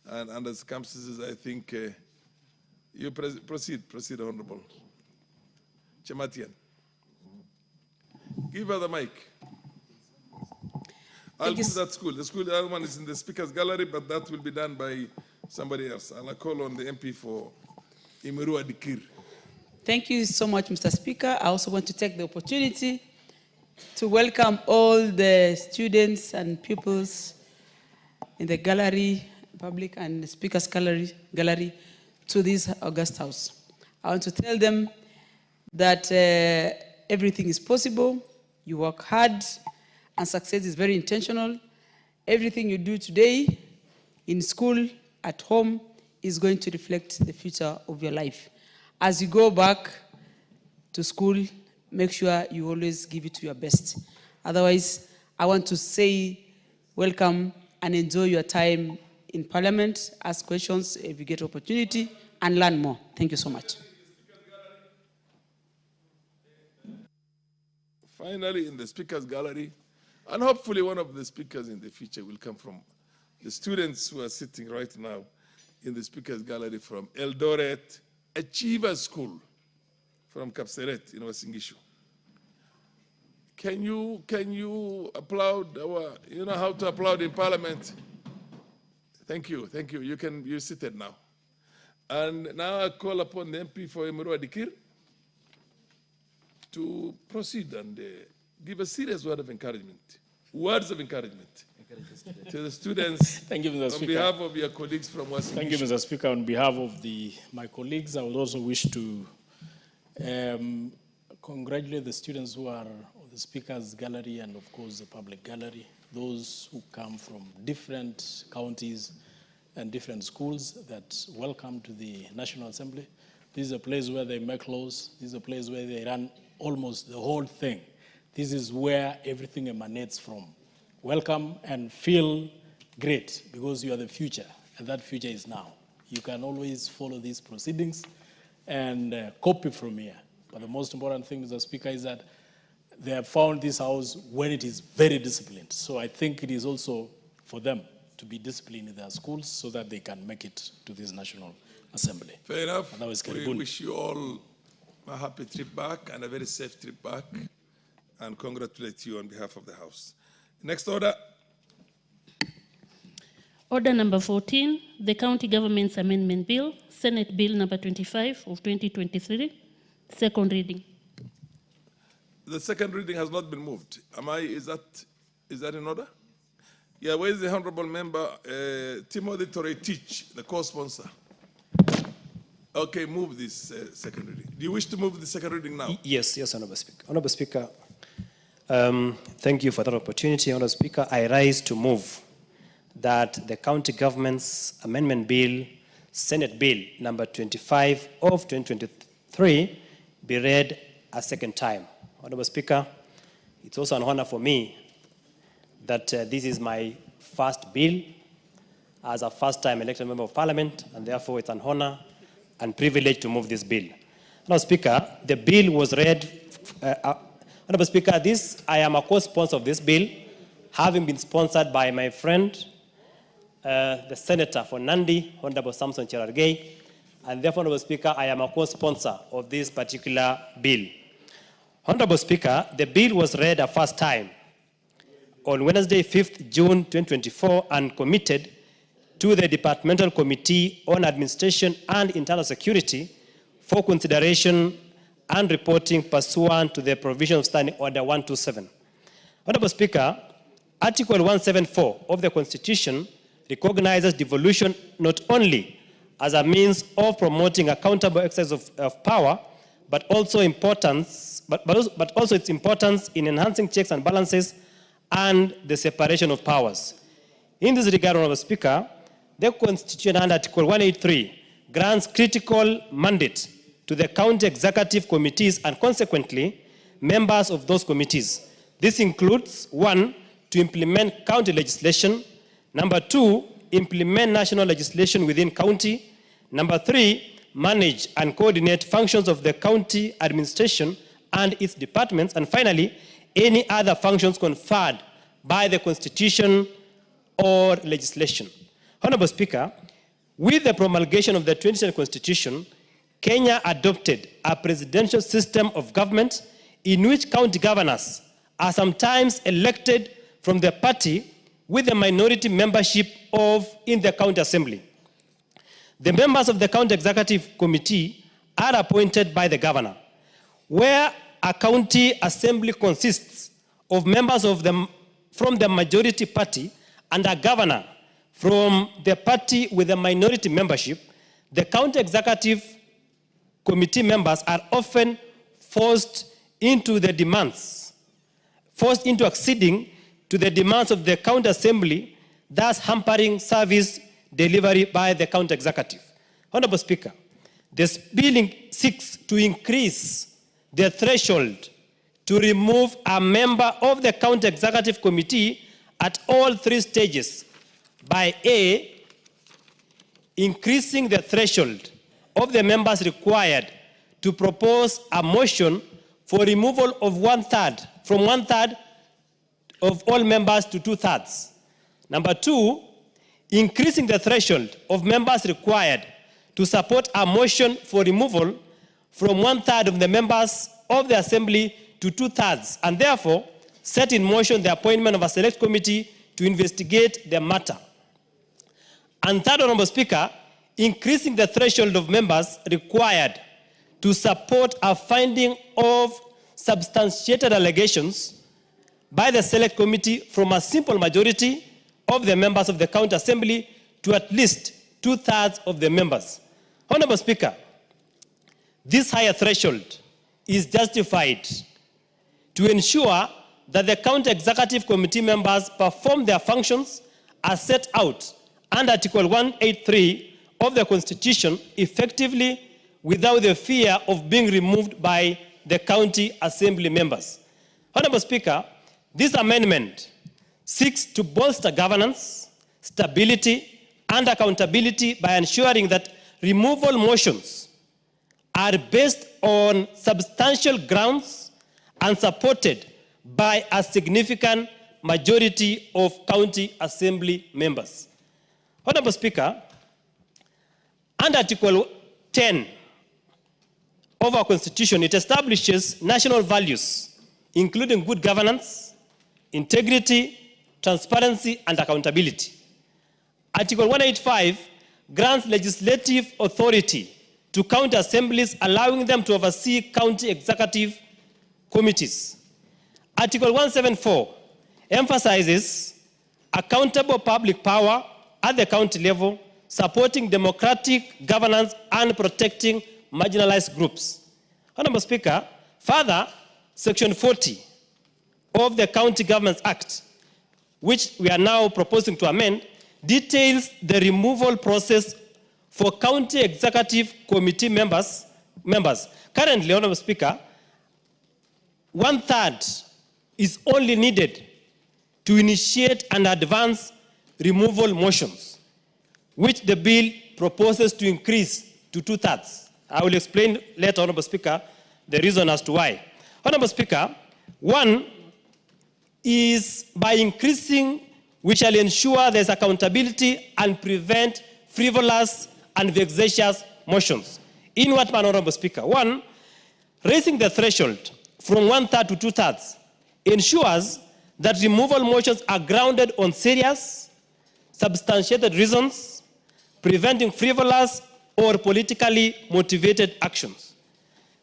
And under circumstances, I think you proceed, Honorable. Chamatian. Give her the mic. I'll give that school. The other one is in the speaker's gallery, but that will be done by somebody else. And I'll call on the MP for Imirua Dikir. Thank you so much, Mr. Speaker. I also want to take the opportunity to welcome all the students and pupils in the gallery, public and the speaker's gallery to this August House. I want to tell them that everything is possible. You work hard, and success is very intentional. Everything you do today in school, at home, is going to reflect the future of your life. As you go back to school, make sure you always give it to your best. Otherwise, I want to say welcome and enjoy your time in Parliament, ask questions if you get opportunity, and learn more. Thank you so much. Finally, in the speaker's gallery, and hopefully one of the speakers in the future will come from the students who are sitting right now in the speaker's gallery from Eldoret Achiever School from Kapseret in Uasin Gishu. Can you applaud you know how to applaud in Parliament? Thank you. You're seated now. And now I call upon the MP for Imirua Dikir to proceed and give a serious word of encouragement. Words of encouragement to the students. Thank you, Mr. Speaker. On behalf of your colleagues from Uasin Gishu. Thank you, Mr. Speaker. On behalf of my colleagues, I would also wish to congratulate the students who are on the Speaker's Gallery and, of course, the public gallery, those who come from different counties and different schools that welcome to the National Assembly. This is a place where they make laws. This is a place where they run almost the whole thing. This is where everything emanates from. Welcome and feel great because you are the future, and that future is now. You can always follow these proceedings and copy from here. But the most important thing, Mr. Speaker, is that they have found this house when it is very disciplined. So I think it is also for them to be disciplined in their schools so that they can make it to this National Assembly. Fair enough. We wish you all a happy trip back and a very safe trip back, and congratulate you on behalf of the House. Next order. Order number 14, the County Government's Amendment Bill, Senate Bill number 25 of 2023, second reading. The second reading has not been moved. Is that in order? Yeah, where is the honorable member, Timothy Toretich, the co-sponsor? Okay, move this second reading. Do you wish to move the second reading now? Yes, Honorable Speaker. Honorable Speaker, thank you for that opportunity. Honorable Speaker, I rise to move that the County Government's Amendment Bill, Senate Bill number 25 of 2023, be read a second time. Honorable Speaker, it's also an honor for me that this is my first bill as a first-time elected member of Parliament, and therefore it's an honor and privilege to move this bill. Honorable Speaker, the bill was read. Honorable Speaker, I am a co-sponsor of this bill, having been sponsored by my friend, the Senator for Nandi, Honorable Samson Cherargei, and therefore, Honorable Speaker, I am a co-sponsor of this particular bill. Honorable Speaker, the bill was read a first time on Wednesday, 5th June 2024, and committed to the Departmental Committee on Administration and Internal Security for consideration and reporting pursuant to the provision of Standing Order 127. Honorable Speaker, Article 174 of the Constitution recognizes devolution not only as a means of promoting accountable exercise of power, but also its importance in enhancing checks and balances and the separation of powers. In this regard, Honorable Speaker, the Constitution under Article 183 grants critical mandate to the county executive committees and consequently members of those committees. This includes 1, to implement county legislation, number 2, implement national legislation within county, number 3, manage and coordinate functions of the county administration and its departments, and finally, any other functions conferred by the Constitution or legislation. Honorable Speaker, with the promulgation of the 2010 Constitution, Kenya adopted a presidential system of government in which county governors are sometimes elected from the party with a minority membership in the county assembly. The members of the county executive committee are appointed by the governor. Where a county assembly consists of members from the majority party and a governor from the party with a minority membership, the county executive committee members are often forced into acceding to the demands of the county assembly, thus hampering service delivery by the county executive. Honorable Speaker, this bill seeks to increase the threshold to remove a member of the county executive committee at all 3 stages by A, increasing the threshold of the members required to propose a motion for removal of from 1/3 of all members to 2/3. Number 2, increasing the threshold of members required to support a motion for removal from 1/3 of the members of the assembly to 2/3, and therefore set in motion the appointment of a select committee to investigate the matter. And third, Honorable Speaker, increasing the threshold of members required to support a finding of substantiated allegations by the select committee from a simple majority of the members of the county assembly to at least 2/3 of the members. Honorable Speaker, this higher threshold is justified to ensure that the county executive committee members perform their functions as set out under Article 183 of the Constitution effectively without the fear of being removed by the county assembly members. Honorable Speaker, this amendment seeks to bolster governance, stability, and accountability by ensuring that removal motions are based on substantial grounds and supported by a significant majority of county assembly members. Honorable Speaker, under Article 10 of our Constitution, it establishes national values, including good governance, integrity, transparency, and accountability. Article 185 grants legislative authority to county assemblies, allowing them to oversee county executive committees. Article 174 emphasizes accountable public power at the county level, supporting democratic governance and protecting marginalized groups. Honorable Speaker, further, Section 40 of the County Governments Act, which we are now proposing to amend, details the removal process for county executive committee members. Currently, Honorable Speaker, 1/3 is only needed to initiate and advance removal motions, which the bill proposes to increase to 2/3. I will explain later, Honorable Speaker, the reason as to why. Honorable Speaker, one is by increasing, we shall ensure there's accountability and prevent frivolous and vexatious motions. In what manner, Honorable Speaker? One, raising the threshold from 1/3 to 2/3 ensures that removal motions are grounded on serious, substantiated reasons, preventing frivolous or politically motivated actions.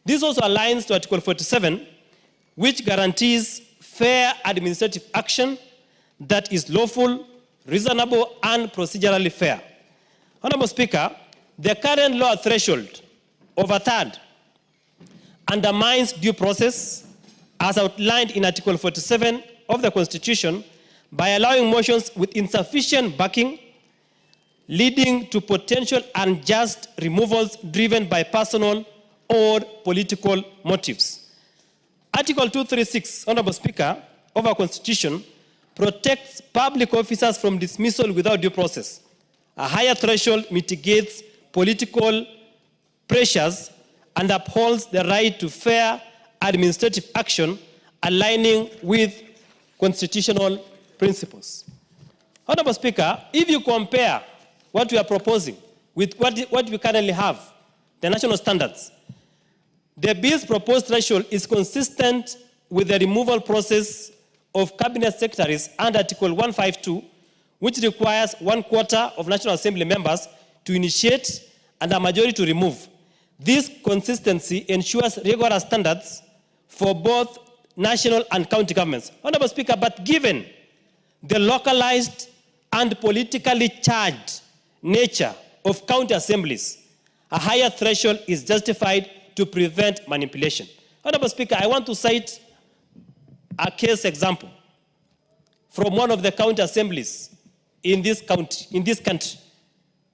This also aligns to Article 47, which guarantees fair administrative action that is lawful, reasonable, and procedurally fair. Honorable Speaker, the current lower threshold of 1/3 undermines due process as outlined in Article 47 of the Constitution by allowing motions with insufficient backing, leading to potential unjust removals driven by personal or political motives. Article 236, Honorable Speaker, of our Constitution protects public officers from dismissal without due process. A higher threshold mitigates political pressures and upholds the right to fair administrative action aligning with constitutional principles. Honorable Speaker, if you compare what we are proposing with what we currently have, the national standards, the bill's proposed threshold is consistent with the removal process of cabinet secretaries under Article 152, which requires 1/4 of National Assembly members to initiate and a majority to remove. This consistency ensures rigorous standards for both national and county governments. Honorable Speaker, but given the localized and politically charged nature of county assemblies, a higher threshold is justified to prevent manipulation. Honorable Speaker, I want to cite a case example from one of the county assemblies in this country.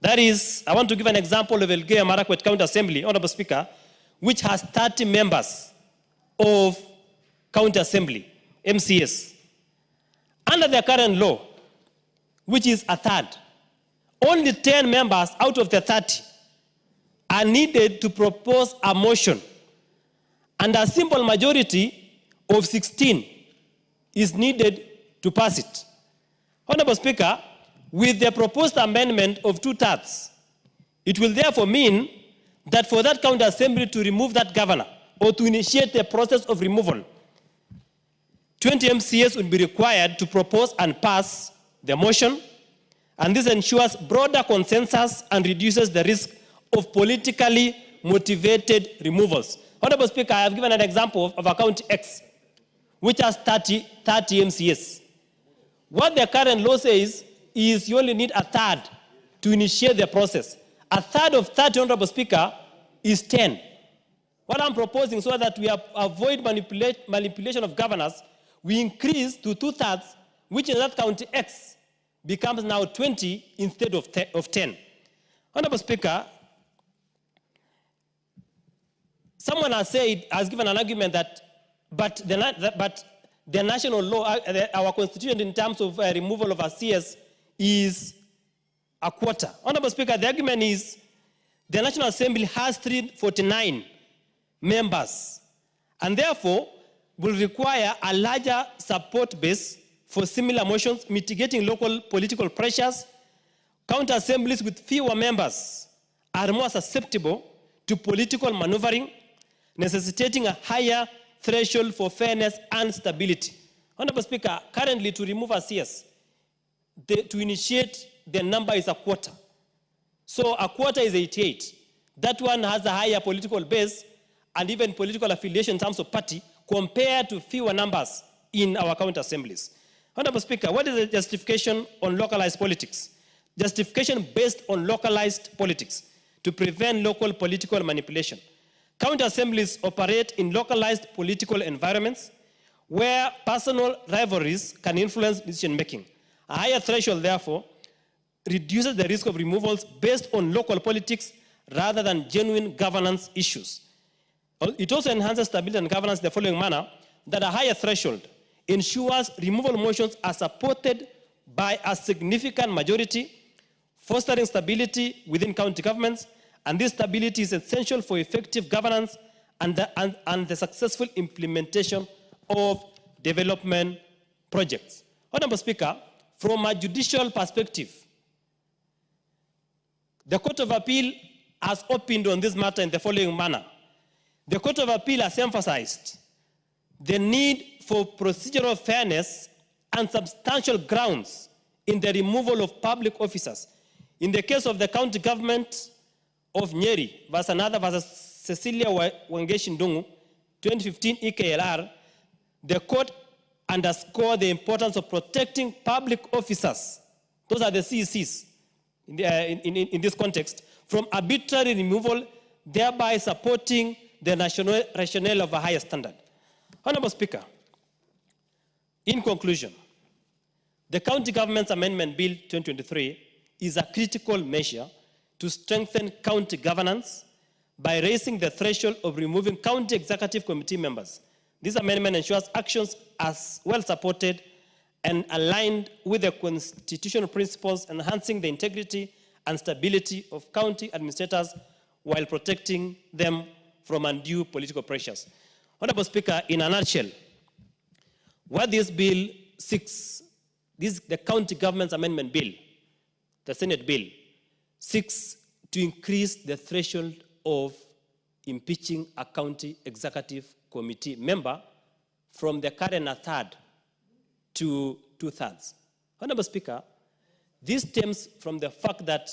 That is, I want to give an example of Elgeyo Marakwet County Assembly, Honorable Speaker, which has 30 members of county assembly, MCS. Under the current law, which is a third, only 10 members out of the 30 are needed to propose a motion, and a simple majority of 16 is needed to pass it. Honorable Speaker, with the proposed amendment of 2/3, it will therefore mean that for that county assembly to remove that governor or to initiate the process of removal, 20 MCAs would be required to propose and pass the motion, and this ensures broader consensus and reduces the risk of politically motivated removals. Honorable Speaker, I have given an example of a county X, which has 30 MCAs. What the current law says is you only need a third to initiate the process. A third of 30, Honorable Speaker, is 10. What I'm proposing, so that we avoid manipulation of governors, we increase to 2/3, which in that county X becomes now 20 instead of 10. Honorable Speaker, someone has given an argument that, but the national law, our constitution in terms of removal of a CS is 1/4. Honorable Speaker, the argument is the National Assembly has 349 members, and therefore will require a larger support base for similar motions, mitigating local political pressures. County assemblies with fewer members are more susceptible to political maneuvering, necessitating a higher threshold for fairness and stability. Honorable Speaker, currently to remove a CS, to initiate, the number is 1/4. So 1/4 is 88. That one has a higher political base and even political affiliation in terms of party compared to fewer numbers in our county assemblies. Honorable Speaker, what is the justification on localized politics? Justification based on localized politics to prevent local political manipulation. County assemblies operate in localized political environments where personal rivalries can influence decision making. A higher threshold, therefore, reduces the risk of removals based on local politics rather than genuine governance issues. It also enhances stability and governance in the following manner: that a higher threshold ensures removal motions are supported by a significant majority, fostering stability within county governments, and this stability is essential for effective governance and the successful implementation of development projects. Honorable Speaker, from a judicial perspective, the Court of Appeal has opined on this matter in the following manner. The Court of Appeal has emphasized the need for procedural fairness and substantial grounds in the removal of public officers. In the case of the county government of Nyeri versus Cecilia Wangeshi Ndung'u, 2015 EKLR, the court underscored the importance of protecting public officers, those are the CECs in this context, from arbitrary removal, thereby supporting the national rationale of a higher standard. Honorable Speaker, in conclusion, the County Government's Amendment Bill 2023 is a critical measure to strengthen county governance by raising the threshold of removing county executive committee members. This amendment ensures actions are well supported and aligned with the constitutional principles, enhancing the integrity and stability of county administrators while protecting them from undue political pressures. Honorable Speaker, in a nutshell, what this bill seeks, the County Government's Amendment Bill, the Senate bill, seeks to increase the threshold of impeaching a county executive committee member from the current a third to 2/3. Honorable Speaker, this stems from the fact that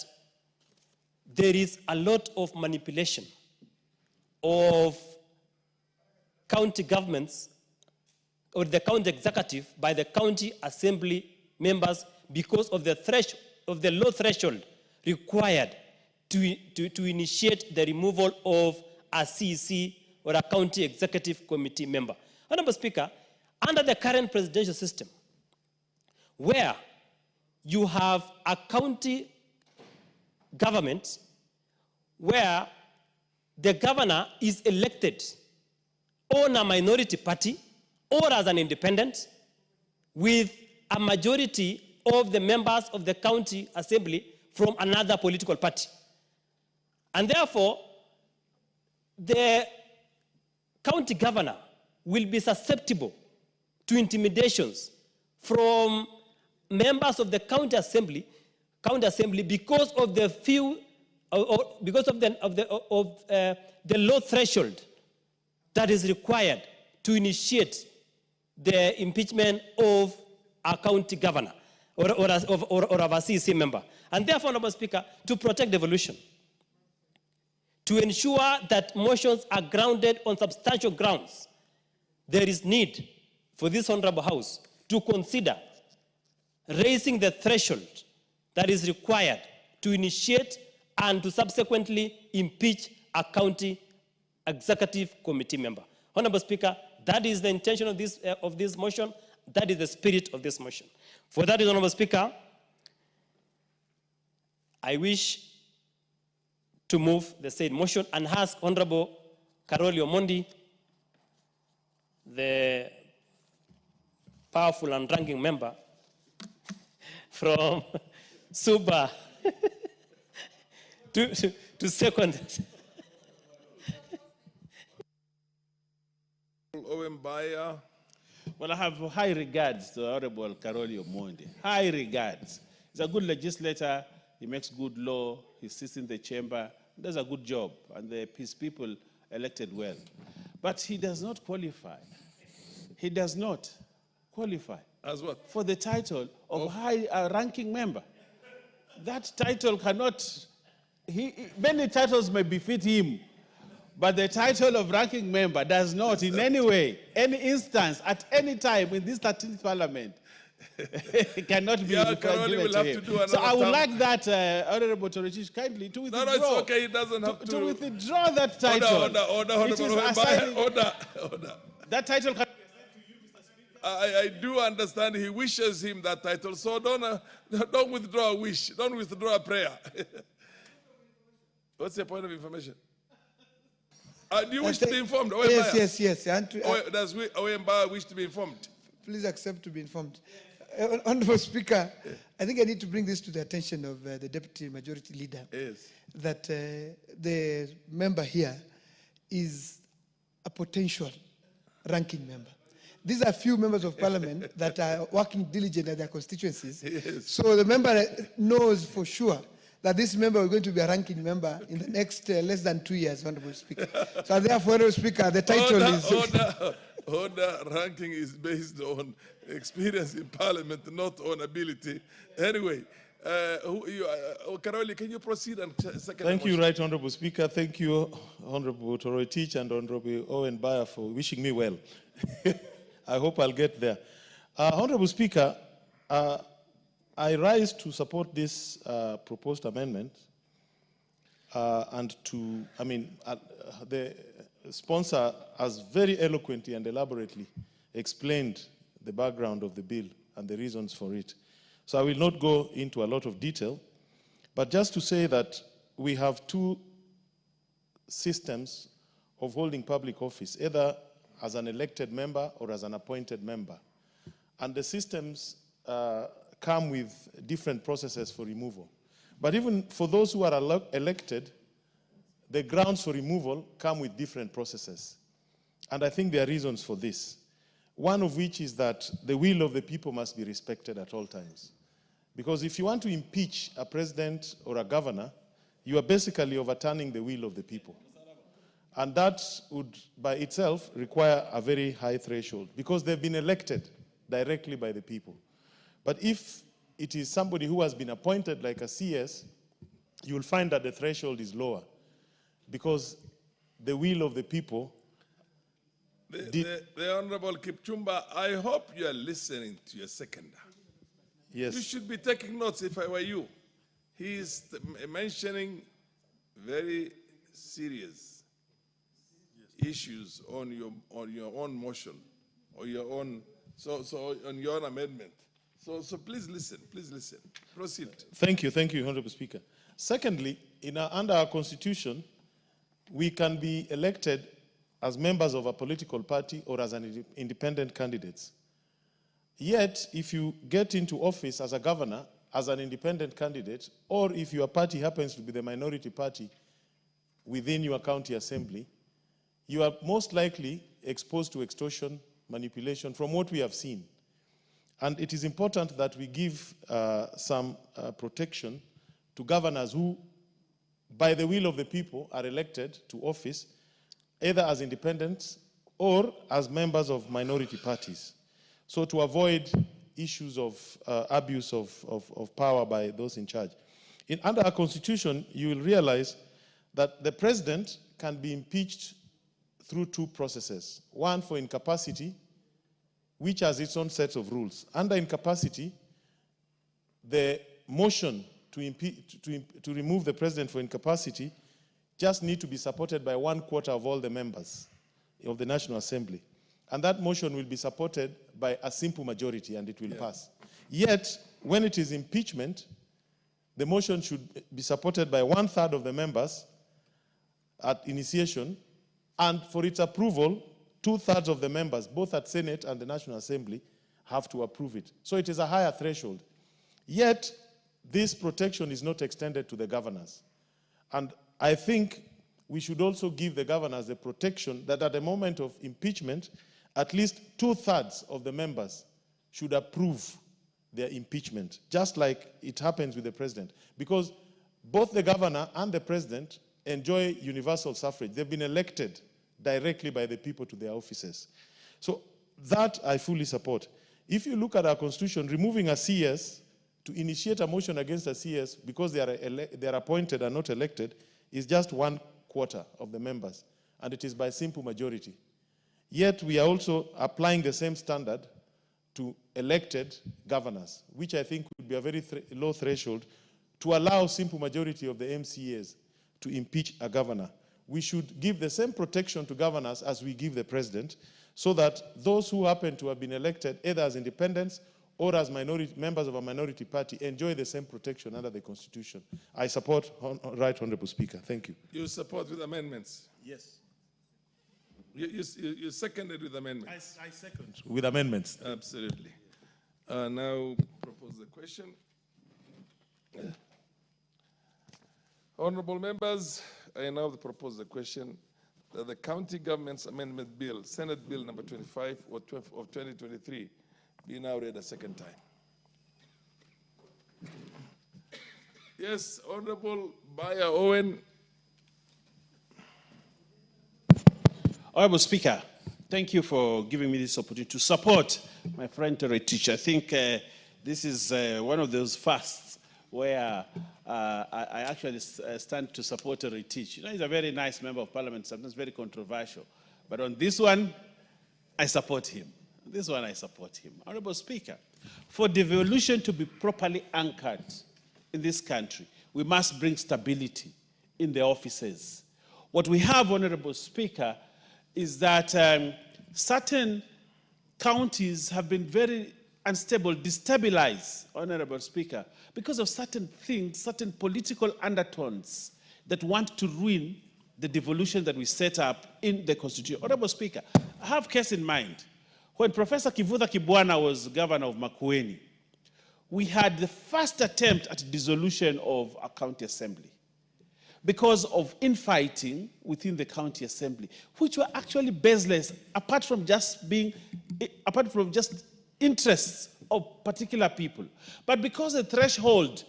there is a lot of manipulation of county governments or the county executive by the county assembly members because of the low threshold required to initiate the removal of a CEC or a county executive committee member. Honorable Speaker, under the current presidential system, where you have a county government where the governor is elected on a minority party or as an independent with a majority of the members of the county assembly from another political party. And therefore, the county governor will be susceptible to intimidations from members of the county assembly because of the the low threshold that is required to initiate the impeachment of a county governor or of a CEC member. And therefore, Honorable Speaker, to protect devolution, to ensure that motions are grounded on substantial grounds, there is need for this Honorable House to consider raising the threshold that is required to initiate and to subsequently impeach a county executive committee member. Honorable Speaker, that is the intention of this motion. That is the spirit of this motion. For that reason, Honorable Speaker, I wish to move the said motion and ask Honorable Karoli Omondi, the powerful and ranking member from Suba, to second. Well, I have high regards to Honorable Karoli Omondi. High regards. He's a good legislator. He makes good law. He sits in the chamber, does a good job, and his people elected well. But he does not qualify. He does not qualify. As what? For the title of high ranking member. That title cannot, many titles may befit him, but the title of ranking member does not in any way, any instance, at any time in this 13th parliament, cannot be given to him. So I would like that, Honorable Toricish, kindly to withdraw. No, it's okay. He doesn't have to withdraw that title. Order. That title can I do understand he wishes him that title, so don't withdraw a wish. Don't withdraw a prayer. What's your point of information? Do you wish to be informed? Yes. Does Oyemba wish to be informed? Please accept to be informed. Honorable Speaker, I think I need to bring this to the attention of the Deputy Majority Leader. Yes. That the member here is a potential ranking member. These are few members of parliament that are working diligently at their constituencies. Yes. So the member knows for sure that this member is going to be a ranking member in the next less than 2 years, Honorable Speaker. So therefore, Honorable Speaker, the title is... Order ranking is based on experience in parliament, not on ability. Anyway, Karoli, can you proceed and second? Thank you, Right Honorable Speaker. Thank you, Honorable Torotich and Honorable Owen Bayer for wishing me well. I hope I'll get there. Honorable Speaker, I rise to support this proposed amendment and to, the sponsor has very eloquently and elaborately explained the background of the bill and the reasons for it. So I will not go into a lot of detail, but just to say that we have two systems of holding public office, either as an elected member or as an appointed member. And the systems come with different processes for removal. But even for those who are elected, the grounds for removal come with different processes. And I think there are reasons for this. One of which is that the will of the people must be respected at all times. Because if you want to impeach a president or a governor, you are basically overturning the will of the people. And that would, by itself, require a very high threshold, because they've been elected directly by the people. But if it is somebody who has been appointed like a CS, you will find that the threshold is lower, because the will of the people. The Honorable Kipchumba, I hope you are listening to your seconder. Yes. You should be taking notes if I were you. He is mentioning very serious issues on your own motion or your own on your own amendment. So please listen. Proceed. Thank you, Honorable Speaker. Secondly, under our Constitution, we can be elected as members of a political party or as an independent candidates. Yet, if you get into office as a governor, as an independent candidate, or if your party happens to be the minority party within your county assembly, you are most likely exposed to extortion, manipulation, from what we have seen. And it is important that we give some protection to governors who, by the will of the people, are elected to office, either as independents or as members of minority parties. So to avoid issues of abuse of power by those in charge. Under our Constitution, you will realize that the president can be impeached through two processes. One for incapacity, which has its own set of rules. Under incapacity, the motion to remove the president for incapacity just need to be supported by 1/4 of all the members of the National Assembly. And that motion will be supported by a simple majority and it will pass. Yet, when it is impeachment, the motion should be supported by 1/3 of the members at initiation, and for its approval, 2/3 of the members, both at Senate and the National Assembly, have to approve it. So it is a higher threshold. Yet, this protection is not extended to the governors. And I think we should also give the governors the protection that at the moment of impeachment, at least 2/3 of the members should approve their impeachment, just like it happens with the president. Because both the governor and the president enjoy universal suffrage. They've been elected directly by the people to their offices. So that I fully support. If you look at our Constitution, removing a CS to initiate a motion against a CS because they are appointed and not elected is just 1/4 of the members, and it is by simple majority. Yet we are also applying the same standard to elected governors, which I think would be a very low threshold to allow simple majority of the MCAs to impeach a governor. We should give the same protection to governors as we give the president, so that those who happen to have been elected either as independents or as members of a minority party enjoy the same protection under the Constitution. I support, Right Honorable Speaker. Thank you. You support with amendments? Yes. You seconded with amendments? I second. With amendments. Absolutely. Now propose the question. Honorable members, I now propose the question that the County Government's Amendment Bill, Senate Bill number 25 of 2023, be now read a second time. Yes, Honorable Bayer Owen. Honorable Speaker, thank you for giving me this opportunity to support my friend Terry Teach. I think this is one of those fasts where I actually stand to support Terry Teach. You know, he's a very nice member of parliament, sometimes very controversial. But on this one, I support him. This one, I support him. Honorable Speaker, for devolution to be properly anchored in this country, we must bring stability in the offices. What we have, Honorable Speaker, is that certain counties have been very unstable, destabilized, Honorable Speaker, because of certain things, certain political undertones that want to ruin the devolution that we set up in the Constitution. Honorable Speaker, I have a case in mind. When Professor Kivutha Kibwana was governor of Makueni, we had the first attempt at dissolution of a county assembly. because of infighting within the county assembly, which were actually baseless, apart from just interests of particular people. But because the threshold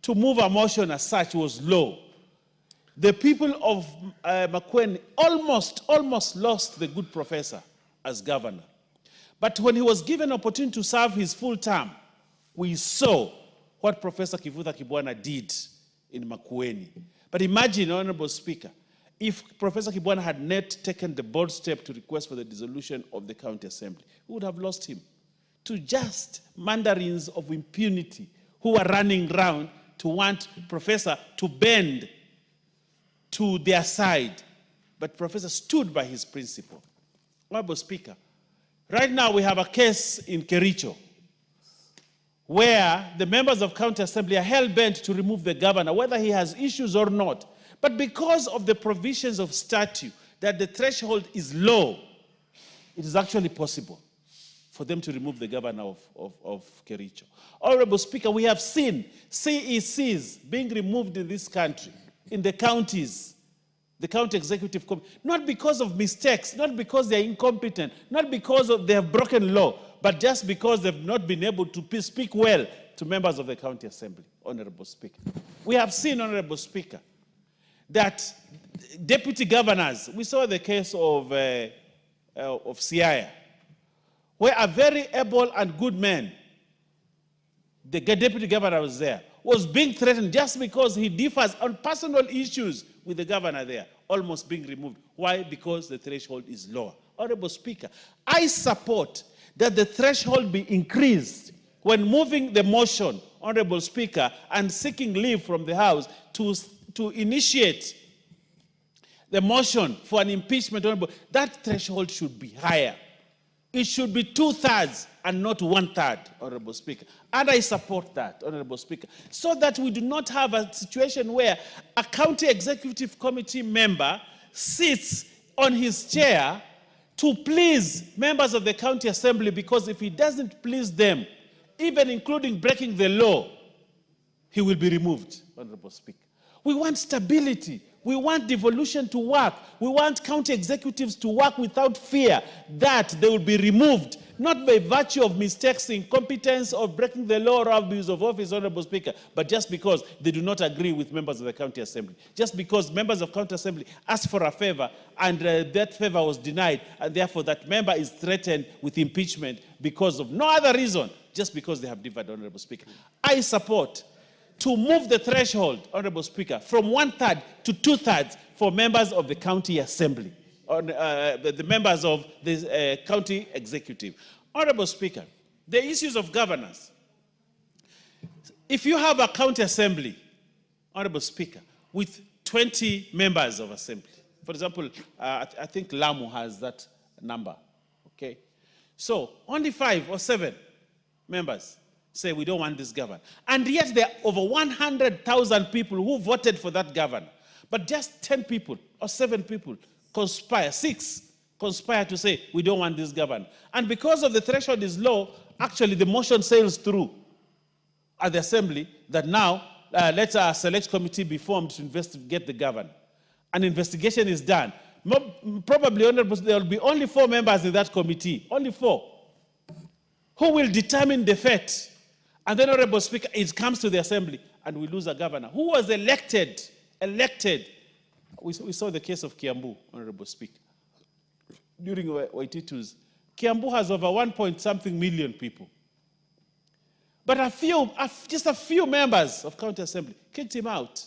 to move a motion as such was low, the people of Makueni almost lost the good professor as governor. But when he was given an opportunity to serve his full term, we saw what Professor Kivutha Kibwana did in Makueni. But imagine, Honorable Speaker, if Professor Kibwana had not taken the bold step to request for the dissolution of the county assembly, we would have lost him to just mandarins of impunity who are running around to want Professor to bend to their side. But Professor stood by his principle. Honorable Speaker, right now we have a case in Kericho where the members of county assembly are hell-bent to remove the governor, whether he has issues or not. But because of the provisions of statute, that the threshold is low, it is actually possible for them to remove the governor of Kericho. Honorable Speaker, we have seen CECs being removed in this country, in the counties, the county executive committee, not because of mistakes, not because they're incompetent, not because they have broken law, but just because they've not been able to speak well to members of the county assembly, Honorable Speaker. We have seen, Honorable Speaker, that deputy governors, we saw the case of Siaya, where a very able and good man, the deputy governor was there, was being threatened just because he differs on personal issues with the governor there, almost being removed. Why? Because the threshold is lower. Honorable Speaker, I support that the threshold be increased when moving the motion, Honorable Speaker, and seeking leave from the House to initiate the motion for an impeachment. Honorable, that threshold should be higher. It should be 2/3 and not 1/3, Honorable Speaker. And I support that, Honorable Speaker, so that we do not have a situation where a county executive committee member sits on his chair to please members of the county assembly, because if he doesn't please them, even including breaking the law, he will be removed, Honorable Speaker. We want stability. We want devolution to work. We want county executives to work without fear that they will be removed, not by virtue of mistakes, incompetence, or breaking the law or abuse of office, Honorable Speaker, but just because they do not agree with members of the county assembly. Just because members of county assembly asked for a favor and that favor was denied, and therefore that member is threatened with impeachment because of no other reason, just because they have differed, Honorable Speaker. I support to move the threshold, Honorable Speaker, from 1/3 to 2/3 for members of the county assembly, the members of the county executive. Honorable Speaker, the issues of governance. If you have a county assembly, Honorable Speaker, with 20 members of assembly, for example, I think Lamu has that number, okay? So only 5 or 7 members say we don't want this governor. And yet there are over 100,000 people who voted for that governor. But just 10 people or 7 people conspire, 6 conspire to say we don't want this governor. And because of the threshold is low, actually the motion sails through at the assembly that now let a select committee be formed to investigate the governor. An investigation is done. Probably there will be only 4 members in that committee, only 4, who will determine the fate. And then, Honorable Speaker, it comes to the assembly and we lose a governor who was elected. We saw the case of Kiambu, Honorable Speaker. During Waititu's, Kiambu has over 1-point-something million people. But just a few members of county assembly kicked him out,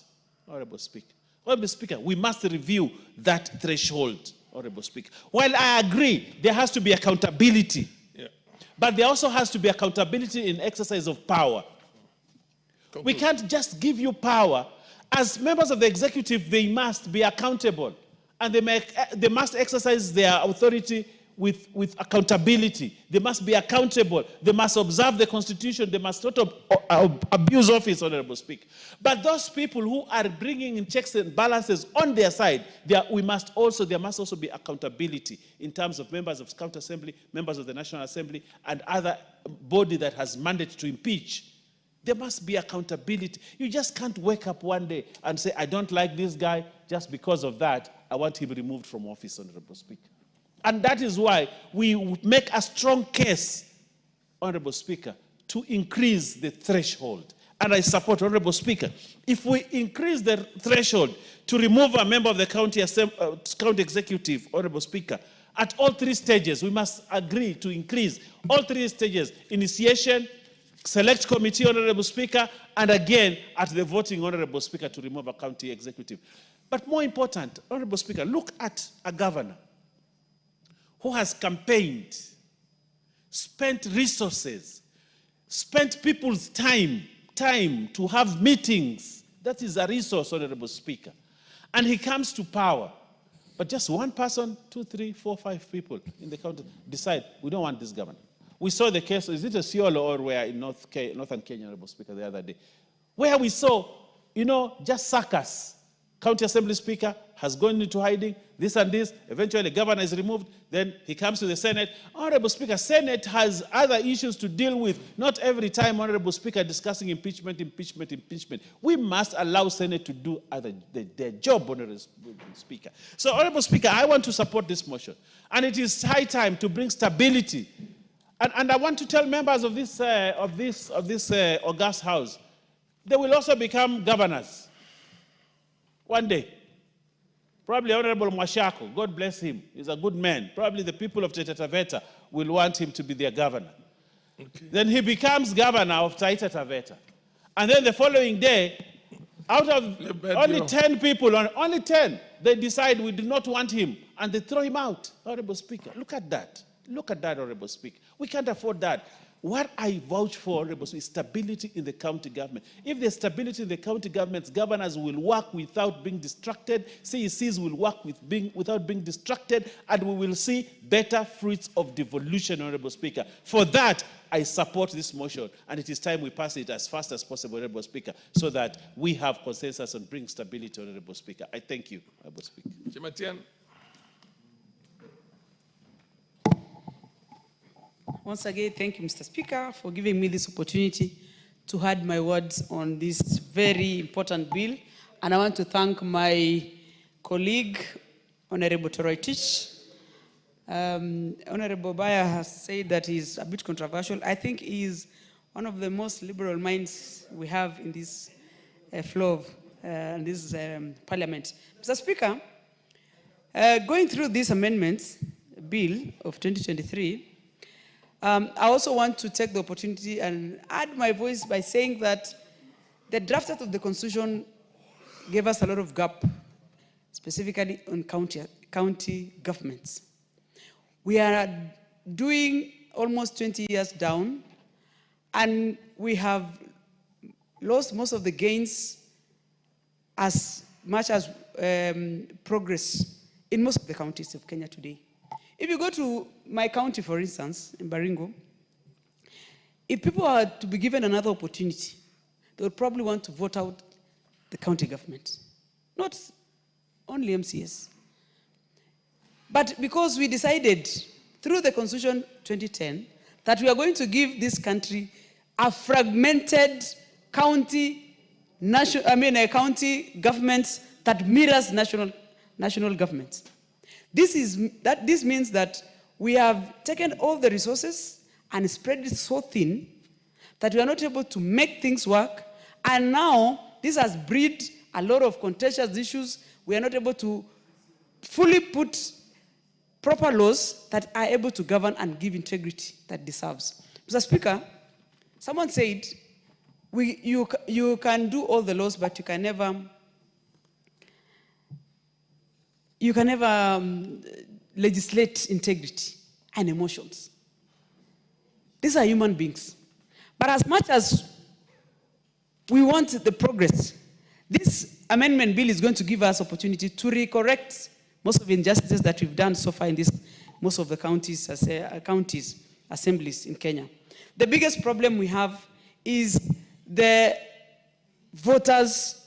Honorable Speaker. Honorable Speaker, we must review that threshold, Honorable Speaker. While I agree there has to be accountability, but there also has to be accountability in exercise of power. We can't just give you power. As members of the executive, they must be accountable. And they must exercise their authority with accountability. They must be accountable. They must observe the Constitution. They must not abuse office, Honorable Speaker. But those people who are bringing in checks and balances on their side, there must also be accountability in terms of members of county assembly, members of the National Assembly, and other body that has mandate to impeach There must be accountability. You just can't wake up one day and say, I don't like this guy, just because of that, I want him removed from office, Honorable Speaker. And that is why we make a strong case, Honorable Speaker, to increase the threshold. And I support, Honorable Speaker, if we increase the threshold to remove a member of the county executive, Honorable Speaker, at all 3 stages, we must agree to increase all 3 stages: initiation, select committee, Honorable Speaker, and again at the voting, Honorable Speaker, to remove a county executive. But more important, Honorable Speaker, look at a governor who has campaigned, spent resources, spent people's time to have meetings. That is a resource, Honorable Speaker. And he comes to power. But just one person, 2, 3, 4, 5 people in the county decide, we don't want this governor. We saw the case, is it a Siolo or where in Northern Kenya, Honorable Speaker, the other day, where we saw, just circus. County Assembly Speaker has gone into hiding, this and this, eventually governor is removed, then he comes to the Senate. Honorable Speaker, Senate has other issues to deal with. Not every time, Honorable Speaker, discussing impeachment. We must allow Senate to do their job, Honorable Speaker. So, Honorable Speaker, I want to support this motion. And it is high time to bring stability. And I want to tell members of this august house, they will also become governors one day. Probably Honorable Mwashako, God bless him, he's a good man. Probably the people of Taita Taveta will want him to be their governor. Okay. Then he becomes governor of Taita Taveta. And then the following day, out of only 10 people, only 10, they decide we do not want him, and they throw him out. Honorable Speaker, look at that. Look at that, Honorable Speaker. We can't afford that. What I vouch for, Honorable Speaker, is stability in the county government. If there's stability in the county governments, governors will work without being distracted, CECs will work without being distracted, and we will see better fruits of devolution, Honorable Speaker. For that, I support this motion, and it is time we pass it as fast as possible, Honorable Speaker, so that we have consensus and bring stability, Honorable Speaker. I thank you, Honorable Speaker. Chematian. Once again, thank you, Mr. Speaker, for giving me this opportunity to add my words on this very important bill. And I want to thank my colleague, Honorable Toroitich. Honorable Baya has said that he's a bit controversial. I think he is one of the most liberal minds we have in this floor of this parliament. Mr. Speaker, going through this amendments bill of 2023, I also want to take the opportunity and add my voice by saying that the draft of the Constitution gave us a lot of gap, specifically on county governments. We are doing almost 20 years down, and we have lost most of the gains as much as progress in most of the counties of Kenya today. If you go to my county, for instance, in Baringo, if people are to be given another opportunity, they would probably want to vote out the county government, not only MCS. But because we decided through the Constitution 2010 that we are going to give this country a fragmented county government that mirrors national governments. This means that we have taken all the resources and spread it so thin that we are not able to make things work. And now this has bred a lot of contentious issues. We are not able to fully put proper laws that are able to govern and give integrity that it deserves. Mr. Speaker, someone said, you can do all the laws, but you can never legislate integrity and emotions. These are human beings. But as much as we want the progress, this amendment bill is going to give us opportunity to recorrect most of the injustices that we've done so far in most of the counties assemblies in Kenya. The biggest problem we have is the voters'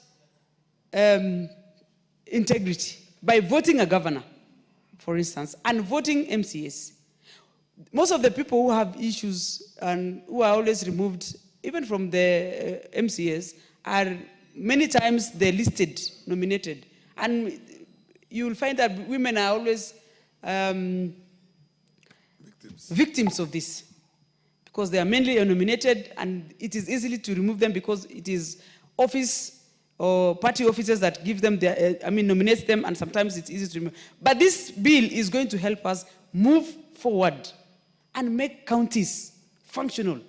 integrity. By voting a governor, for instance, and voting MCS, most of the people who have issues and who are always removed even from the MCAs, are many times they're listed, nominated. And you will find that women are always victims of this, because they are mainly nominated, and it is easily to remove them because it is office or party officers that give them their, nominates them, and sometimes it's easy to remove. But this bill is going to help us move forward and make counties functional.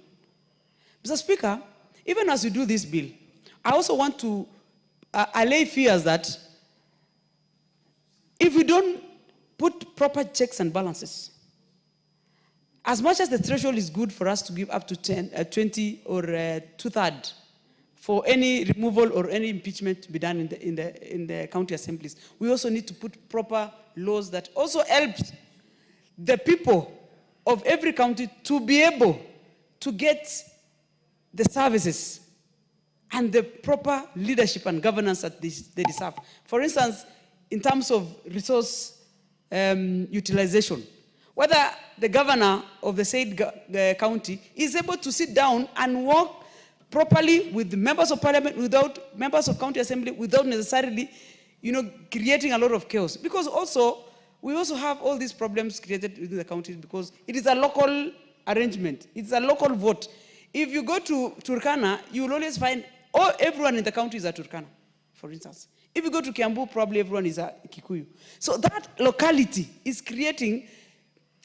Mr. Speaker, even as we do this bill, I also want to allay fears that if we don't put proper checks and balances, as much as the threshold is good for us to give up to 20 or two-thirds for any removal or any impeachment to be done in the county assemblies, we also need to put proper laws that also help the people of every county to be able to get the services and the proper leadership and governance that they deserve. For instance, in terms of resource utilization, whether the governor of the said county is able to sit down and work properly with the members of parliament, without members of county assembly, without necessarily, creating a lot of chaos. Because also, we also have all these problems created within the counties because it is a local arrangement. It's a local vote. If you go to Turkana, you will always find everyone in the county is a Turkana, for instance. If you go to Kiambu, probably everyone is a Kikuyu. So that locality is creating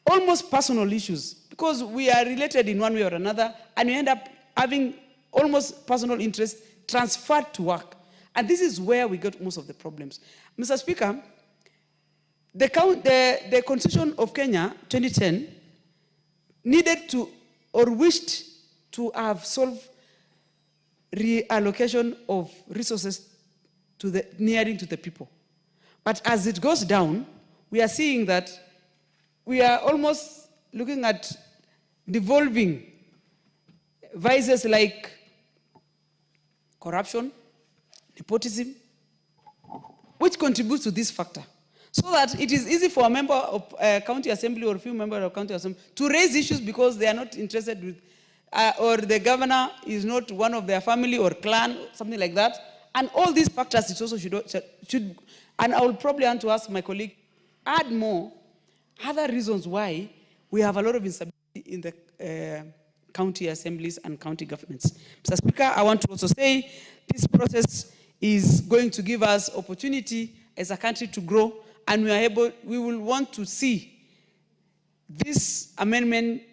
almost personal issues because we are related in one way or another, and we end up having almost personal interests transferred to work. And this is where we get most of the problems. Mr. Speaker, the Constitution of Kenya 2010 needed to or wished to have solved reallocation of resources nearing to the people. But as it goes down, we are seeing that we are almost looking at devolving vices like corruption, nepotism, which contributes to this factor. So that it is easy for a member of county assembly or a few members of county assembly to raise issues because they are not interested with, or the governor is not one of their family or clan, something like that. And all these factors, it also should, and I will probably want to ask my colleague, add more other reasons why we have a lot of instability in the county assemblies and county governments. Mr. Speaker, I want to also say this process is going to give us opportunity as a country to grow, and we will want to see this amendment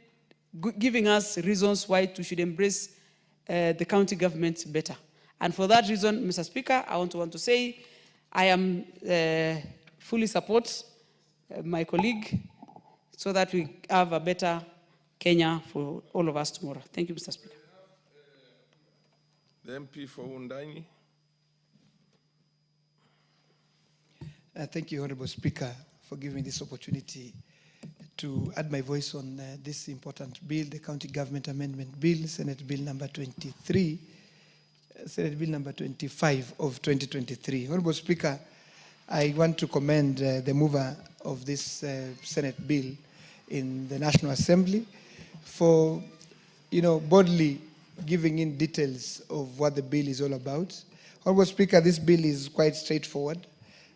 giving us reasons why we should embrace the county government better. And for that reason, Mr. Speaker, I want to say I am fully support my colleague so that we have a better Kenya for all of us tomorrow. Thank you, Mr. Speaker. The MP for Wundanyi. Thank you, Honorable Speaker, for giving this opportunity to add my voice on this important bill, the County Government Amendment Bill, Senate Bill number 23, Senate Bill number 25 of 2023. Honorable Speaker, I want to commend the mover of this Senate bill in the National Assembly for, boldly giving in details of what the bill is all about. Honorable Speaker, this bill is quite straightforward,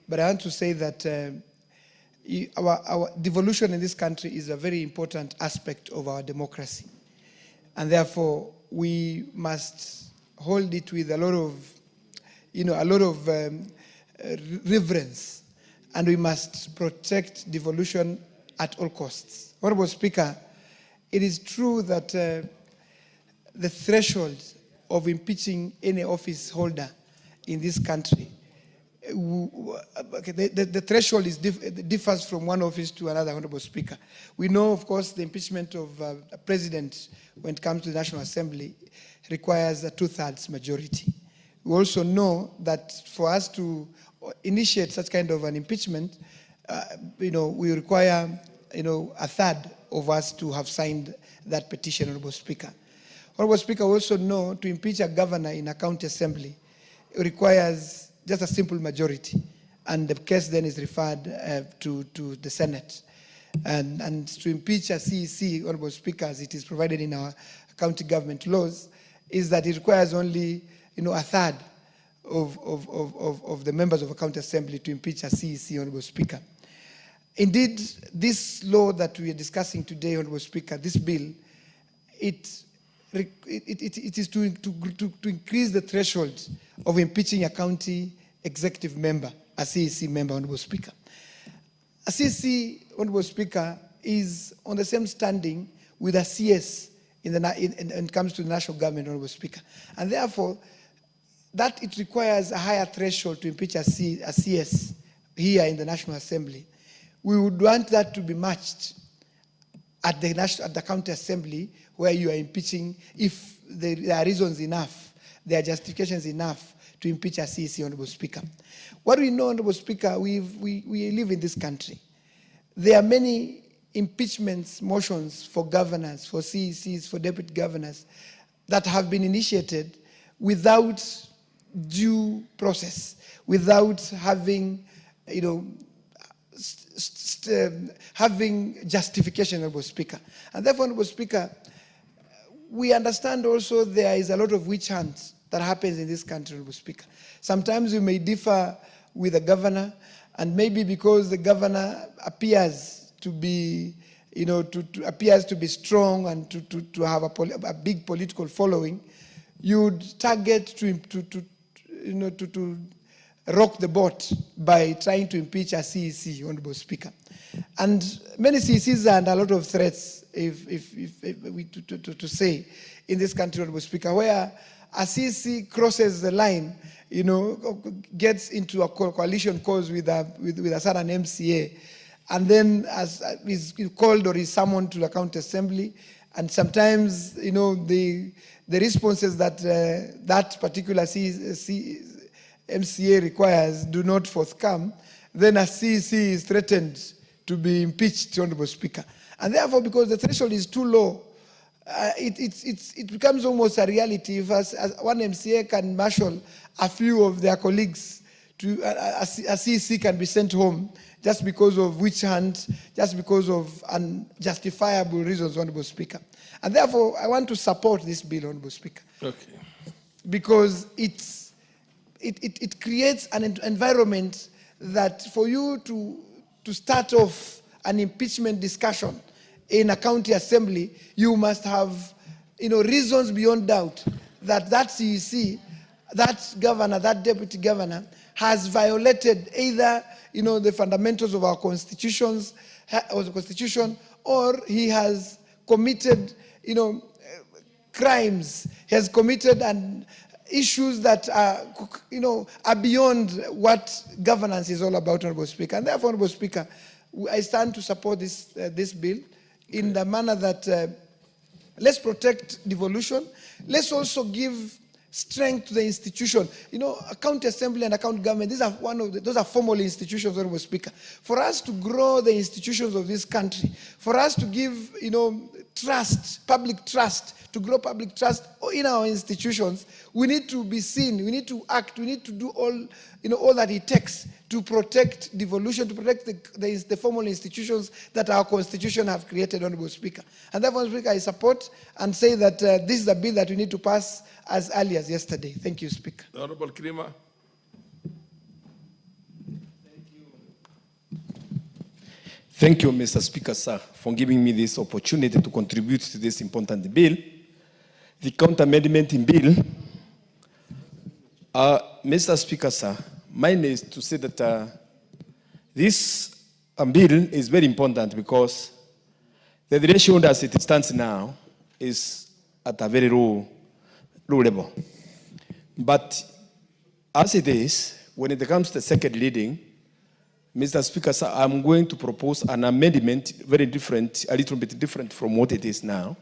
but I want to say that our devolution in this country is a very important aspect of our democracy, and therefore we must hold it with a lot of, reverence, and we must protect devolution at all costs. Honorable Speaker, it is true that the threshold of impeaching any office holder in this country, the threshold differs from one office to another, Honorable Speaker. We know, of course, the impeachment of a president when it comes to the National Assembly requires a two-thirds majority. We also know that for us to initiate such kind of an impeachment, we require, a third of us to have signed that petition, Honorable Speaker. Honorable Speaker, we also know to impeach a governor in a county assembly, it requires just a simple majority, and the case then is referred to the Senate. And to impeach a CEC, Honorable Speaker, as it is provided in our county government laws, is that it requires only, a third of the members of a county assembly to impeach a CEC, Honorable Speaker. Indeed, this law that we are discussing today, Honorable Speaker, this bill, it is to increase the threshold of impeaching a county executive member, a CEC member, Honorable Speaker. A CEC, Honorable Speaker, is on the same standing with a CS when it comes to the national government, Honorable Speaker. And therefore, that it requires a higher threshold to impeach a CS here in the National Assembly. We would want that to be matched at the county assembly, where you are impeaching if there are reasons enough, there are justifications enough to impeach a CEC, Honorable Speaker. What we know, Honorable Speaker, we live in this country. There are many impeachment motions for governors, for CECs, for deputy governors that have been initiated without due process, without having, having justification, Honorable Speaker. And therefore, Honorable Speaker, we understand also there is a lot of witch hunts that happens in this country, Honorable Speaker. Sometimes we may differ with the governor, and maybe because the governor appears to be, appears to be strong and to have a big political following, you would target to rock the boat by trying to impeach a CEC, Honorable Speaker. And many CECs are under a lot of threats, to say, in this country, Honorable Speaker, where a CEC crosses the line, gets into a coalition cause with a certain MCA, and then is called or is summoned to the county assembly, and sometimes, the responses that that particular MCA requires do not forthcome, then a CEC is threatened to be impeached, Honorable Speaker. And therefore, because the threshold is too low, it becomes almost a reality. If one MCA can marshal a few of their colleagues, a CEC can be sent home just because of witch hunt, just because of unjustifiable reasons, Honorable Speaker. And therefore, I want to support this bill, Honorable Speaker. Okay. Because it creates an environment that for you to start off an impeachment discussion in a county assembly, you must have, reasons beyond doubt that CEC, that governor, that deputy governor, has violated either, the fundamentals of our constitutions, or the constitution, or he has committed, crimes. He has committed issues that are, are beyond what governance is all about, Honorable Speaker. And therefore, Honorable Speaker, I stand to support this bill in the manner that let's protect devolution. Let's also give strength to the institution. A county assembly and a county government, those are formal institutions, Honorable Speaker. For us to grow the institutions of this country, for us to give, trust, public trust, to grow public trust in our institutions, we need to be seen, we need to act, we need to do all that it takes to protect devolution, to protect the formal institutions that our constitution have created, Honorable Speaker. And therefore, Honorable Speaker, I support and say that this is a bill that we need to pass as early as yesterday. Thank you, Speaker. Honorable Krima. Thank you, Mr. Speaker, sir, for giving me this opportunity to contribute to this important bill. The counter-amendment in bill, Mr. Speaker, sir, mine is to say that this bill is very important because the threshold as it stands now is at a very low level. But as it is, when it comes to the second reading, Mr. Speaker, sir, I'm going to propose an amendment very different, a little bit different from what it is now,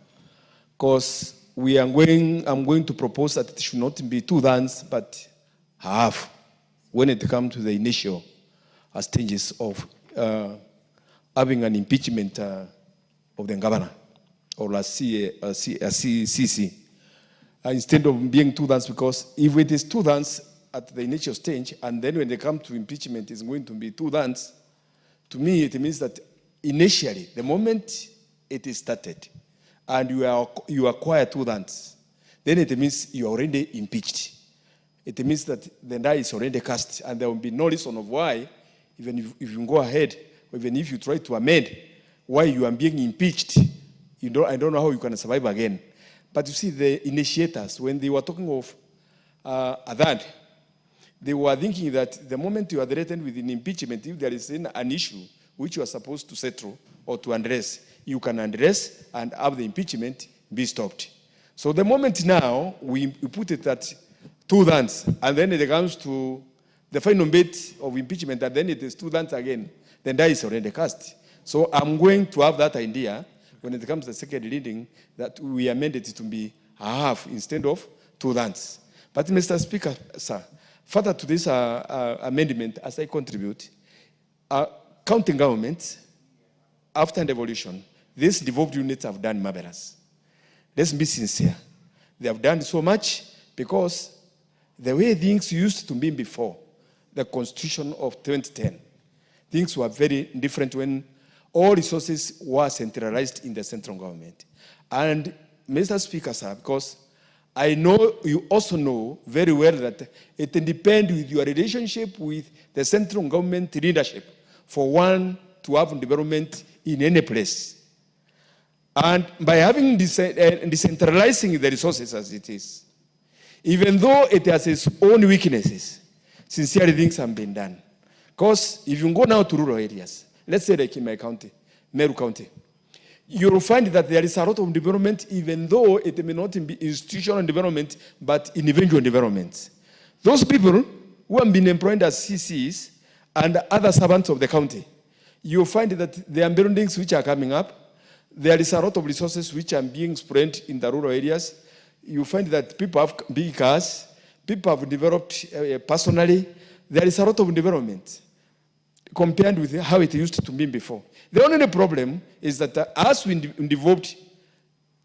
because I'm going to propose that it should not be 2/3, but half, when it comes to the initial stages of having an impeachment of the governor or a CC. Instead of being 2/3, because if it is 2/3 at the initial stage, and then when they come to impeachment, it's going to be 2/3, to me, it means that initially, the moment it is started, and you acquire 2/3, then it means you are already impeached. It means that the die is already cast, and there will be no reason of why, even if you go ahead, or even if you try to amend, why you are being impeached. I don't know how you can survive again. But you see, the initiators, when they were talking of that, they were thinking that the moment you are threatened with an impeachment, if there is an issue which you are supposed to settle or to address, you can address and have the impeachment be stopped. So the moment now we put it at 2 months, and then it comes to the final bit of impeachment, and then it is 2 months again, then that is already cast. So I'm going to have that idea when it comes to the second reading that we amend it to be a half instead of 2 months. But Mr. Speaker, sir, further to this amendment, as I contribute, county governments, after devolution, these devolved units have done marvelous. Let's be sincere. They have done so much because the way things used to be before the Constitution of 2010, things were very different when all resources were centralized in the central government. And Mr. Speaker, sir, because I know you also know very well that it depends with your relationship with the central government leadership for one to have development in any place. And by having decentralizing the resources as it is, even though it has its own weaknesses, sincerely things have been done. Because if you go now to rural areas, let's say like in my county, Meru County, you'll find that there is a lot of development, even though it may not be institutional development, but individual development. Those people who have been employed as CCs and other servants of the county, you'll find that there are buildings which are coming up. There is a lot of resources which are being spread in the rural areas. You find that people have big cars, people have developed personally. There is a lot of development compared with how it used to be before. The only problem is that as we developed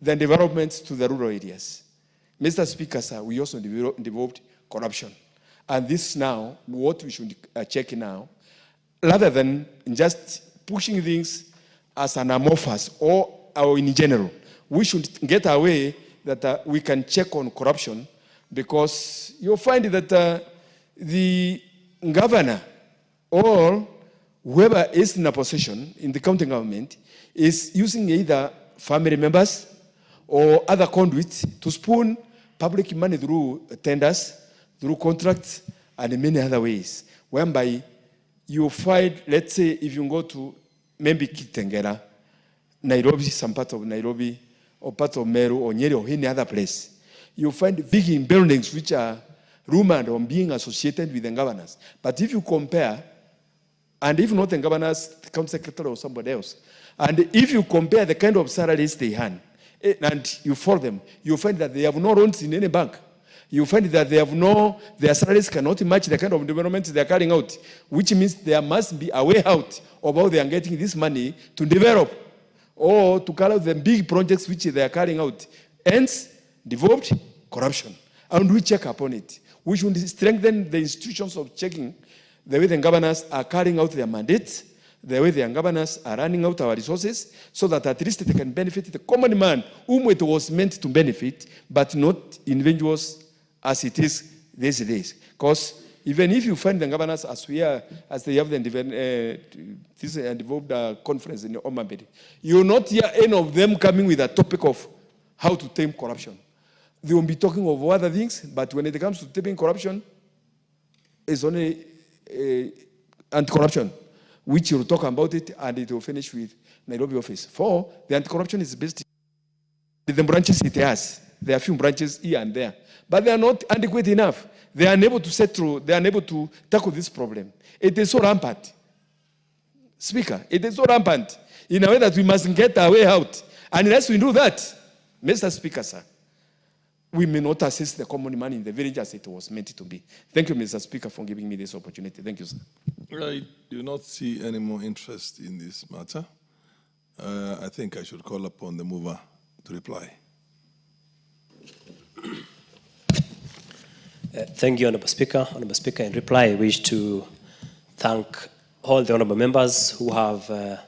the developments to the rural areas, Mr. Speaker, sir, we also developed corruption. And this now, what we should check now, rather than just pushing things as an amorphous or in general, we should get away that we can check on corruption, because you'll find that the governor or whoever is in a position in the county government is using either family members or other conduits to spoon public money through tenders, through contracts, and in many other ways, whereby you find, let's say, if you go to maybe Kitengela, Nairobi, some part of Nairobi, or part of Meru, or Nyeri, or any other place, you find big buildings which are rumored on being associated with the governors. But if you compare, and if not the governors, the county secretary or somebody else, and if you compare the kind of salaries they earn, and you follow them, you find that they have no loans in any bank. You find that they have their salaries cannot match the kind of development they are carrying out, which means there must be a way out of how they are getting this money to develop or to carry out the big projects which they are carrying out. Hence, devolved corruption. And we check upon it. We should strengthen the institutions of checking the way the governors are carrying out their mandates, the way the governors are running out our resources, so that at least they can benefit the common man whom it was meant to benefit, but not individuals as it is these days. Because even if you find the governors as they have this devolved conference in Omabedi, you will not hear any of them coming with a topic of how to tame corruption. They will be talking of other things, but when it comes to taming corruption, it's only anti-corruption, which you'll talk about it, and it will finish with Nairobi office. For the anti-corruption is based in the branches it has. There are a few branches here and there, but they are not adequate enough. They are unable to settle, they are unable to tackle this problem. It is so rampant. Speaker, it is so rampant in a way that we must get our way out. And unless we do that, Mr. Speaker, sir, we may not assist the common man in the village as it was meant to be. Thank you, Mr. Speaker, for giving me this opportunity. Thank you, sir. I do not see any more interest in this matter. I think I should call upon the mover to reply. Thank you, Honourable Speaker. Honourable Speaker, in reply, I wish to thank all the honourable members who have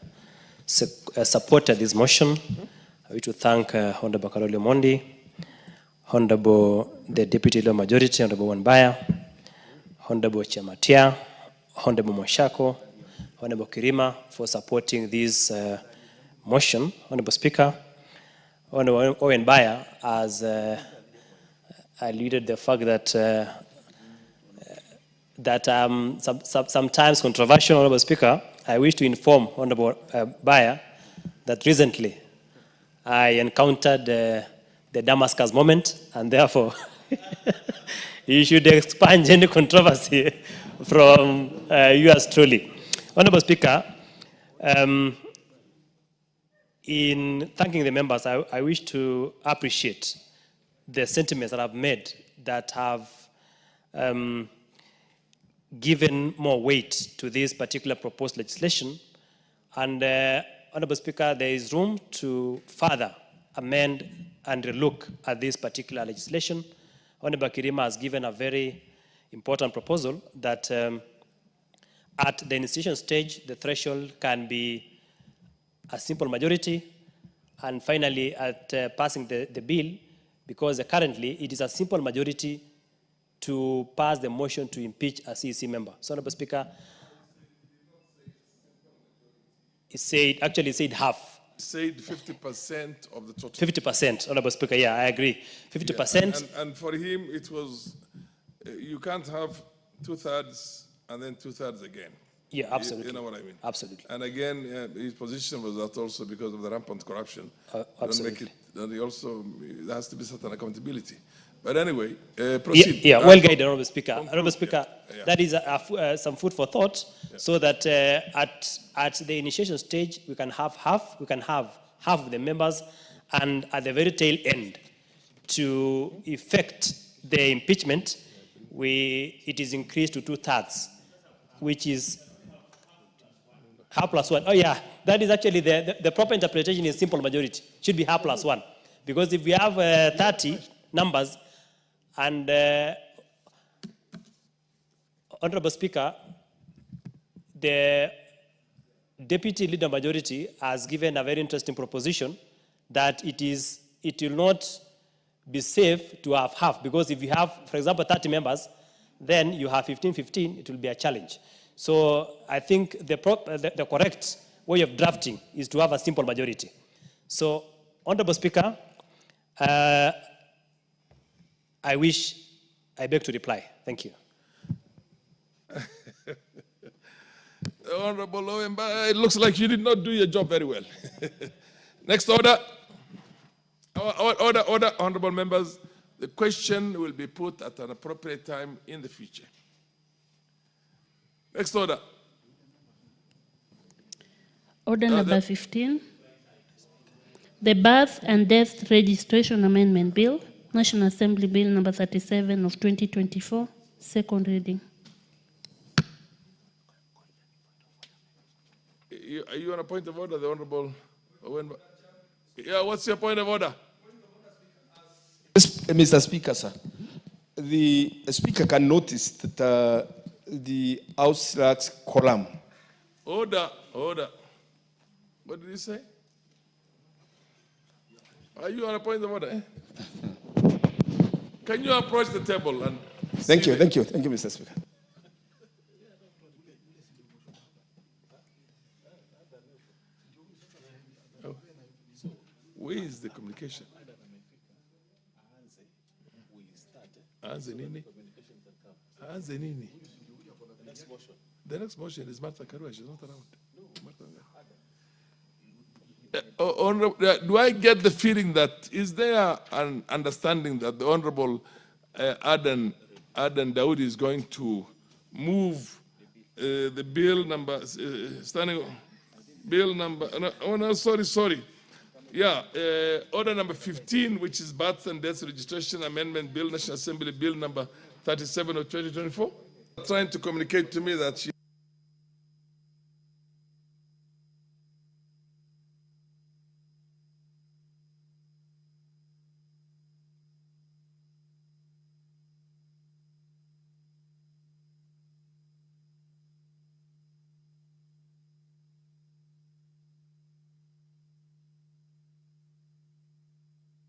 supported this motion. I wish to thank Honourable Karoli Mondi, Honorable the Deputy Leader Majority, Honorable Wanbaya, Honorable Chamatia, Honorable Mwashako, Honorable Kirima for supporting this motion. Honorable Speaker, Honorable Wanbaya has alluded the fact that sometimes controversial. Honorable Speaker, I wish to inform Honorable Baya that recently I encountered the Damascus moment, and therefore you should expunge any controversy from yours truly. Honorable Speaker, in thanking the members, I wish to appreciate the sentiments that I've made that have given more weight to this particular proposed legislation. And Honorable Speaker, there is room to further amend and relook at this particular legislation. Honorable Kirima has given a very important proposal that at the initiation stage, the threshold can be a simple majority, and finally at passing the bill, because currently it is a simple majority to pass the motion to impeach a CEC member. So, Honorable Speaker, it said half. Said 50% of the total. 50%, Honorable Speaker, yeah, I agree. 50%. Yeah, and for him, it was, you can't have 2/3 and then 2/3 again. Yeah, absolutely. You know what I mean? Absolutely. And again, his position was that also because of the rampant corruption. Absolutely. Then he also, there has to be certain accountability. But anyway, proceed. Yeah, well guided, Honorable Speaker. Honorable Speaker, Yeah. that is some food for thought, so that at the initiation stage, we can have half of the members, and at the very tail end, to effect the impeachment, it is increased to 2/3, which is half plus one. Oh yeah, that is actually the proper interpretation is simple majority. Should be half plus one. Because if we have 30 numbers, and Honorable Speaker, the Deputy Leader Majority has given a very interesting proposition that it will not be safe to have half, because if you have, for example, 30 members, then you have 15-15, it will be a challenge. So I think the correct way of drafting is to have a simple majority. So, Honorable Speaker, I beg to reply. Thank you. Honorable Owemba, it looks like you did not do your job very well. Next order. Order, honorable members. The question will be put at an appropriate time in the future. Next order. Order number 15. The Birth and Death Registration Amendment Bill, National Assembly Bill number 37 of 2024, second reading. Are you on a point of order, the Honorable Owemba? Yeah, what's your point of order? Mr. Speaker, sir, the Speaker can notice that the outstretched column. Order. What did he say? Are you on a point of order? Can you approach the table and Thank you, Mr. Speaker. Oh. Where is the communication? Aanze nini? The next motion is Martha Karua. She's not around. Do I get the feeling that, is there an understanding that the Honorable Aden Dawood is going to move the bill number, sorry. Yeah, order number 15, which is Birth and Death Registration Amendment Bill, National Assembly Bill number 37 of 2024. Trying to communicate to me that she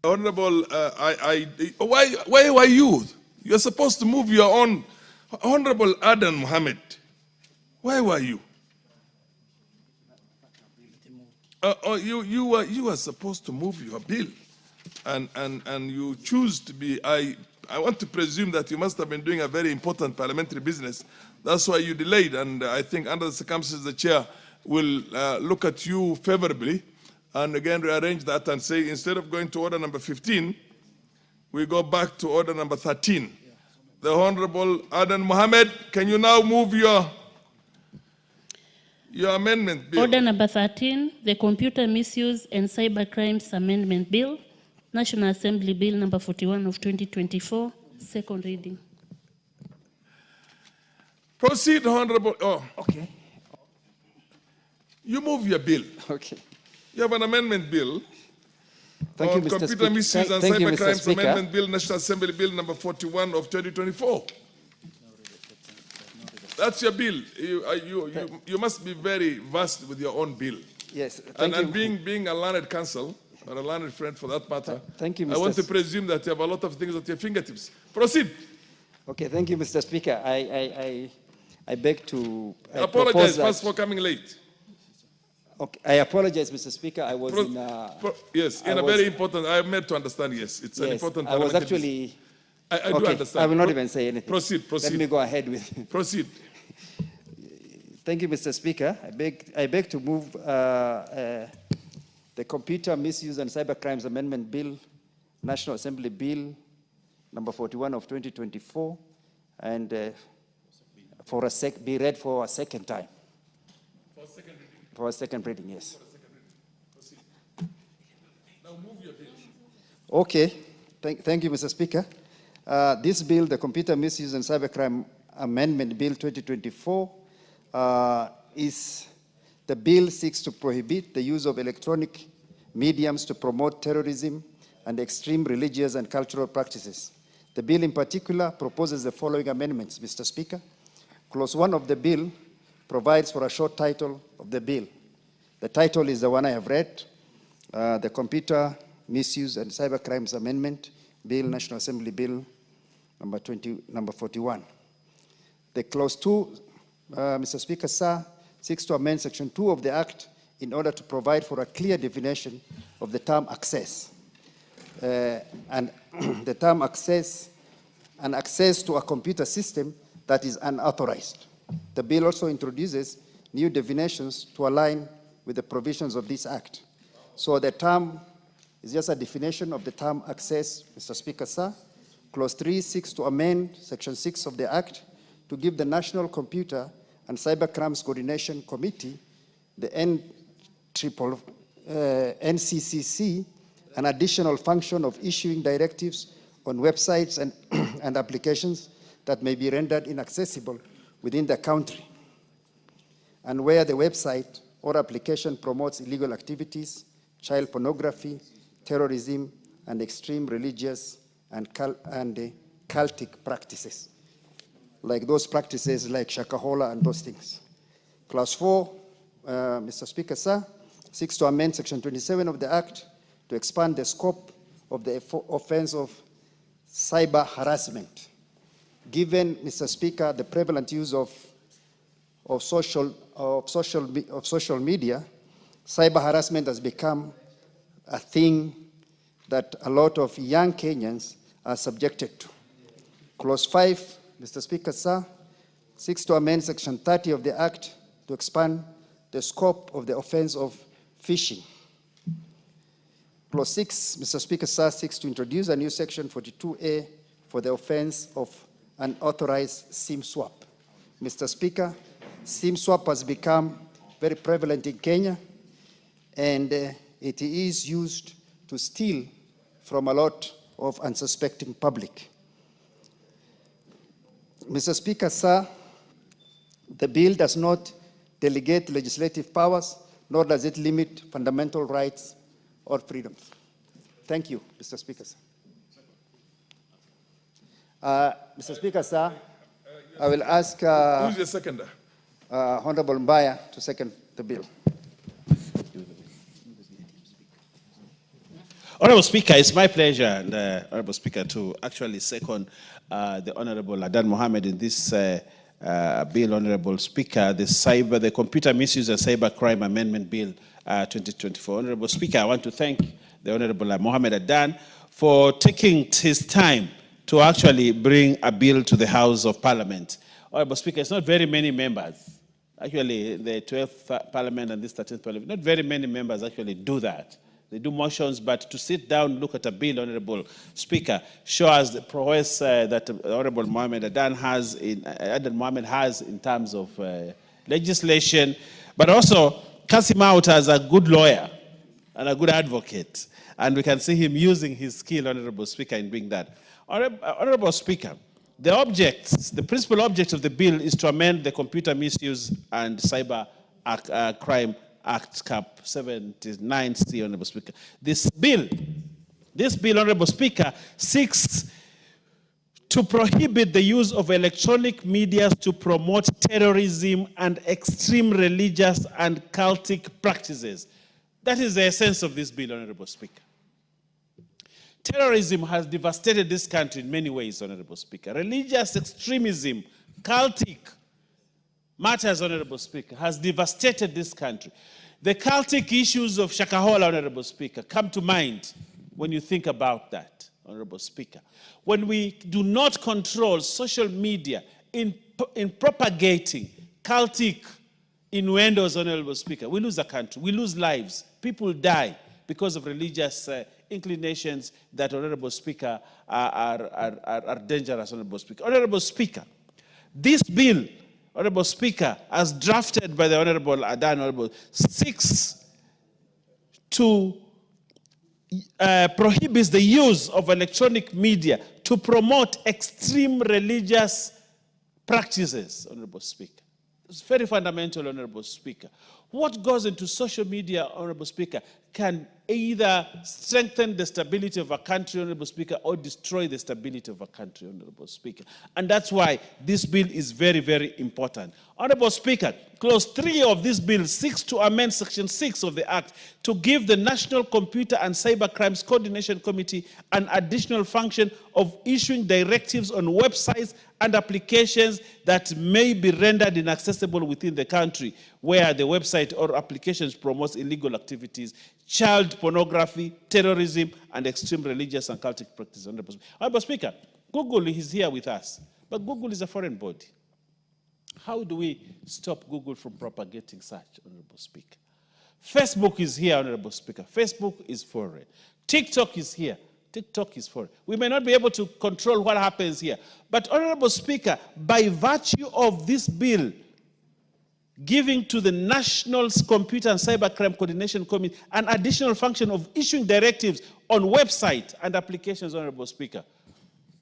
Honorable, why were you? You're supposed to move your own. Honorable Adan Mohammed, why were you? You were supposed to move your bill, and you choose to be. I want to presume that you must have been doing a very important parliamentary business. That's why you delayed, and I think under the circumstances, the chair will look at you favorably, and again rearrange that and say instead of going to order number 15, we go back to order number 13. The Honorable Adan Mohammed, can you now move your amendment bill? Order number 13, the Computer Misuse and Cybercrimes Amendment Bill, National Assembly Bill number 41 of 2024, second reading. Proceed, Honorable. Oh, okay. You move your bill. Okay. You have an amendment bill. Thank on you, Mr. Computer Speaker. Misuse and Thank you, Mr. Cybercrimes Speaker. Amendment Bill, National Assembly Bill number 41 of 2024. That's your bill. You must be very versed with your own bill. Yes, And thank you. being a learned counsel, or a learned friend for that matter, Thank you, I want to Mr. presume that you have a lot of things at your fingertips. Proceed. Okay, thank you, Mr. Speaker. I beg to Apologize propose that- first for coming late. Okay, I apologize, Mr. Speaker. I was in. Yes, I in a was- very important. I am made to understand. Yes, it's an Yes, important. I was parliamentary actually. I do Okay, understand. I will not even say anything. Proceed. Let me go ahead with. Proceed. Thank you, Mr. Speaker. I beg to move the Computer Misuse and Cybercrimes Amendment Bill, National Assembly Bill number 41 of 2024, and be read for a second time. For a second reading. For a second reading, yes. Now move your bill. Okay. Thank you, Mr. Speaker. This bill, the Computer Misuse and Cybercrime Amendment Bill 2024, the bill seeks to prohibit the use of electronic mediums to promote terrorism and extreme religious and cultural practices. The bill in particular proposes the following amendments, Mr. Speaker. Clause 1 of the bill provides for a short title of the bill. The title is the one I have read, the Computer Misuse and Cybercrimes Amendment Bill, National Assembly Bill number 41. The clause 2, Mr. Speaker, sir, seeks to amend section 2 of the Act in order to provide for a clear definition of the term access. And the term access to a computer system that is unauthorized. The bill also introduces new definitions to align with the provisions of this Act. So the term is just a definition of the term access, Mr. Speaker, sir. Clause 3 seeks to amend section 6 of the Act to give the National Computer and Cybercrimes Coordination Committee, the NCCC, an additional function of issuing directives on websites and applications that may be rendered inaccessible within the country, and where the website or application promotes illegal activities, child pornography, terrorism, and extreme religious and cultic practices, like those practices like Shakahola and those things. Clause 4, Mr. Speaker, sir, seeks to amend Section 27 of the Act to expand the scope of the offense of cyber harassment. Given, Mr. Speaker, the prevalent use of social media, cyber harassment has become a thing that a lot of young Kenyans are subjected to. Clause 5, Mr. Speaker, sir, seeks to amend Section 30 of the Act to expand the scope of the offense of phishing. Clause 6, Mr. Speaker, sir, seeks to introduce a new Section 42A for the offense of unauthorized SIM swap. Mr. Speaker, SIM swap has become very prevalent in Kenya, and it is used to steal from a lot of unsuspecting public. Mr. Speaker, sir, the bill does not delegate legislative powers, nor does it limit fundamental rights or freedoms. Thank you, Mr. Speaker, sir. Mr. Speaker, sir, I will ask Who's your seconder? Honorable Mbaya to second the bill. Honorable Speaker, it's my pleasure, and Honorable Speaker, to actually second the Honorable Adan Mohammed in this bill, Honorable Speaker, the Computer Misuse and Cyber Crime Amendment Bill 2024. Honorable Speaker, I want to thank the Honorable Mohammed Adan for taking his time to actually bring a bill to the House of Parliament. Honorable Speaker, it's not very many members. Actually, the 12th Parliament and this 13th Parliament, not very many members actually do that. They do motions, but to sit down, look at a bill, Honorable Speaker, shows the prowess that Honorable Mohammed Adan has in terms of legislation, but also cast him out as a good lawyer and a good advocate. And we can see him using his skill, Honorable Speaker, in doing that. Honorable Speaker, the principal object of the bill is to amend the Computer Misuse and Cyber Crime Act Cap 79C, Honorable Speaker. This bill, Honorable Speaker, seeks to prohibit the use of electronic media to promote terrorism and extreme religious and cultic practices. That is the essence of this bill, Honorable Speaker. Terrorism has devastated this country in many ways, Honorable Speaker. Religious extremism, cultic matters, Honorable Speaker, has devastated this country. The cultic issues of Shakahola, Honorable Speaker, come to mind when you think about that, Honorable Speaker. When we do not control social media in propagating cultic innuendos, Honorable Speaker, we lose a country, we lose lives, people die because of religious inclinations that, Honorable Speaker, are dangerous, Honorable Speaker. Honorable Speaker, this bill, Honorable Speaker, as drafted by the Honorable Adan, seeks to prohibits the use of electronic media to promote extreme religious practices, Honorable Speaker. It's very fundamental, Honorable Speaker. What goes into social media, Honorable Speaker, can either strengthen the stability of a country, Honorable Speaker, or destroy the stability of a country, Honorable Speaker. And that's why this bill is very, very important. Honorable Speaker, Clause 3 of this bill seeks to amend Section 6 of the Act to give the National Computer and Cyber Crimes Coordination Committee an additional function of issuing directives on websites and applications that may be rendered inaccessible within the country where the website or applications promotes illegal activities, child pornography, terrorism, and extreme religious and cultic practices. Honorable Speaker, Google is here with us, but Google is a foreign body. How do we stop Google from propagating such, Honorable Speaker? Facebook is here, Honorable Speaker. Facebook is foreign. TikTok is here. TikTok is foreign. We may not be able to control what happens here. But, Honorable Speaker, by virtue of this bill giving to the National Computer and Cybercrime Coordination Committee an additional function of issuing directives on website and applications, Honorable Speaker,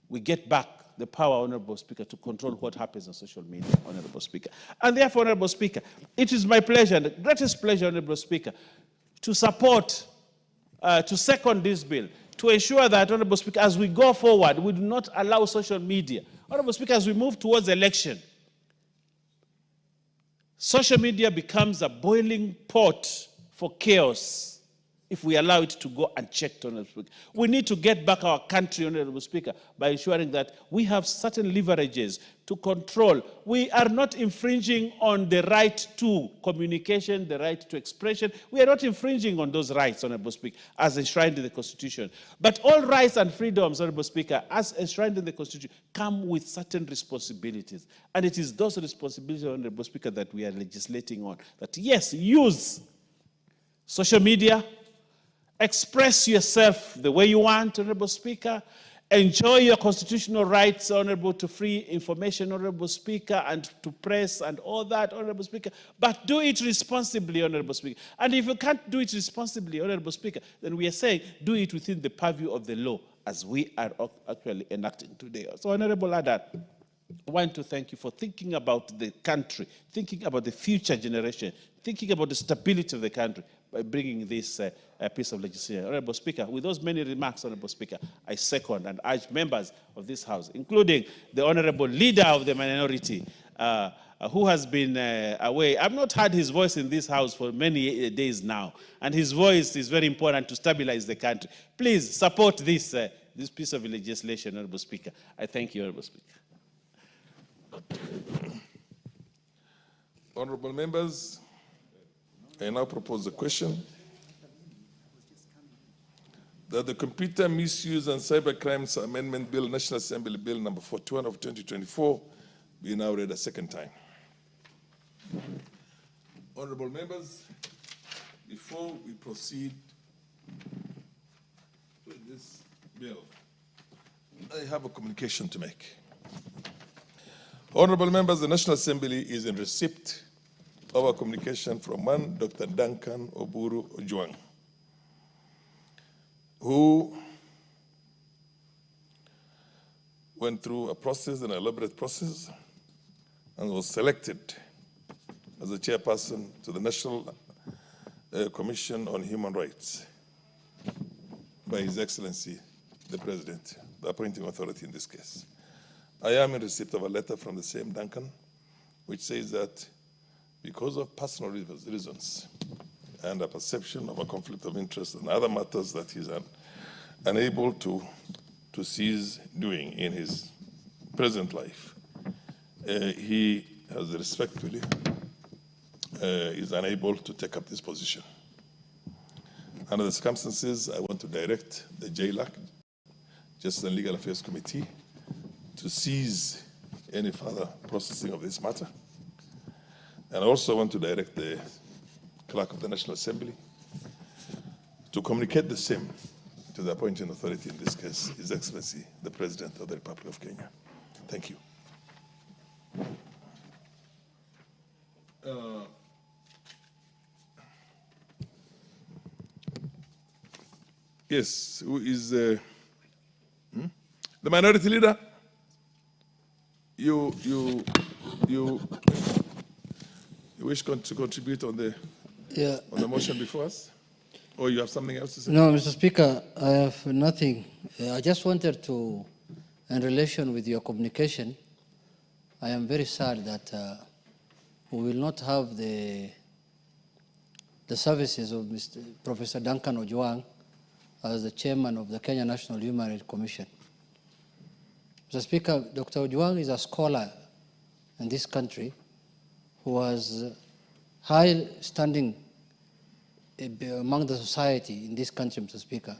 we get back the power, Honorable Speaker, to control what happens on social media, Honorable Speaker. And therefore, Honorable Speaker, it is my pleasure, and the greatest pleasure, Honorable Speaker, to support, to second this bill, to ensure that, Honorable Speaker, as we go forward, we do not allow social media. Honorable Speaker, as we move towards election, social media becomes a boiling pot for chaos if we allow it to go unchecked, Honorable Speaker. We need to get back our country, Honorable Speaker, by ensuring that we have certain leverages to control. We are not infringing on the right to communication, the right to expression. We are not infringing on those rights, Honorable Speaker, as enshrined in the Constitution. But all rights and freedoms, Honorable Speaker, as enshrined in the Constitution, come with certain responsibilities. And it is those responsibilities, Honorable Speaker, that we are legislating on. That yes, use social media, express yourself the way you want, Honorable Speaker. Enjoy your constitutional rights, Honorable, to free information, Honorable Speaker, and to press and all that, Honorable Speaker. But do it responsibly, Honorable Speaker. And if you can't do it responsibly, Honorable Speaker, then we are saying do it within the purview of the law, as we are actually enacting today. So, Honorable Adan, I want to thank you for thinking about the country, thinking about the future generation, thinking about the stability of the country by bringing this piece of legislation. Honorable Speaker, with those many remarks, Honorable Speaker, I second and urge members of this House, including the Honorable Leader of the minority, who has been away. I've not heard his voice in this house for many days now, and his voice is very important to stabilize the country. Please support this, this piece of legislation, Honorable Speaker. I thank you, Honorable Speaker. Honorable members, I now propose the question that the Computer Misuse and Cybercrimes Amendment Bill, National Assembly Bill number 41 of 2024, be now read a second time. Honorable members, before we proceed with this bill, I have a communication to make. Honorable members, the National Assembly is in receipt of a communication from one Dr. Duncan Oburu Ojwang, who went through a process, an elaborate process, and was selected as the chairperson to the National Commission on Human Rights by His Excellency, the President, the appointing authority in this case. I am in receipt of a letter from the same Duncan, which says that because of personal reasons and a perception of a conflict of interest and other matters that he's unable to cease doing in his present life, he has respectfully is unable to take up this position. Under the circumstances, I want to direct the JLAC, Justice and Legal Affairs Committee, to cease any further processing of this matter. And I also want to direct the Clerk of the National Assembly to communicate the same to the appointing authority, in this case, His Excellency, the President of the Republic of Kenya. Thank you. Yes, who is the minority leader? You wish to contribute on the motion before us, or you have something else to say? No, Mr. Speaker, I have nothing. I just wanted to, in relation with your communication, I am very sad that we will not have the services of Professor Duncan Ojwang as the chairman of the Kenya National Human Rights Commission. Mr. Speaker, Dr. Ojwang is a scholar in this country who has high standing among the society in this country, Mr. Speaker.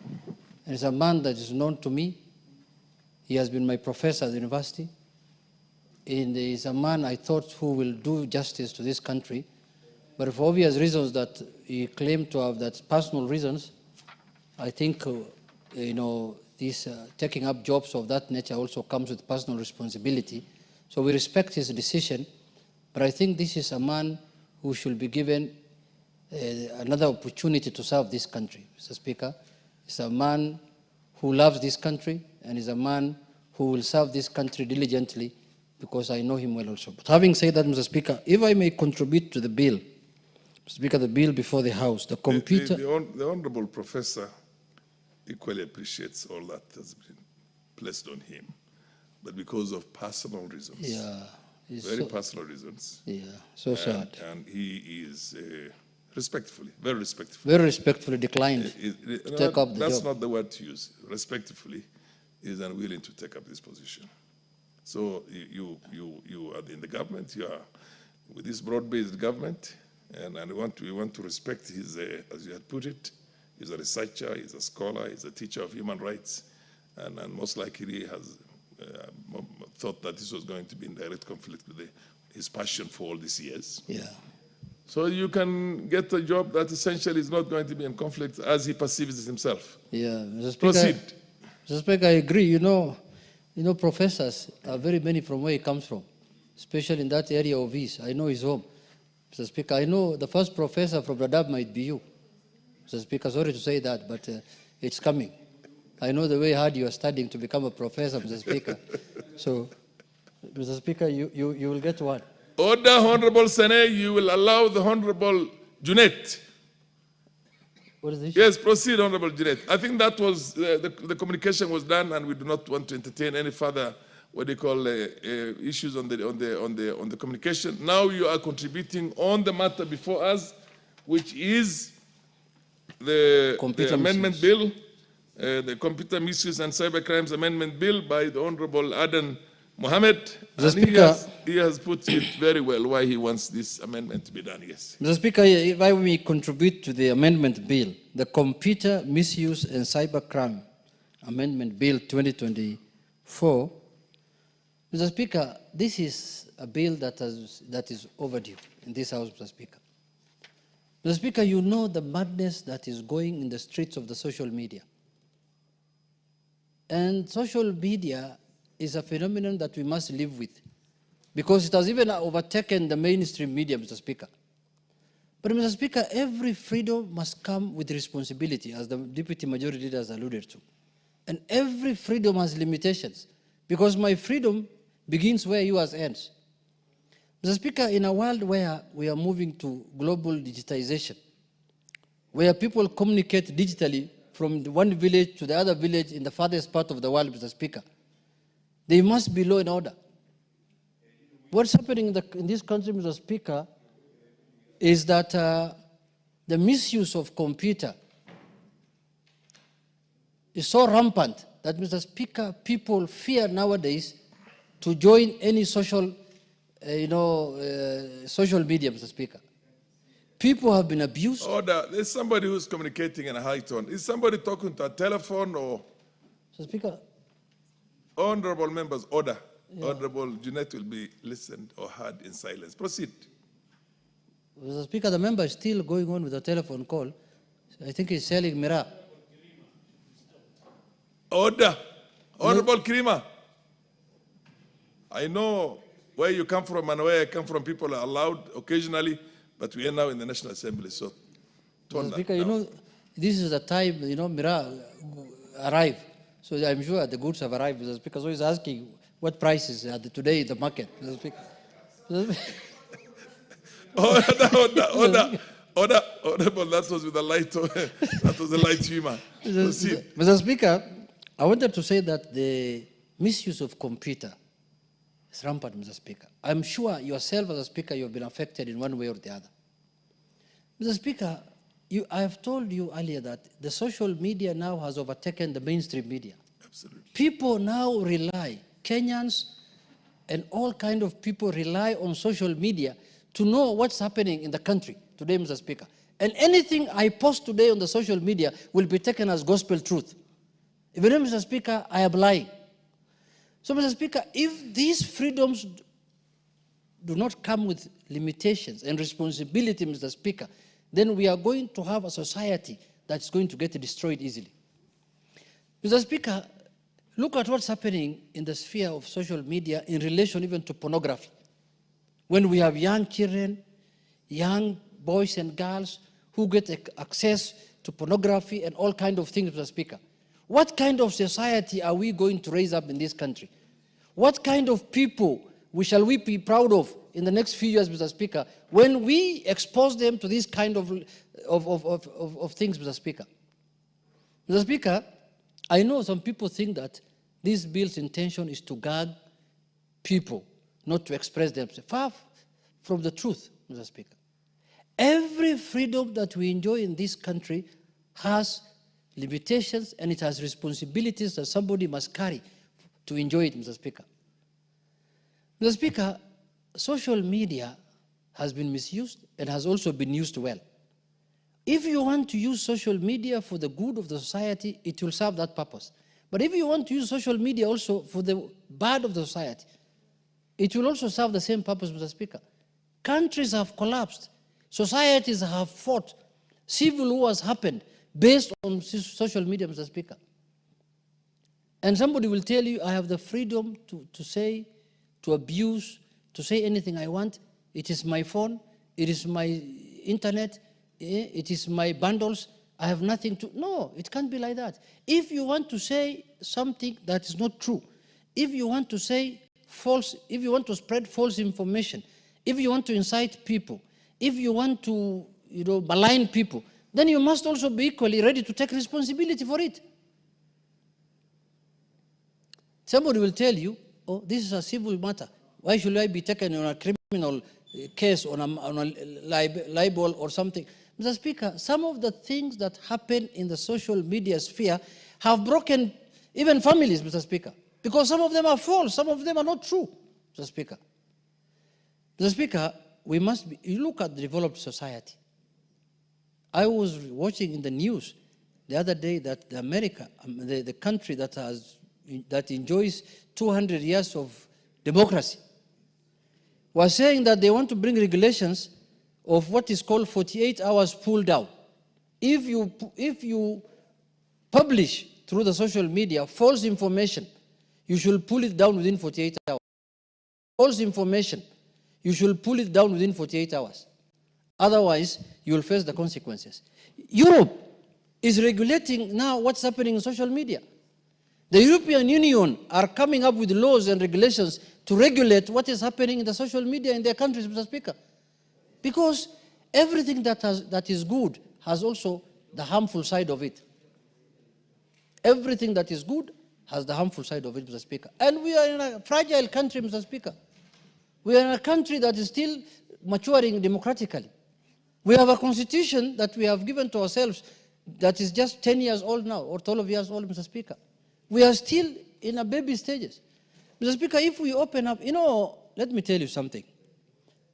And is a man that is known to me. He has been my professor at the university. And he is a man I thought who will do justice to this country. But for obvious reasons that he claimed to have, that personal reasons, I think, this taking up jobs of that nature also comes with personal responsibility. So we respect his decision, but I think this is a man who should be given another opportunity to serve this country, Mr. Speaker. He's a man who loves this country, and is a man who will serve this country diligently, because I know him well also. But having said that, Mr. Speaker, if I may contribute to the bill, Mr. Speaker, the bill before the House, the computer... The Honorable Professor equally appreciates all that has been placed on him, but because of personal reasons, very personal reasons, so sad. And he is very respectfully declined to take up the That's job. not the word to use. Respectfully, is unwilling to take up this position. So you are in the government. You are with this broad-based government, and we want to respect his, as you had put it. He's a researcher, he's a scholar, he's a teacher of human rights, and most likely has thought that this was going to be in direct conflict with his passion for all these years. So you can get a job that essentially is not going to be in conflict as he perceives it himself. Mr. Speaker, Proceed. Mr. Speaker, I agree. You know, professors are very many from where he comes from, especially in that area of his. I know his home. Mr. Speaker, I know the first professor from Dadaab might be you. Mr. Speaker, sorry to say that, but it's coming. I know the way hard you are studying to become a professor, Mr. Speaker. So, Mr. Speaker, you will get one. Order, Honorable Sene, you will allow the Honorable Junet. What is this? Yes, proceed, Honorable Junet. I think that was, the communication was done, and we do not want to entertain any further issues on the communication. Now you are contributing on the matter before us, which is the amendment bill, the Computer Misuse and Cybercrimes Amendment Bill by the Honorable Adan Mohammed. Mr. He has put it very well why he wants this amendment to be done. Yes. Mr. Speaker, if I may contribute to the amendment bill, the Computer Misuse and Cybercrime Amendment Bill 2024, Mr. Speaker, this is a bill that is overdue in this House, Mr. Speaker. Mr. Speaker, you know the madness that is going in the streets of the social media. And social media is a phenomenon that we must live with, because it has even overtaken the mainstream media, Mr. Speaker. But, Mr. Speaker, every freedom must come with responsibility, as the Deputy Majority Leader has alluded to. And every freedom has limitations, because my freedom begins where yours ends. Mr. Speaker, in a world where we are moving to global digitization, where people communicate digitally from one village to the other village in the farthest part of the world, Mr. Speaker, they must be law and order. What's happening in this country, Mr. Speaker, is that the misuse of computer is so rampant that, Mr. Speaker, people fear nowadays to join any social, social media, Mr. Speaker. People have been abused. Order. There's somebody who's communicating in a high tone. Is somebody talking to a telephone or? Mr. Speaker. Honorable members, order. Yeah. Honorable Jeanette will be listened or heard in silence. Proceed. Mr. Speaker, the member is still going on with the telephone call. I think he's selling Mira. Order. Honorable Krima. I know where you come from and where I come from. People are allowed occasionally, but we are now in the National Assembly, so Mr. Speaker, you know, this is the time, Mira arrived. So I'm sure the goods have arrived, Mr. Speaker. So he's asking what prices are today in the market, Mr. Speaker. Order. Honorable, that was with a light, that was a light humor. Mr. Speaker, I wanted to say that the misuse of computer is rampant, Mr. Speaker. I'm sure yourself, as a Speaker, you have been affected in one way or the other. Mr. Speaker, I have told you earlier that the social media now has overtaken the mainstream media. Absolutely. People now rely, Kenyans and all kind of people rely on social media to know what's happening in the country today, Mr. Speaker. And anything I post today on the social media will be taken as gospel truth. Even though, Mr. Speaker, I am lying. So, Mr. Speaker, if these freedoms do not come with limitations and responsibility, Mr. Speaker, then we are going to have a society that's going to get destroyed easily. Mr. Speaker, look at what's happening in the sphere of social media in relation even to pornography. When we have young children, young boys and girls who get access to pornography and all kinds of things, Mr. Speaker. What kind of society are we going to raise up in this country? What kind of people shall we be proud of in the next few years, Mr. Speaker, when we expose them to this kind of things, Mr. Speaker? Mr. Speaker, I know some people think that this bill's intention is to gag people, not to express themselves. Far from the truth, Mr. Speaker. Every freedom that we enjoy in this country has limitations and it has responsibilities that somebody must carry to enjoy it, Mr. Speaker. Mr. Speaker, social media has been misused and has also been used well. If you want to use social media for the good of the society, it will serve that purpose. But if you want to use social media also for the bad of the society, it will also serve the same purpose, Mr. Speaker. Countries have collapsed. Societies have fought. Civil wars happened based on social media, Mr. Speaker. And somebody will tell you, I have the freedom to say, to abuse, to say anything I want. It is my phone. It is my internet. It is my bundles. I have nothing to... No, it can't be like that. If you want to say something that is not true, if you want to say false, if you want to spread false information, if you want to incite people, if you want to, malign people, then you must also be equally ready to take responsibility for it. Somebody will tell you, oh, this is a civil matter. Why should I be taken on a criminal case on a libel or something? Mr. Speaker, some of the things that happen in the social media sphere have broken even families, Mr. Speaker, because some of them are false, some of them are not true, Mr. Speaker. Mr. Speaker, we must be, you look at the developed society. I was watching in the news the other day that America, the country that enjoys 200 years of democracy, was saying that they want to bring regulations of what is called 48 hours pull down. If you publish through the social media false information, you should pull it down within 48 hours. False information, you should pull it down within 48 hours. Otherwise, you will face the consequences. Europe is regulating now what's happening in social media. The European Union are coming up with laws and regulations to regulate what is happening in the social media in their countries, Mr. Speaker. Because everything that is good has also the harmful side of it. Everything that is good has the harmful side of it, Mr. Speaker. And we are in a fragile country, Mr. Speaker. We are in a country that is still maturing democratically. We have a constitution that we have given to ourselves that is just 10 years old now, or 12 years old, Mr. Speaker. We are still in a baby stages. Mr. Speaker, if we open up, let me tell you something.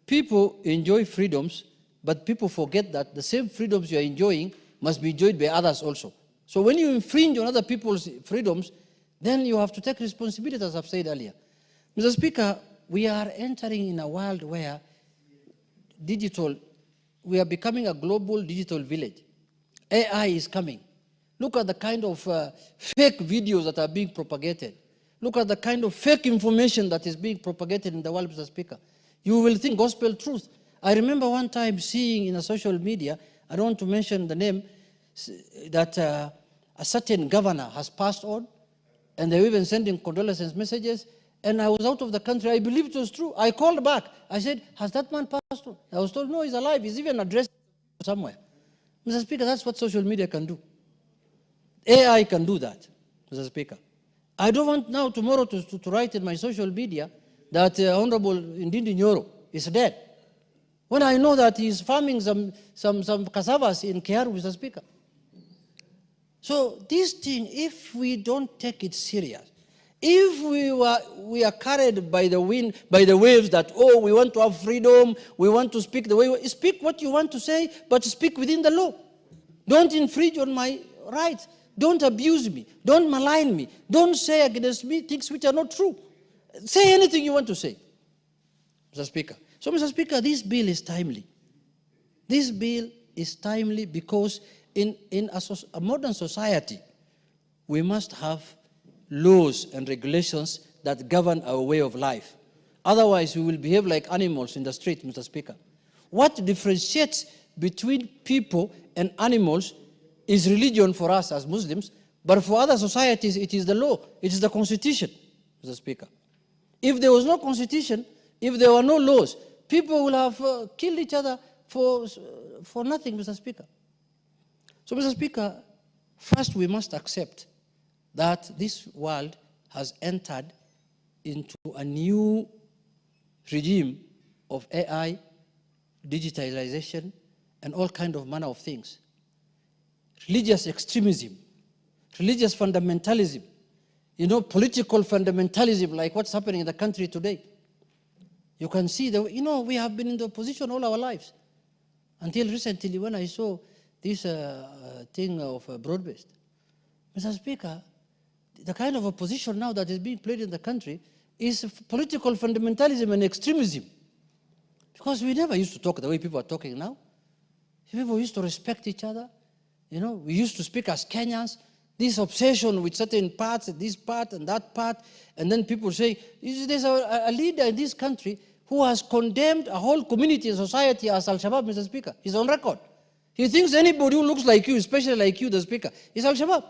People enjoy freedoms, but people forget that the same freedoms you are enjoying must be enjoyed by others also. So when you infringe on other people's freedoms, then you have to take responsibility, as I've said earlier. Mr. Speaker, we are entering in a world where we are becoming a global digital village. AI is coming. Look at the kind of fake videos that are being propagated. Look at the kind of fake information that is being propagated in the world, Mr. Speaker. You will think gospel truth. I remember one time seeing in a social media, I don't want to mention the name, that a certain governor has passed on, and they were even sending condolences messages, and I was out of the country. I believed it was true. I called back. I said, has that man passed on? I was told, no, he's alive. He's even addressed somewhere. Mr. Speaker, that's what social media can do. AI can do that, Mr. Speaker. I don't want now tomorrow to write in my social media that Honorable Ndindi Nyoro is dead, when I know that he's farming some cassavas in Kiaru, Mr. Speaker. So this thing, if we don't take it serious, if we are carried by the wind, by the waves that, oh, we want to have freedom, we want to speak the way, speak what you want to say, but speak within the law. Don't infringe on my rights. Don't abuse me. Don't malign me. Don't say against me things which are not true. Say anything you want to say, Mr. Speaker. So, Mr. Speaker, this bill is timely. This bill is timely because in a modern society, we must have laws and regulations that govern our way of life. Otherwise, we will behave like animals in the street, Mr. Speaker. What differentiates between people and animals is religion for us as Muslims, but for other societies, it is the law, it is the constitution, Mr. Speaker. If there was no constitution, if there were no laws, people will have killed each other for nothing, Mr. Speaker. So, Mr. Speaker, first we must accept that this world has entered into a new regime of AI, digitalization, and all kind of manner of things. Religious extremism, religious fundamentalism, political fundamentalism, like what's happening in the country today. You can see that, we have been in the opposition all our lives. Until recently when I saw this thing of broad-based. Mr. Speaker, the kind of opposition now that is being played in the country is political fundamentalism and extremism. Because we never used to talk the way people are talking now. People used to respect each other. We used to speak as Kenyans. This obsession with certain parts, this part and that part, and then people say, there's a leader in this country who has condemned a whole community and society as Al-Shabaab, Mr. Speaker. He's on record. He thinks anybody who looks like you, especially like you, the Speaker, is Al-Shabaab.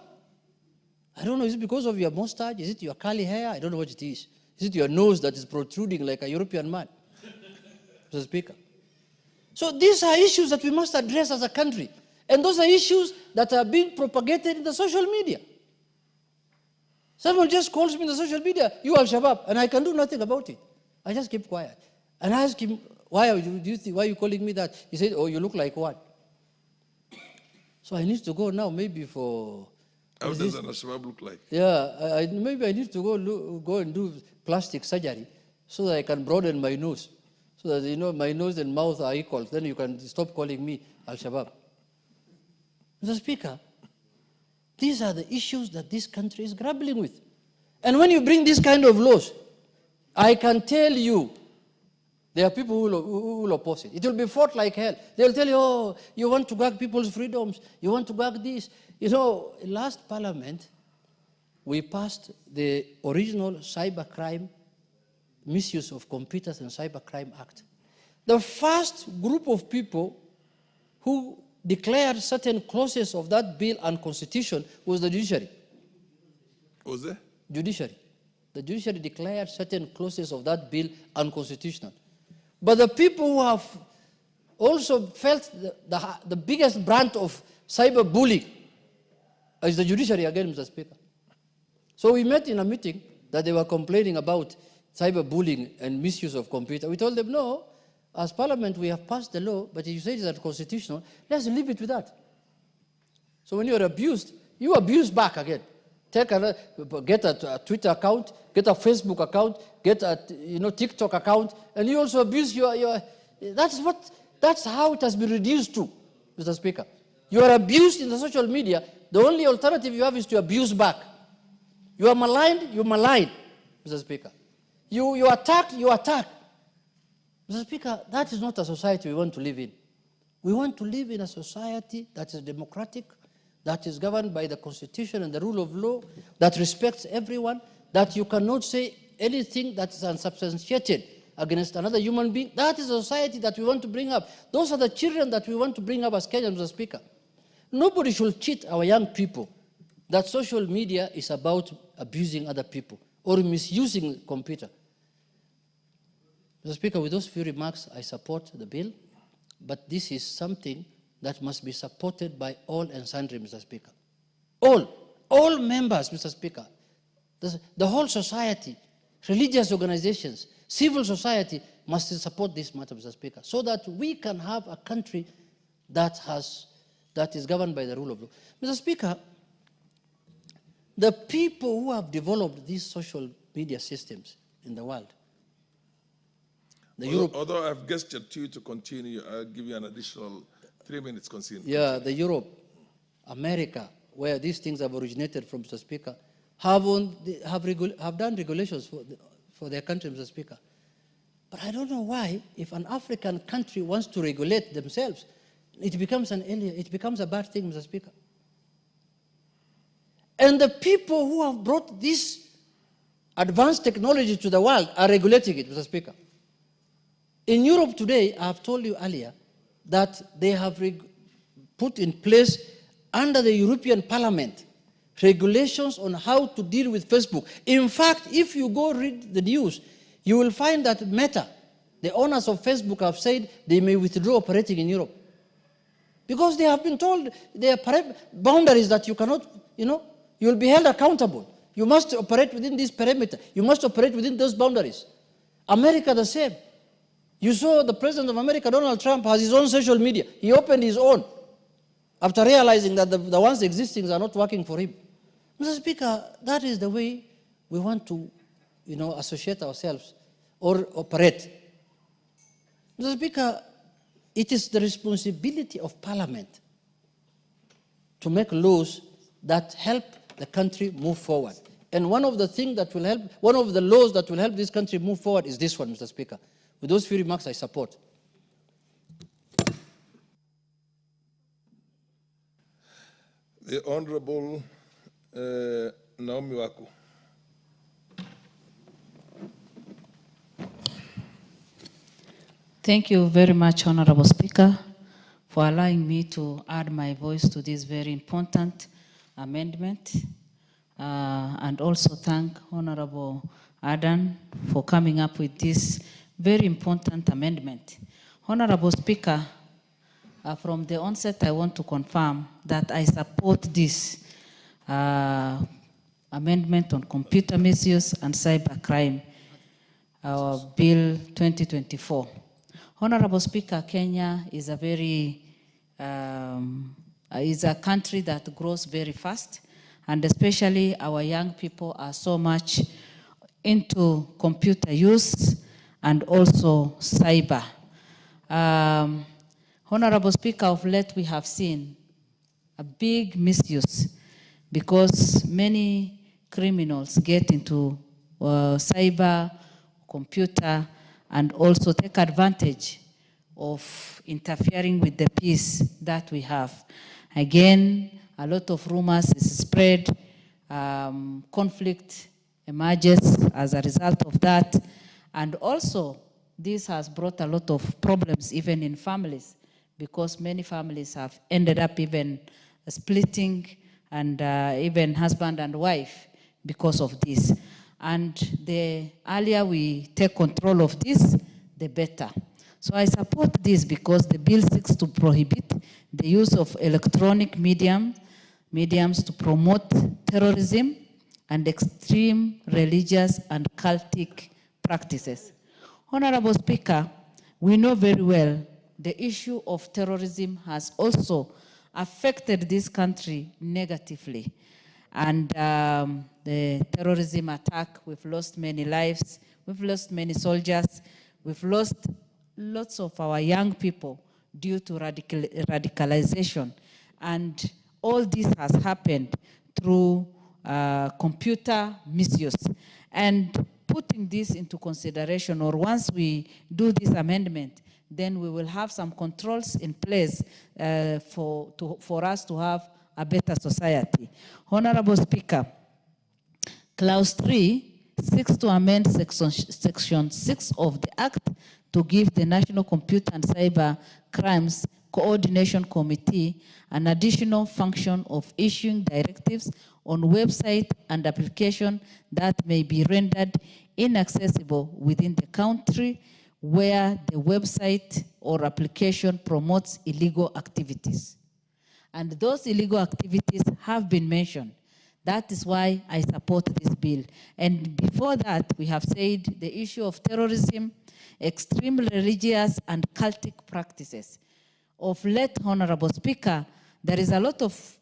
I don't know, is it because of your mustache? Is it your curly hair? I don't know what it is. Is it your nose that is protruding like a European man? Mr. Speaker. So these are issues that we must address as a country. And those are issues that are being propagated in the social media. Someone just calls me in the social media, you Al-Shabaab, and I can do nothing about it. I just keep quiet. And I ask him, why are you calling me that? He said, oh, you look like what? So I need to go now, maybe for... How does an Al-Shabaab look like? Yeah, maybe I need to go and do plastic surgery so that I can broaden my nose. So that, you know, my nose and mouth are equal. Then you can stop calling me Al-Shabaab. Mr. Speaker, these are the issues that this country is grappling with. And when you bring this kind of laws, I can tell you, there are people who will oppose it. It will be fought like hell. They'll tell you, oh, you want to gag people's freedoms. You want to gag this. You know, last parliament, we passed the original Cybercrime Misuse of Computers and Cybercrime Act. The first group of people who declared certain clauses of that bill unconstitutional was the judiciary. Was there? Judiciary. The judiciary declared certain clauses of that bill unconstitutional. But the people who have also felt the biggest brand of cyberbullying is the judiciary again, Mr. Speaker. So we met in a meeting that they were complaining about cyberbullying and misuse of computer. We told them, no, as Parliament we have passed the law, but you say it's unconstitutional, let's leave it with that. So when you're abused, you abuse back again. Get a Twitter account, get a Facebook account, get a TikTok account, and you also abuse your that's how it has been reduced to, Mr. Speaker. You are abused in the social media. The only alternative you have is to abuse back. You are maligned, you malign, Mr. Speaker. You attack, you attack. Mr. Speaker, that is not a society we want to live in. We want to live in a society that is democratic, that is governed by the Constitution and the rule of law, that respects everyone, that you cannot say anything that is unsubstantiated against another human being. That is a society that we want to bring up. Those are the children that we want to bring up as Kenyans, Mr. Speaker. Nobody should cheat our young people that social media is about abusing other people or misusing the computer. Mr. Speaker, with those few remarks, I support the bill, but this is something that must be supported by all and sundry, Mr. Speaker. All members, Mr. Speaker, the whole society, religious organizations, civil society must support this matter, Mr. Speaker, so that we can have a country that is governed by the rule of law. Mr. Speaker, the people who have developed these social media systems in the world, Although I've gestured to you to continue, I'll give you an additional 3 minutes. Yeah, the Europe, America, where these things have originated from, Mr. Speaker, have done regulations for their country, Mr. Speaker. But I don't know why, if an African country wants to regulate themselves, it becomes a bad thing, Mr. Speaker. And the people who have brought this advanced technology to the world are regulating it, Mr. Speaker. In Europe today, I have told you earlier, that they have put in place under the European Parliament regulations on how to deal with Facebook. In fact, if you go read the news, you will find that Meta, the owners of Facebook, have said they may withdraw operating in Europe. Because they have been told there are boundaries that you cannot, you will be held accountable. You must operate within this perimeter. You must operate within those boundaries. America, the same. You saw the President of America, Donald Trump, has his own social media. He opened his own after realizing that the ones existing are not working for him. Mr. Speaker, that is the way we want to, associate ourselves or operate. Mr. Speaker, it is the responsibility of Parliament to make laws that help the country move forward. And one of the laws that will help this country move forward is this one, Mr. Speaker. With those few remarks, I support. The Honorable Naomi Waku. Thank you very much, Honorable Speaker, for allowing me to add my voice to this very important amendment. And also thank Honorable Adan for coming up with this very important amendment. Honorable Speaker, from the onset, I want to confirm that I support this amendment on computer misuse and cybercrime, our Bill 2024. Honorable Speaker, Kenya is a country that grows very fast, and especially our young people are so much into computer use and also cyber. Honorable Speaker, of late we have seen a big misuse because many criminals get into cyber, computer, and also take advantage of interfering with the peace that we have. Again, a lot of rumors is spread, conflict emerges as a result of that, and also this has brought a lot of problems even in families, because many families have ended up even splitting, and even husband and wife because of this. And the earlier we take control of this, the better. So I support this because the bill seeks to prohibit the use of electronic mediums to promote terrorism and extreme religious and cultic practices. Honorable Speaker, we know very well the issue of terrorism has also affected this country negatively. And the terrorism attack, we've lost many lives, we've lost many soldiers, we've lost lots of our young people due to radicalization. And all this has happened through computer misuse. And putting this into consideration, or once we do this amendment, then we will have some controls in place for us to have a better society. Honorable Speaker, Clause 3 seeks to amend Section 6 of the Act to give the National Computer and Cyber Crimes Coordination Committee an additional function of issuing directives on website and application that may be rendered inaccessible within the country where the website or application promotes illegal activities. And those illegal activities have been mentioned. That is why I support this bill. And before that, we have said the issue of terrorism, extreme religious and cultic practices. Of late, Honorable Speaker, there is a lot of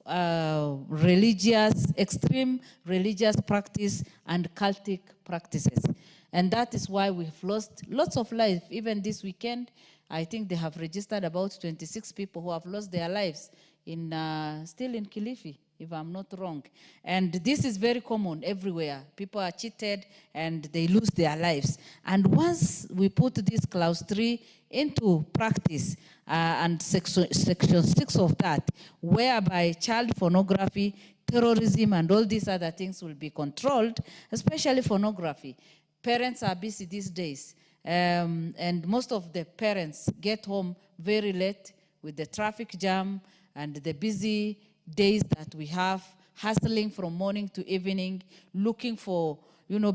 extreme religious practice and cultic practices. And that is why we've lost lots of lives. Even this weekend, I think they have registered about 26 people who have lost their lives still in Kilifi, if I'm not wrong. And this is very common everywhere. People are cheated and they lose their lives. And once we put this Clause 3 into practice, and Section 6 of that, whereby child pornography, terrorism, and all these other things will be controlled, especially pornography. Parents are busy these days, and most of the parents get home very late with the traffic jam and the busy days that we have, hustling from morning to evening, looking for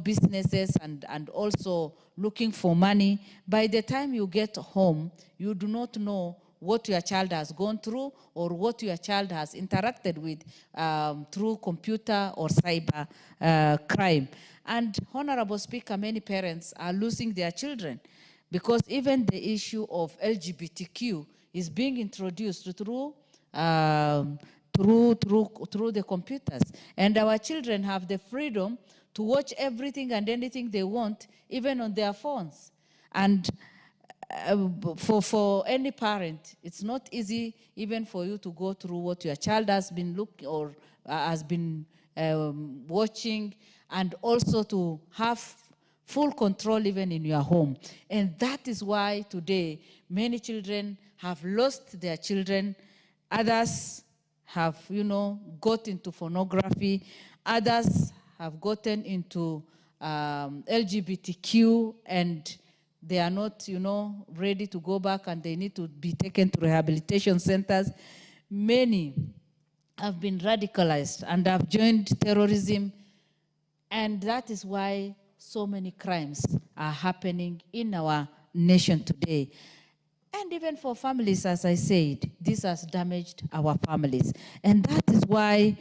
businesses and also looking for money. By the time you get home, you do not know what your child has gone through or what your child has interacted with through computer or cyber crime. And Honorable Speaker, many parents are losing their children because even the issue of LGBTQ is being introduced through the computers. And our children have the freedom to watch everything and anything they want, even on their phones. And for any parent, it's not easy even for you to go through what your child has been looking or has been watching, and also to have full control even in your home. And that is why today many children have lost their children. Others have, got into pornography. Others have gotten into LGBTQ, and they are not, ready to go back, and they need to be taken to rehabilitation centers. Many have been radicalized and have joined terrorism, and that is why so many crimes are happening in our nation today. And even for families, as I said, this has damaged our families. And that is why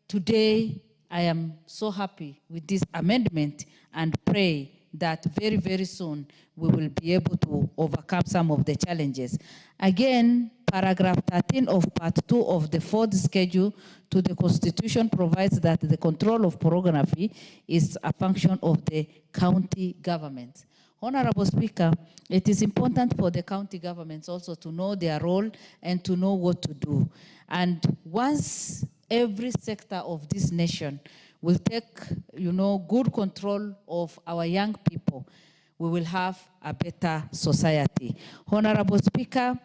today I am so happy with this amendment and pray that very, very soon we will be able to overcome some of the challenges. Again, paragraph 13 of part 2 of the 4th schedule to the Constitution provides that the control of pornography is a function of the county government. Honorable Speaker, it is important for the county governments also to know their role and to know what to do. And once every sector of this nation will take, good control of our young people, we will have a better society. Honorable Speaker,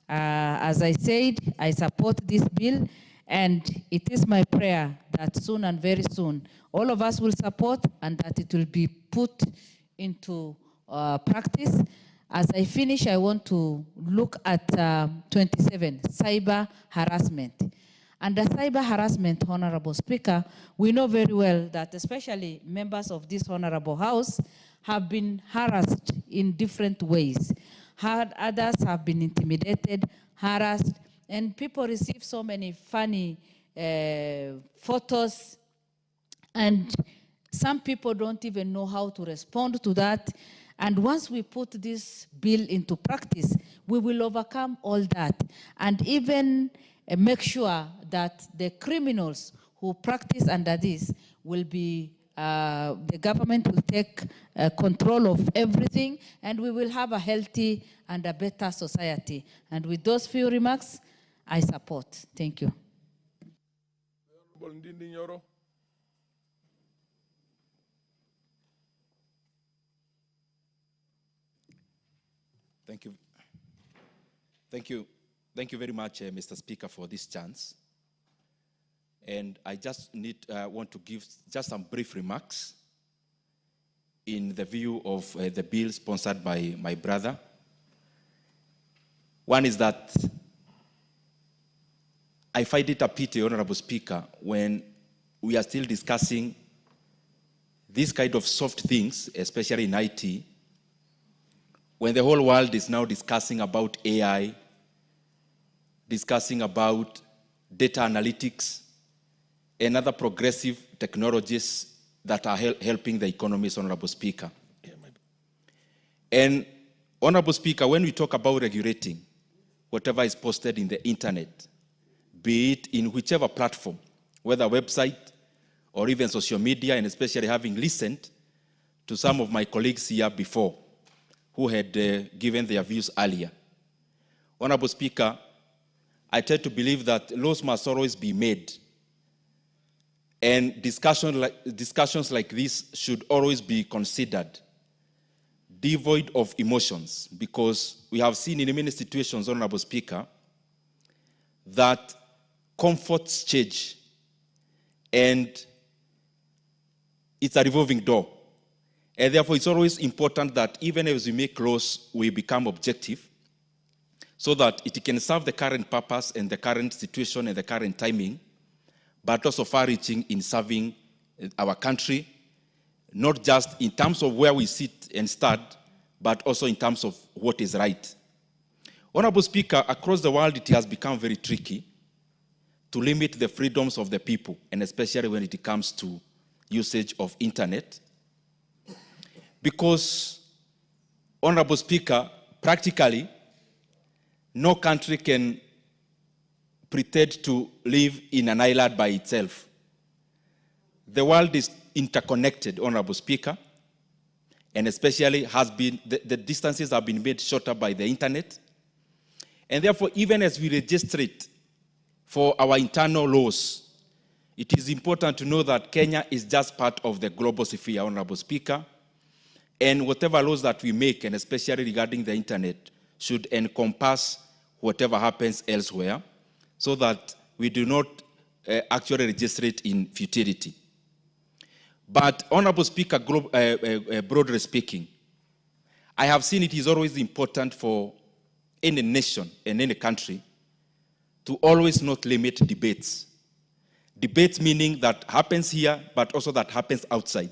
as I said, I support this bill, and it is my prayer that soon and very soon, all of us will support and that it will be put into practice. As I finish, I want to look at 27, cyber harassment. Under cyber harassment, Honorable Speaker, we know very well that especially members of this Honorable House have been harassed in different ways. Others have been intimidated, harassed, and people receive so many funny photos, and some people don't even know how to respond to that. And once we put this bill into practice, we will overcome all that and even make sure that the criminals who practice under this will be, the government will take control of everything, and we will have a healthy and a better society. And with those few remarks, I support. Thank you. Thank you. Thank you. Thank you very much, Mr. Speaker, for this chance. And I just want to give just some brief remarks in the view of the bill sponsored by my brother. One is that I find it a pity, Honorable Speaker, when we are still discussing these kind of soft things, especially in IT, when the whole world is now discussing about AI, discussing about data analytics, and other progressive technologies that are helping the economies, Honorable Speaker. And, Honorable Speaker, when we talk about regulating whatever is posted in the internet, be it in whichever platform, whether website or even social media, and especially having listened to some of my colleagues here before who had given their views earlier. Honorable Speaker, I tend to believe that laws must always be made, and discussions like this should always be considered devoid of emotions, because we have seen in many situations, Honorable Speaker, that comforts change, and it's a revolving door. And therefore, it's always important that even as we make laws, we become objective, so that it can serve the current purpose and the current situation and the current timing, but also far-reaching in serving our country, not just in terms of where we sit and start, but also in terms of what is right. Honorable Speaker, across the world, it has become very tricky to limit the freedoms of the people, and especially when it comes to usage of internet. Because, Honorable Speaker, practically, no country can pretend to live in an island by itself. The world is interconnected, Honorable Speaker, and especially the distances have been made shorter by the internet. And therefore, even as we legislate for our internal laws, it is important to know that Kenya is just part of the global sphere, Honorable Speaker, and whatever laws that we make, and especially regarding the internet, should encompass whatever happens elsewhere, so that we do not actually legislate in futility. But, Honorable Speaker, broadly speaking, I have seen it is always important for any nation and any country to always not limit debates. Debates meaning that happens here, but also that happens outside.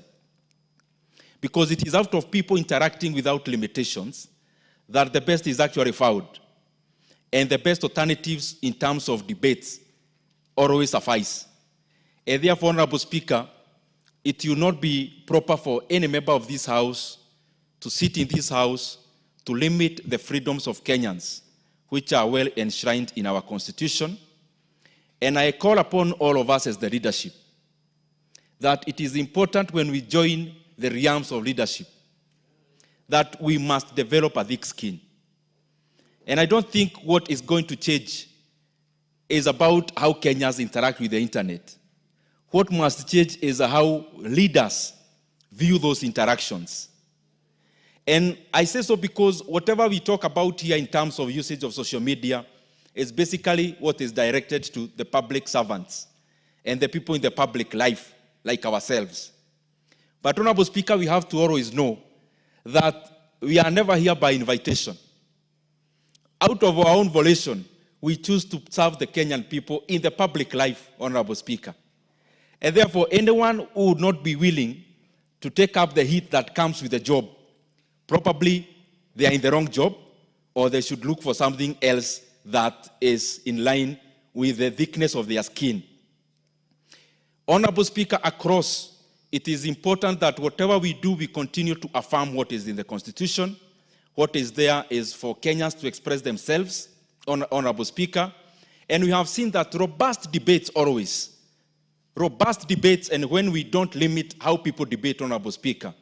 Because it is out of people interacting without limitations that the best is actually found. And the best alternatives in terms of debates always suffice. And therefore, Honorable Speaker, it will not be proper for any member of this House to sit in this House to limit the freedoms of Kenyans, which are well enshrined in our Constitution. And I call upon all of us as the leadership that it is important when we join the realms of leadership that we must develop a thick skin. And I don't think what is going to change is about how Kenyans interact with the internet. What must change is how leaders view those interactions. And I say so because whatever we talk about here in terms of usage of social media is basically what is directed to the public servants and the people in the public life, like ourselves. But, Honorable Speaker, we have to always know that we are never here by invitation. Out of our own volition, we choose to serve the Kenyan people in the public life, Honorable Speaker. And therefore, anyone who would not be willing to take up the heat that comes with the job, probably they are in the wrong job, or they should look for something else that is in line with the thickness of their skin. Honorable Speaker, across, it is important that whatever we do, we continue to affirm what is in the Constitution. What is there is for Kenyans to express themselves, Honorable Speaker. And we have seen that robust debates always, and when we don't limit how people debate, Honorable Speaker,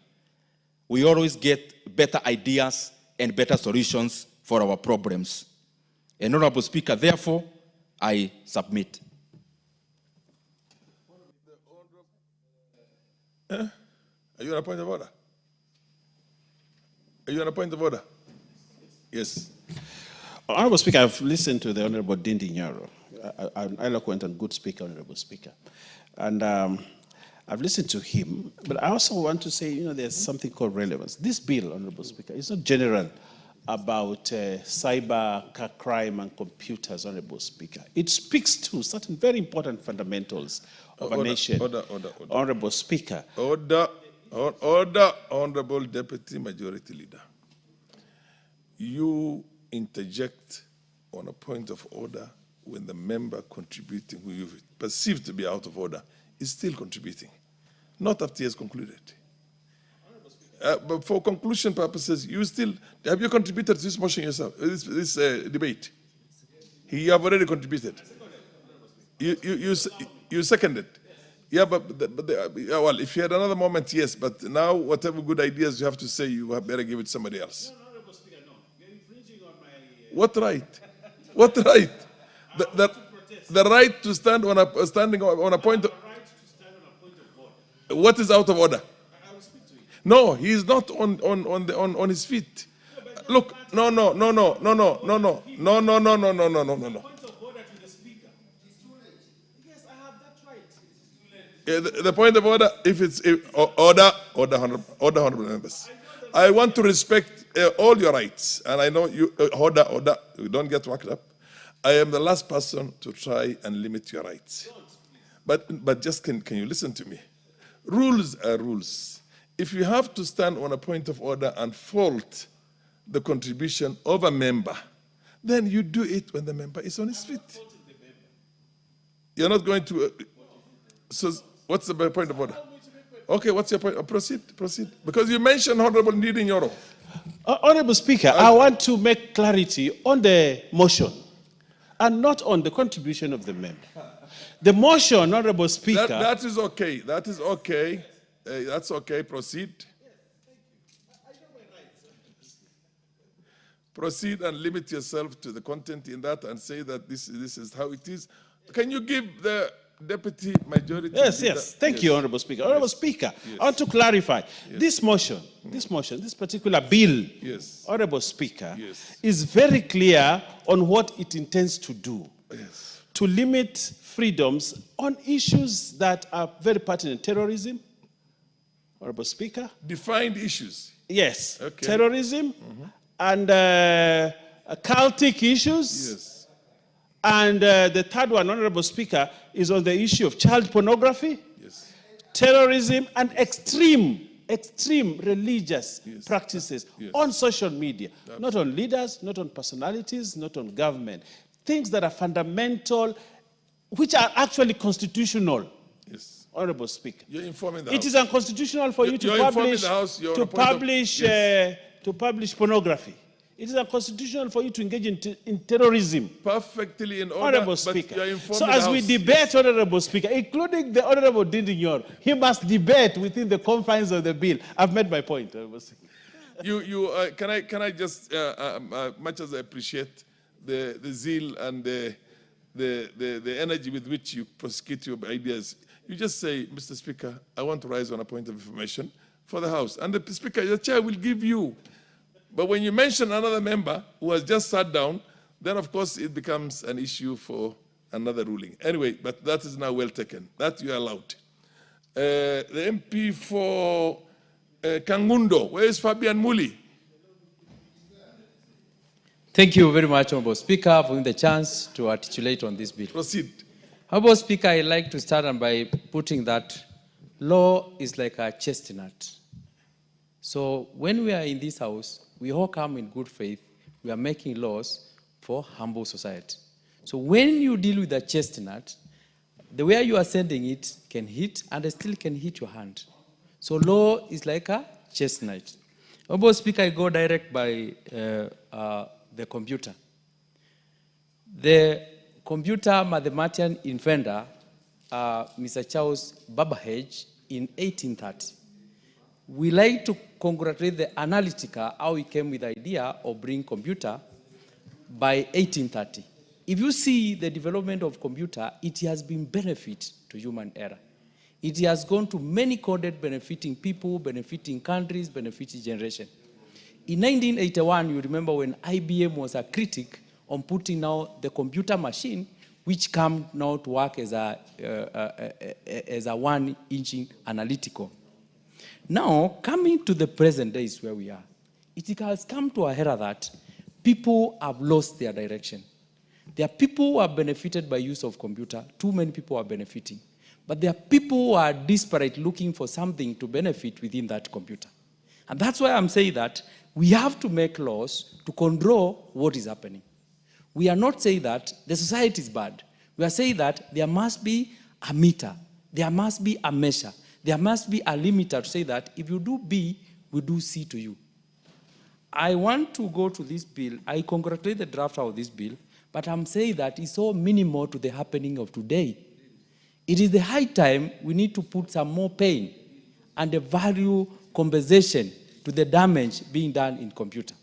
we always get better ideas and better solutions for our problems. And Honorable Speaker, therefore, I submit. Are you on a point of order? Are you on a point of order? Yes. Honorable Speaker, I've listened to the Honorable Dindi Nyoro, an eloquent and good speaker, Honorable Speaker. And I've listened to him, but I also want to say, there's something called relevance. This bill, Honorable Speaker, is not general about cyber crime and computers, Honorable Speaker. It speaks to certain very important fundamentals of a nation. Order. Honorable Speaker. Order, Honorable Deputy Majority Leader. You interject on a point of order when the member contributing, who you perceive to be out of order, is still contributing, not after he has concluded. But for conclusion purposes, have you contributed to this motion yourself, this debate? You have already contributed. You seconded. Yeah, well, if you had another moment, yes, but now whatever good ideas you have to say, you have better give it to somebody else. No, Honorable Speaker, no. You're infringing on my... What right? What right? The right to stand on a standing on a point of... What is out of order? No, he is not on his feet. Look, no. The point of order, order, honorable members. I want to respect all your rights, and I know you. Order. You don't get worked up. I am the last person to try and limit your rights. But just can you listen to me? Rules are rules. If you have to stand on a point of order and fault the contribution of a member, then you do it when the member is on his feet. You're not going to... so what's the point of order? Okay, what's your point? Proceed. Because you mentioned Honorable Ndidi Nyoro. Honorable Speaker, I want to make clarity on the motion and not on the contribution of the member. The motion, Honorable Speaker... That is okay. That's okay. Proceed. Proceed and limit yourself to the content in that and say that this is how it is. Can you give the Deputy Majority Leader? Yes. Thank you, Honorable Speaker. Honorable Speaker, I want to clarify. This motion, this particular bill, Honorable Speaker, is very clear on what it intends to do. To limit freedoms on issues that are very pertinent. Terrorism, Honorable Speaker. Defined issues. Yes. Okay. Terrorism and cultic issues. Yes. And the third one, Honorable Speaker, is on the issue of child pornography, terrorism, and extreme religious practices on social media. Not on leaders, not on personalities, not on government. Things that are fundamental, which are actually constitutional. Honorable Speaker. You're informing the It House. is unconstitutional for you to You're informing publish the House, you're on a point of- yes. to publish pornography. It is unconstitutional for you to engage in terrorism. Perfectly in order, Honorable but Speaker. you're informing So the as we House. debate, Honorable Speaker, including the Honorable Dindinyor, he must debate within the confines of the bill. I've made my point, Honorable Speaker. Can I just, much as I appreciate the zeal and the energy with which you prosecute your ideas, you just say, Mr. Speaker, I want to rise on a point of information for the House. And the Speaker, the chair will give you. But when you mention another member who has just sat down, then of course it becomes an issue for another ruling. Anyway, but that is now well taken. That you are allowed. The MP for Kangundo, where is Fabian Muli? Thank you very much, Honorable Speaker, for giving the chance to articulate on this bill. Proceed. Honorable Speaker, I'd like to start by putting that law is like a chestnut. So when we are in this House, we all come in good faith. We are making laws for humble society. So when you deal with a chestnut, the way you are sending it can hit, and it still can hit your hand. So law is like a chestnut. Honorable Speaker, I go direct by the computer. The computer mathematician inventor, Mr. Charles Babbage, in 1830. We like to congratulate the analytiker how he came with the idea of bringing computer by 1830. If you see the development of computer, it has been benefit to human era. It has gone to many coded benefiting people, benefiting countries, benefiting generation. In 1981, you remember when IBM was a critic on putting now the computer machine, which come now to work as a 1-inch analytical. Now, coming to the present days where we are, it has come to a era that people have lost their direction. There are people who are benefited by use of computer. Too many people are benefiting. But there are people who are desperate looking for something to benefit within that computer. And that's why I'm saying that we have to make laws to control what is happening. We are not saying that the society is bad. We are saying that there must be a meter. There must be a measure. There must be a limiter to say that if you do B, we do C to you. I want to go to this bill. I congratulate the drafter of this bill, but I'm saying that it's so minimal to the happening of today. It is the high time we need to put some more pain and a value compensation to the damage being done in computer.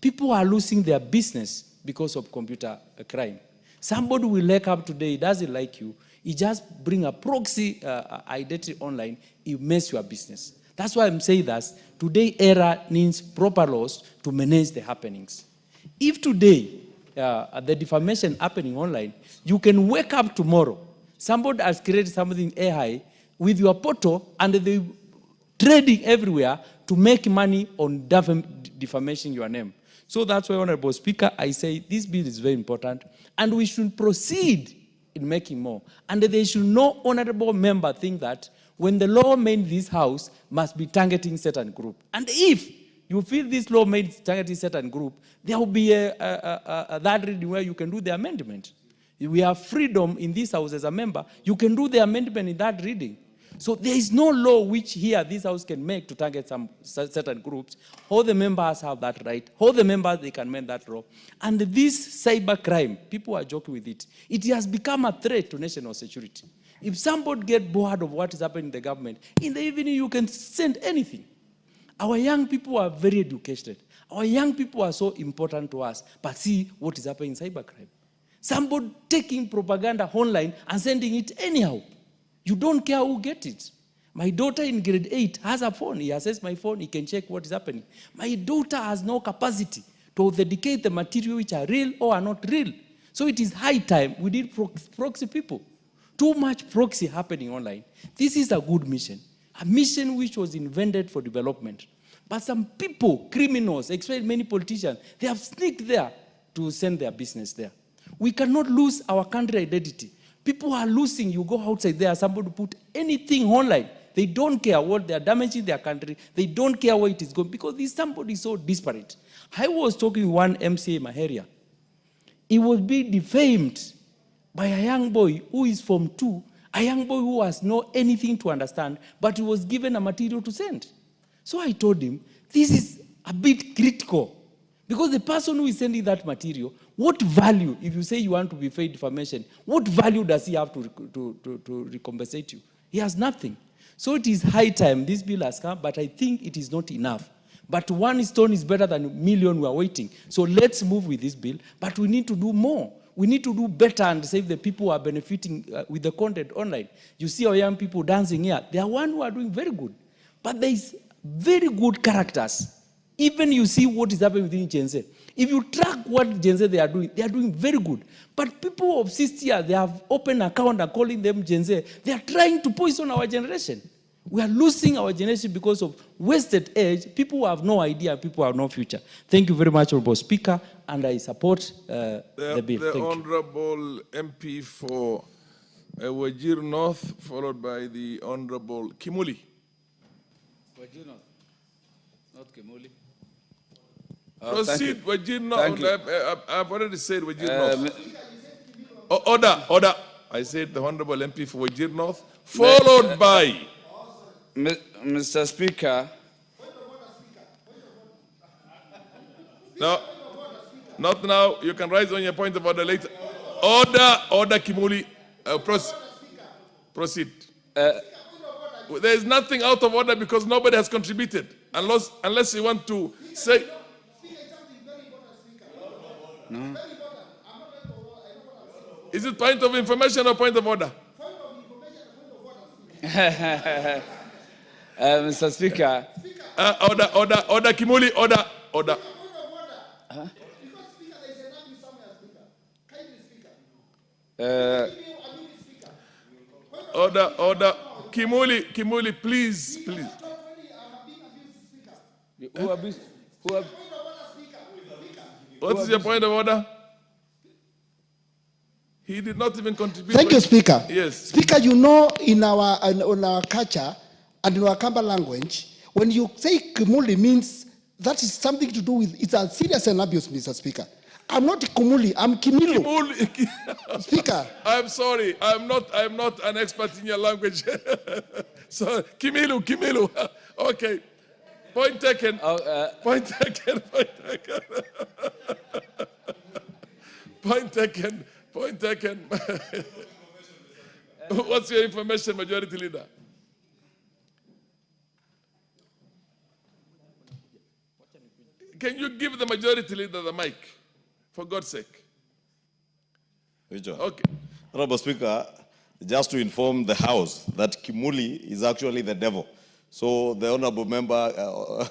People are losing their business because of computer crime. Somebody will wake up today, he doesn't like you, he just bring a proxy identity online, he mess your business. That's why I'm saying that today era needs proper laws to manage the happenings. If today the defamation happening online, you can wake up tomorrow, somebody has created something AI with your portal and they trading everywhere to make money on defamation your name. So that's why, Honorable Speaker, I say this bill is very important and we should proceed in making more. And there should no honorable member think that when the law made this House must be targeting certain group. And if you feel this law made targeting certain group, there will be that reading where you can do the amendment. We have freedom in this House as a member. You can do the amendment in that reading. So there is no law which here this House can make to target some certain groups. All the members have that right. All the members, they can make that law. And this cyber crime, people are joking with it. It has become a threat to national security. If somebody gets bored of what is happening in the government, in the evening you can send anything. Our young people are very educated. Our young people are so important to us. But see what is happening in cybercrime. Somebody taking propaganda online and sending it anyhow. You don't care who gets it. My daughter in grade 8 has a phone. He accesses my phone. He can check what is happening. My daughter has no capacity to authenticate the material which are real or are not real. So it is high time we need proxy people. Too much proxy happening online. This is a good mission. A mission which was invented for development. But some people, criminals, especially many politicians, they have sneaked there to send their business there. We cannot lose our country identity. People are losing. You go outside there, somebody put anything online. They don't care what they are damaging their country. They don't care where it is going because this somebody is so disparate. I was talking to one MCA in my area. He was being defamed by a young boy who is from 2 A young boy who has no anything to understand, but he was given a material to send. So I told him, this is a bit critical. Because the person who is sending that material, what value, if you say you want to be paid defamation, what value does he have to recompensate you? He has nothing. So it is high time this bill has come, but I think it is not enough. But one stone is better than a million we are waiting. So let's move with this bill, but we need to do more. We need to do better and save the people who are benefiting with the content online. You see our young people dancing here. They are one who are doing very good. But there is very good characters. Even you see what is happening within Gen Z. If you track what Gen Z they are doing very good. But people of 60 years, they have open account and calling them Gen Z. They are trying to poison our generation. We are losing our generation because of wasted age. People who have no idea, people who have no future. Thank you very much, Honorable Speaker, and I support the bill. The Thank you. Honorable MP for Wajir North, followed by the Honorable Kimuli. Wajir North, not Kimuli. Proceed, Wajir North. Thank you. I've already said Wajir North. Order. I said the Honorable MP for Wajir North, followed by... Mr. Speaker. No, not now. You can rise on your point of order later. Order, Kimuli. Proceed. There is nothing out of order because nobody has contributed. Unless you want to say... No. Is it point of information or point of order? Mr. Speaker. Order, Kimuli, order. Huh? Order. Kimuli, please. What is your point of order? He did not even contribute. Thank you, Speaker. Yes. Speaker, you know, in our culture and in our Kamba language, when you say Kumuli means that is something to do with, it's a serious and abuse, Mr. Speaker. I'm not Kumuli, I'm Kimilu. Speaker. I'm sorry, I'm not an expert in your language. So, Kimilu. Okay. Point taken. Point taken. Point taken. What's your information, Majority Leader? Can you give the Majority Leader the mic, for God's sake? Okay. Honorable Speaker, just to inform the House that Kimuli is actually the devil. So the Honorable Member,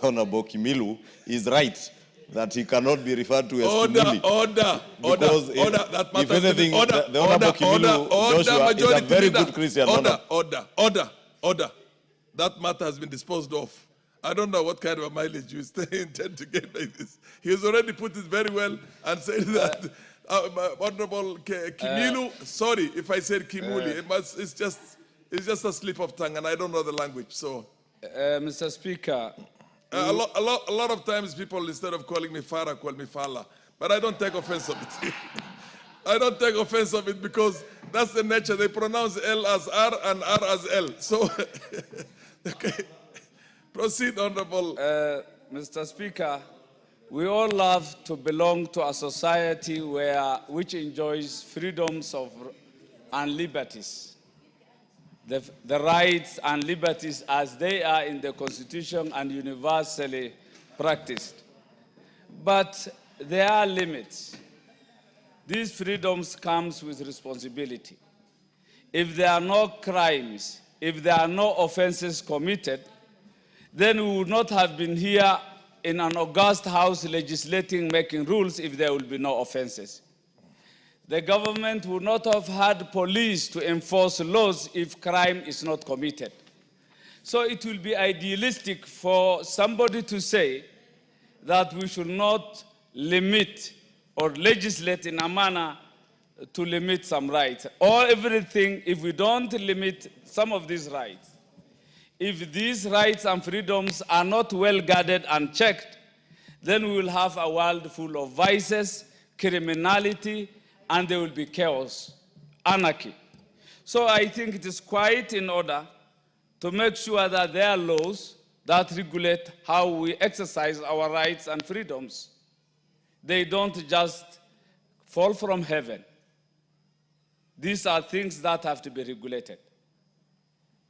Honorable Kimilu, is right that he cannot be referred to as Kimuli. Order. That if anything, the Honorable Kimilu, Joshua, is a very good Christian. Order. That matter has been disposed of. I don't know what kind of a mileage you intend to get like this. He has already put it very well and said that Honorable Kimilu, sorry if I said Kimuli, it's just a slip of tongue and I don't know the language, so. Mr. Speaker. A lot of times people, instead of calling me Farah, call me Fala. But I don't take offense of it. I don't take offense of it because that's the nature. They pronounce L as R and R as L. So, okay. Proceed, Honorable. Mr. Speaker, we all love to belong to a society which enjoys freedoms and liberties. The rights and liberties as they are in the Constitution and universally practiced. But there are limits. These freedoms come with responsibility. If there are no crimes, if there are no offenses committed, then we would not have been here in an august house legislating, making rules if there will be no offenses. The government would not have had police to enforce laws if crime is not committed. So it will be idealistic for somebody to say that we should not limit or legislate in a manner to limit some rights. Or everything, if we don't limit some of these rights, if these rights and freedoms are not well guarded and checked, then we will have a world full of vices, criminality, and there will be chaos, anarchy. So I think it is quite in order to make sure that there are laws that regulate how we exercise our rights and freedoms. They don't just fall from heaven. These are things that have to be regulated.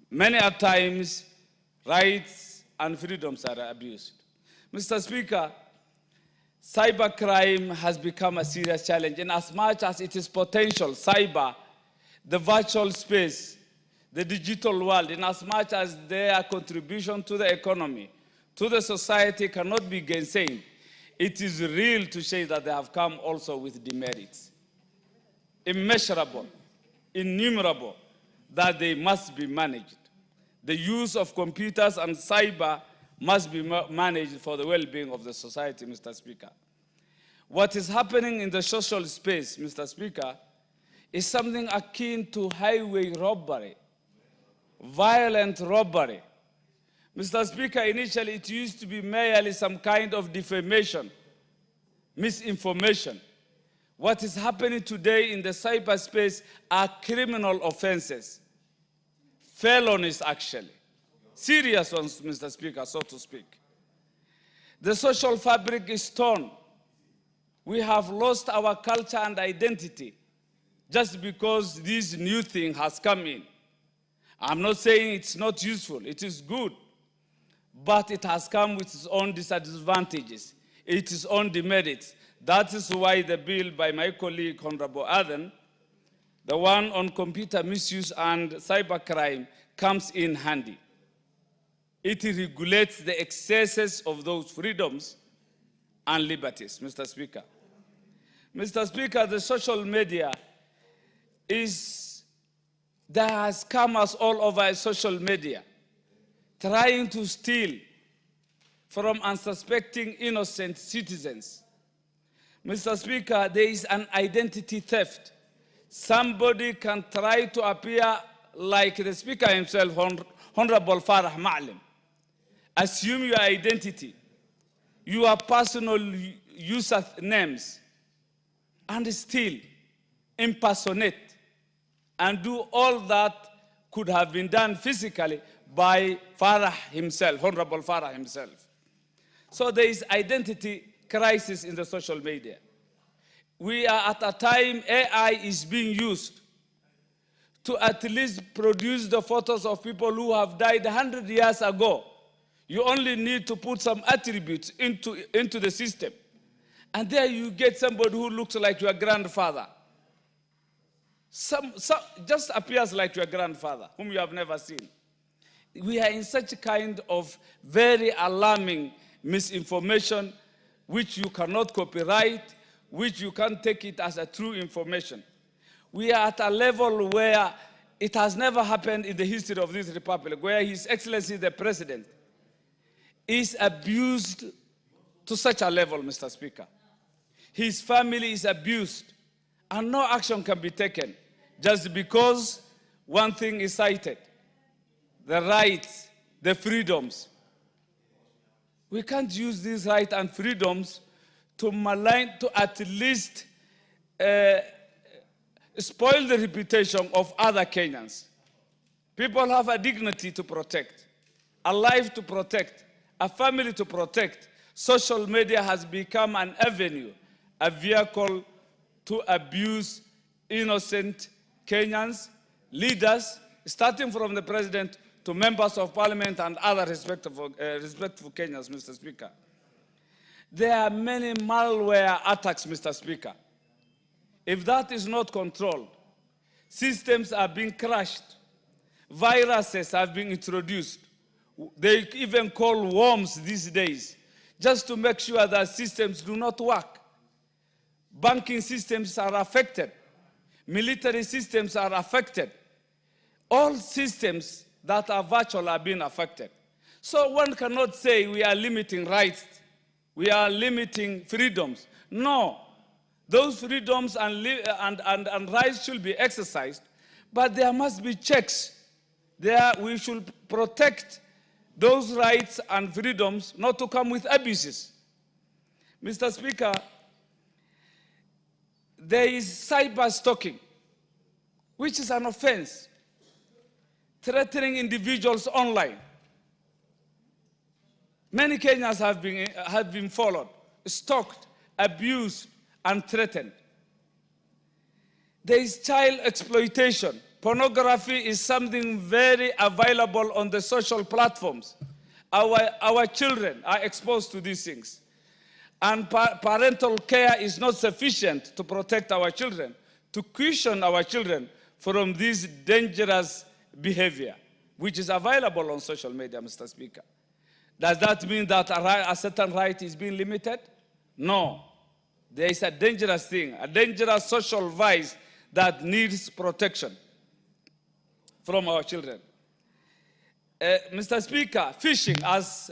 Many a times, rights and freedoms are abused. Mr. Speaker, cybercrime has become a serious challenge in as much as it is potential. Cyber, the virtual space, the digital world, in as much as their contribution to the economy, to the society cannot be gainsaid, it is real to say that they have come also with demerits. Immeasurable, innumerable, that they must be managed. The use of computers and cyber must be managed for the well-being of the society, Mr. Speaker. What is happening in the social space, Mr. Speaker, is something akin to highway robbery, violent robbery. Mr. Speaker, initially it used to be merely some kind of defamation, misinformation. What is happening today in the cyberspace are criminal offenses, felonies actually, serious ones, Mr. Speaker, so to speak. The social fabric is torn. We have lost our culture and identity just because this new thing has come in. I'm not saying it's not useful, it is good, but it has come with its own disadvantages, its own demerits. That is why the bill by my colleague, Honorable Aden, the one on computer misuse and cybercrime, comes in handy. It regulates the excesses of those freedoms and liberties, Mr. Speaker. Mr. Speaker, the social media there has scammers all over social media, trying to steal from unsuspecting innocent citizens. Mr. Speaker, there is an identity theft. Somebody can try to appear like the Speaker himself, Honorable Farah Ma'lim. Assume your identity, your personal user names, and still impersonate and do all that could have been done physically by Farah himself, Honorable Farah himself. So there is identity crisis in the social media. We are at a time AI is being used to at least produce the photos of people who have died 100 years ago. You only need to put some attributes into the system. And there you get somebody who looks like your grandfather. Just appears like your grandfather, whom you have never seen. We are in such a kind of very alarming misinformation, which you cannot copyright, which you can't take it as a true information. We are at a level where it has never happened in the history of this republic, where His Excellency the President is abused to such a level, Mr. Speaker. His family is abused, and no action can be taken just because one thing is cited: the rights, the freedoms. We can't use these rights and freedoms to malign, to at least spoil the reputation of other Kenyans. People have a dignity to protect, a life to protect, a family to protect. Social media has become an avenue, a vehicle to abuse innocent Kenyans, leaders, starting from the president to members of parliament and other respectful Kenyans, Mr. Speaker. There are many malware attacks, Mr. Speaker. If that is not controlled, systems are being crashed, viruses have been introduced. They even call worms these days, just to make sure that systems do not work. Banking systems are affected. Military systems are affected. All systems that are virtual are being affected. So one cannot say we are limiting rights, we are limiting freedoms. No, those freedoms and rights should be exercised, but there must be checks. We should protect those rights and freedoms not to come with abuses. Mr. Speaker, there is cyber stalking. which is an offense. Threatening individuals online. Many Kenyans have been followed, stalked, abused, and threatened. There is child exploitation. Pornography is something very available on the social platforms. Our children are exposed to these things. And parental care is not sufficient to protect our children, to cushion our children from this dangerous behavior, which is available on social media, Mr. Speaker. Does that mean that a certain right is being limited? No. There is a dangerous thing, a dangerous social vice that needs protection from our children. Mr. Speaker, phishing,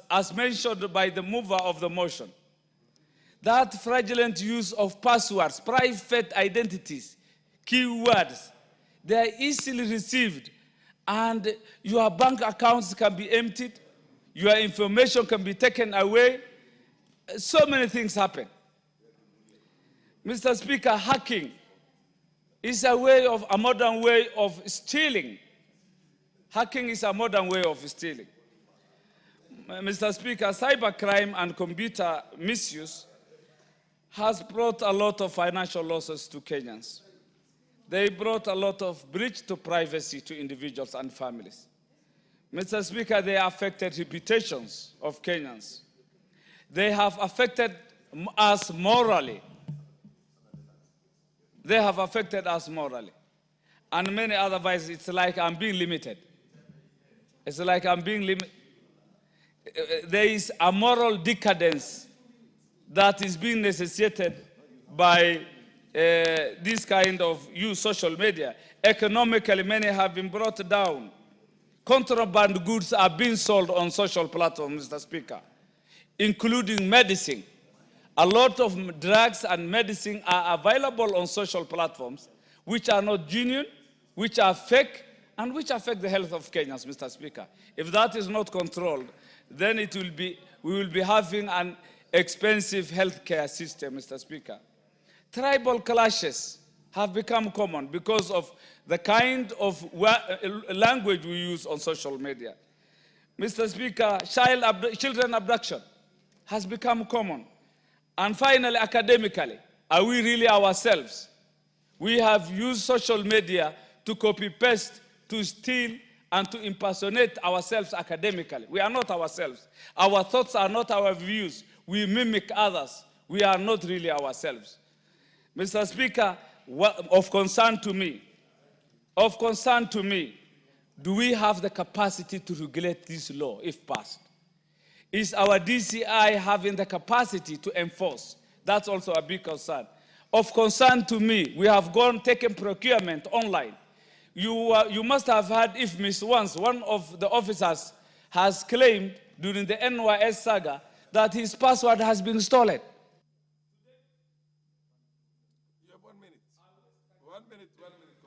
as mentioned by the mover of the motion, that fraudulent use of passwords, private identities, keywords, they are easily received, and your bank accounts can be emptied, your information can be taken away. So many things happen. Mr. Speaker, hacking is a modern way of stealing. Hacking is a modern way of stealing. Mr. Speaker, cybercrime and computer misuse has brought a lot of financial losses to Kenyans. They brought a lot of breach to privacy to individuals and families. Mr. Speaker, they affected reputations of Kenyans. They have affected us morally. They have affected us morally. And many other ways, it's like I'm being limited. It's like I'm being limited. There is a moral decadence that is being necessitated by this kind of social media. Economically, many have been brought down. Contraband goods are being sold on social platforms, Mr. Speaker, including medicine. A lot of drugs and medicine are available on social platforms, which are not genuine, which are fake, and which affect the health of Kenyans, Mr. Speaker. If that is not controlled, then we will be having an expensive healthcare system, Mr. Speaker. Tribal clashes have become common because of the kind of language we use on social media. Mr. Speaker, children abduction has become common. And finally, academically, are we really ourselves? We have used social media to copy-paste, to steal, and to impersonate ourselves academically. We are not ourselves. Our thoughts are not our views. We mimic others. We are not really ourselves. Mr. Speaker, of concern to me, do we have the capacity to regulate this law if passed? Is our DCI having the capacity to enforce? That's also a big concern. Of concern to me, we have taken procurement online. You must have heard if Miss once, one of the officers has claimed during the NYS saga that his password has been stolen.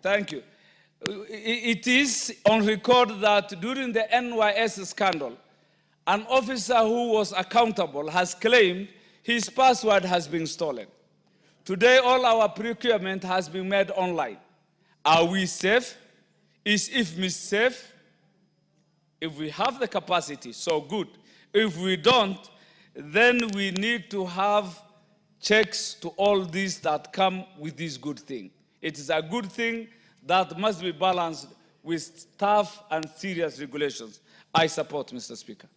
Thank you. It is on record that during the NYS scandal, an officer who was accountable has claimed his password has been stolen. Today, all our procurement has been made online. Are we safe? Is IFMIS safe? If we have the capacity, so good. If we don't, then we need to have checks to all these that come with this good thing. It is a good thing that must be balanced with tough and serious regulations. I support, Mr. Speaker.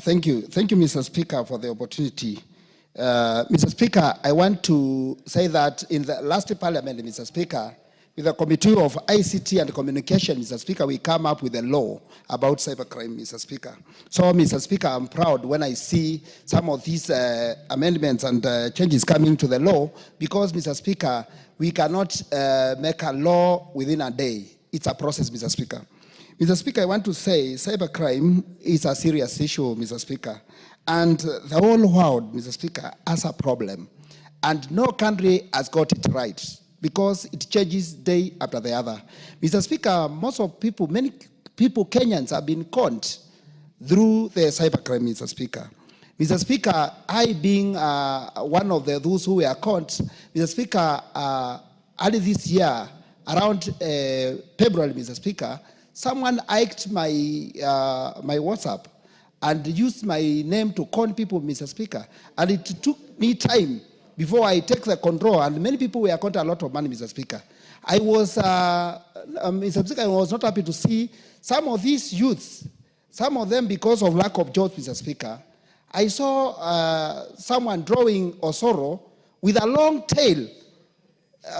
Thank you, Mr. Speaker, for the opportunity. Mr. Speaker, I want to say that in the last parliament, Mr. Speaker, with the Committee of ICT and Communication, Mr. Speaker, we come up with a law about cybercrime, Mr. Speaker. So, Mr. Speaker, I'm proud when I see some of these amendments and changes coming to the law because, Mr. Speaker, we cannot make a law within a day. It's a process, Mr. Speaker. Mr. Speaker, I want to say cybercrime is a serious issue, Mr. Speaker. And the whole world, Mr. Speaker, has a problem. And no country has got it right because it changes day after the other. Mr. Speaker, many people, Kenyans, have been conned through the cybercrime, Mr. Speaker. Mr. Speaker, I being one of those who were caught, Mr. Speaker, early this year, around February, Mr. Speaker, someone hacked my WhatsApp and used my name to con people, Mr. Speaker. And it took me time before I take the control, and many people were caught a lot of money, Mr. Speaker. I was, Mr. Speaker, I was not happy to see some of these youths, some of them because of lack of jobs, Mr. Speaker. I saw someone drawing Osoro with a long tail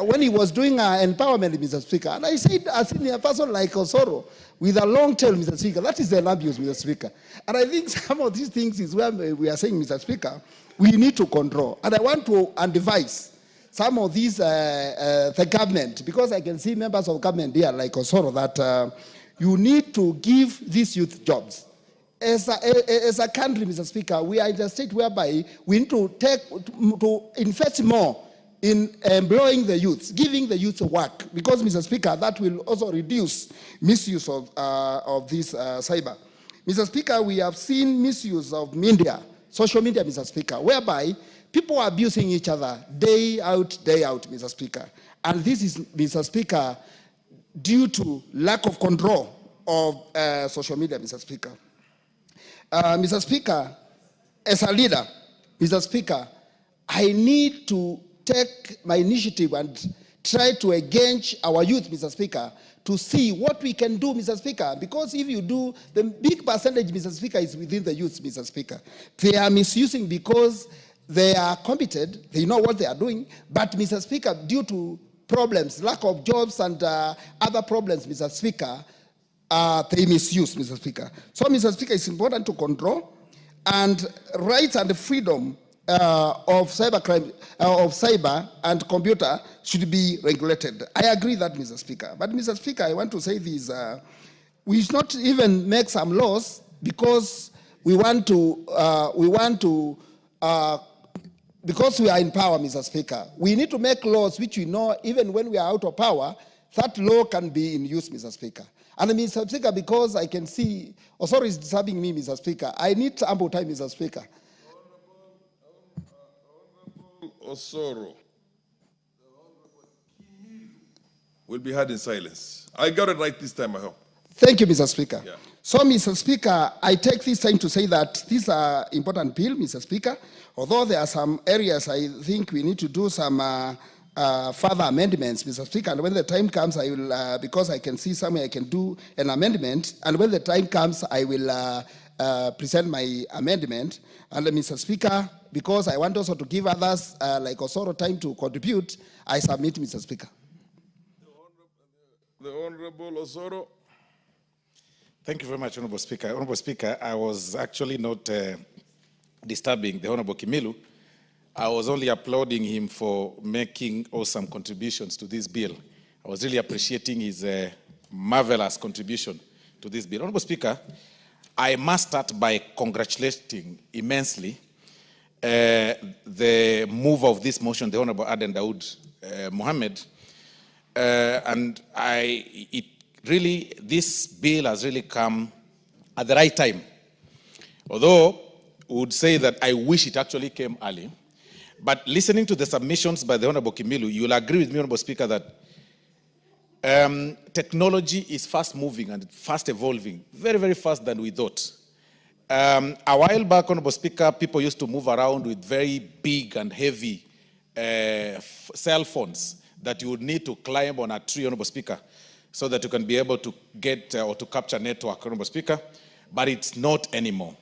when he was doing empowerment, Mr. Speaker. And I said, as in a person like Osoro with a long tail, Mr. Speaker, that is an abuse, Mr. Speaker. And I think some of these things is where we are saying, Mr. Speaker, we need to control. And I want to advise some of these, the government, because I can see members of government here like Osoro, that you need to give these youth jobs. As a country, Mr. Speaker, we are in a state whereby we need to invest more in employing the youths, giving the youth work, because, Mr. Speaker, that will also reduce misuse of this cyber. Mr. Speaker, we have seen misuse of media, social media, Mr. Speaker, whereby people are abusing each other day out, Mr. Speaker. And this is, Mr. Speaker, due to lack of control of social media, Mr. Speaker. Mr. Speaker, as a leader, Mr. Speaker, I need to take my initiative and try to engage our youth, Mr. Speaker, to see what we can do, Mr. Speaker, because if you do, the big percentage, Mr. Speaker, is within the youth, Mr. Speaker. They are misusing because they are competent, they know what they are doing, but, Mr. Speaker, due to problems, lack of jobs and other problems, Mr. Speaker, they misuse, Mr. Speaker. So, Mr. Speaker, it's important to control, and rights and freedom of cybercrime, of cyber and computer should be regulated. I agree that, Mr. Speaker. But, Mr. Speaker, I want to say this. We should not even make some laws because we want to, because we are in power, Mr. Speaker. We need to make laws which we know, even when we are out of power, that law can be in use, Mr. Speaker. And, Mr. Speaker, because I can see Osoro is disturbing me, Mr. Speaker, I need ample time, Mr. Speaker. Osoro will be heard in silence. I got it right this time, I hope. Thank you, Mr. Speaker. Yeah. So, Mr. Speaker, I take this time to say that this is an important bill, Mr. Speaker, although there are some areas I think we need to do some further amendments, Mr. Speaker, and when the time comes, I will, because I can see somewhere I can do an amendment, and when the time comes, I will present my amendment. And Mr. Speaker, because I want also to give others like Osoro time to contribute, I submit, Mr. Speaker. The Honorable Osoro. Thank you very much, Honorable Speaker. Honorable Speaker, I was actually not disturbing the Honorable Kimilu. I was only applauding him for making awesome contributions to this bill. I was really appreciating his marvelous contribution to this bill. Honorable Speaker, I must start by congratulating immensely the mover of this motion, the Honorable Aden Daoud Mohammed. And this bill has really come at the right time. Although, I would say that I wish it actually came early. But listening to the submissions by the Honorable Kimilu, you will agree with me, Honorable Speaker, that technology is fast moving and fast evolving, very, very fast than we thought. A while back, Honorable Speaker, people used to move around with very big and heavy cell phones that you would need to climb on a tree, Honorable Speaker, so that you can be able to get or to capture network, Honorable Speaker, but it's not anymore.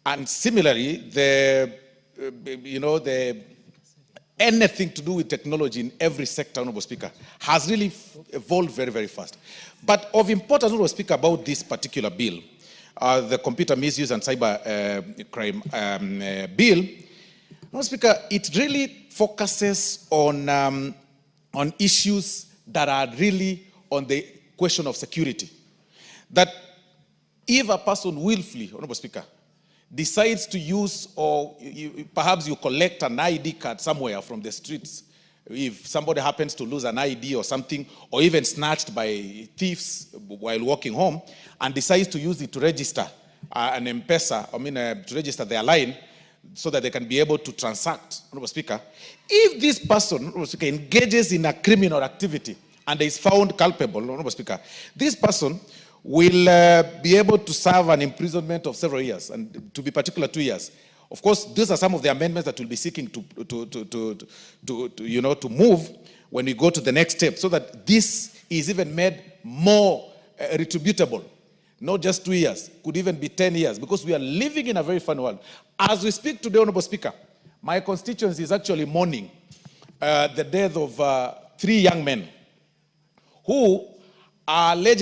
And similarly, anything to do with technology in every sector, Honorable Speaker, has really evolved very, very fast. But of importance, Honorable Speaker, about this particular bill, the Computer Misuse and Cyber Crime Bill, Honorable Speaker, it really focuses on issues that are really on the question of security. That if a person willfully, Honorable Speaker, decides to use, or perhaps you collect an ID card somewhere from the streets, if somebody happens to lose an ID or something, or even snatched by thieves while walking home, and decides to use it to register an M-Pesa, to register their line, so that they can be able to transact, Honorable Speaker. If this person, Honorable Speaker, engages in a criminal activity and is found culpable, Honorable Speaker, this person will be able to serve an imprisonment of several years, and to be particular 2 years. Of course, these are some of the amendments that we'll be seeking to move when we go to the next step, so that this is even made more retributable. Not just 2 years, could even be 10 years, because we are living in a very funny world. As we speak today, Honorable Speaker, my constituency is actually mourning the death of 3 young men who are alleged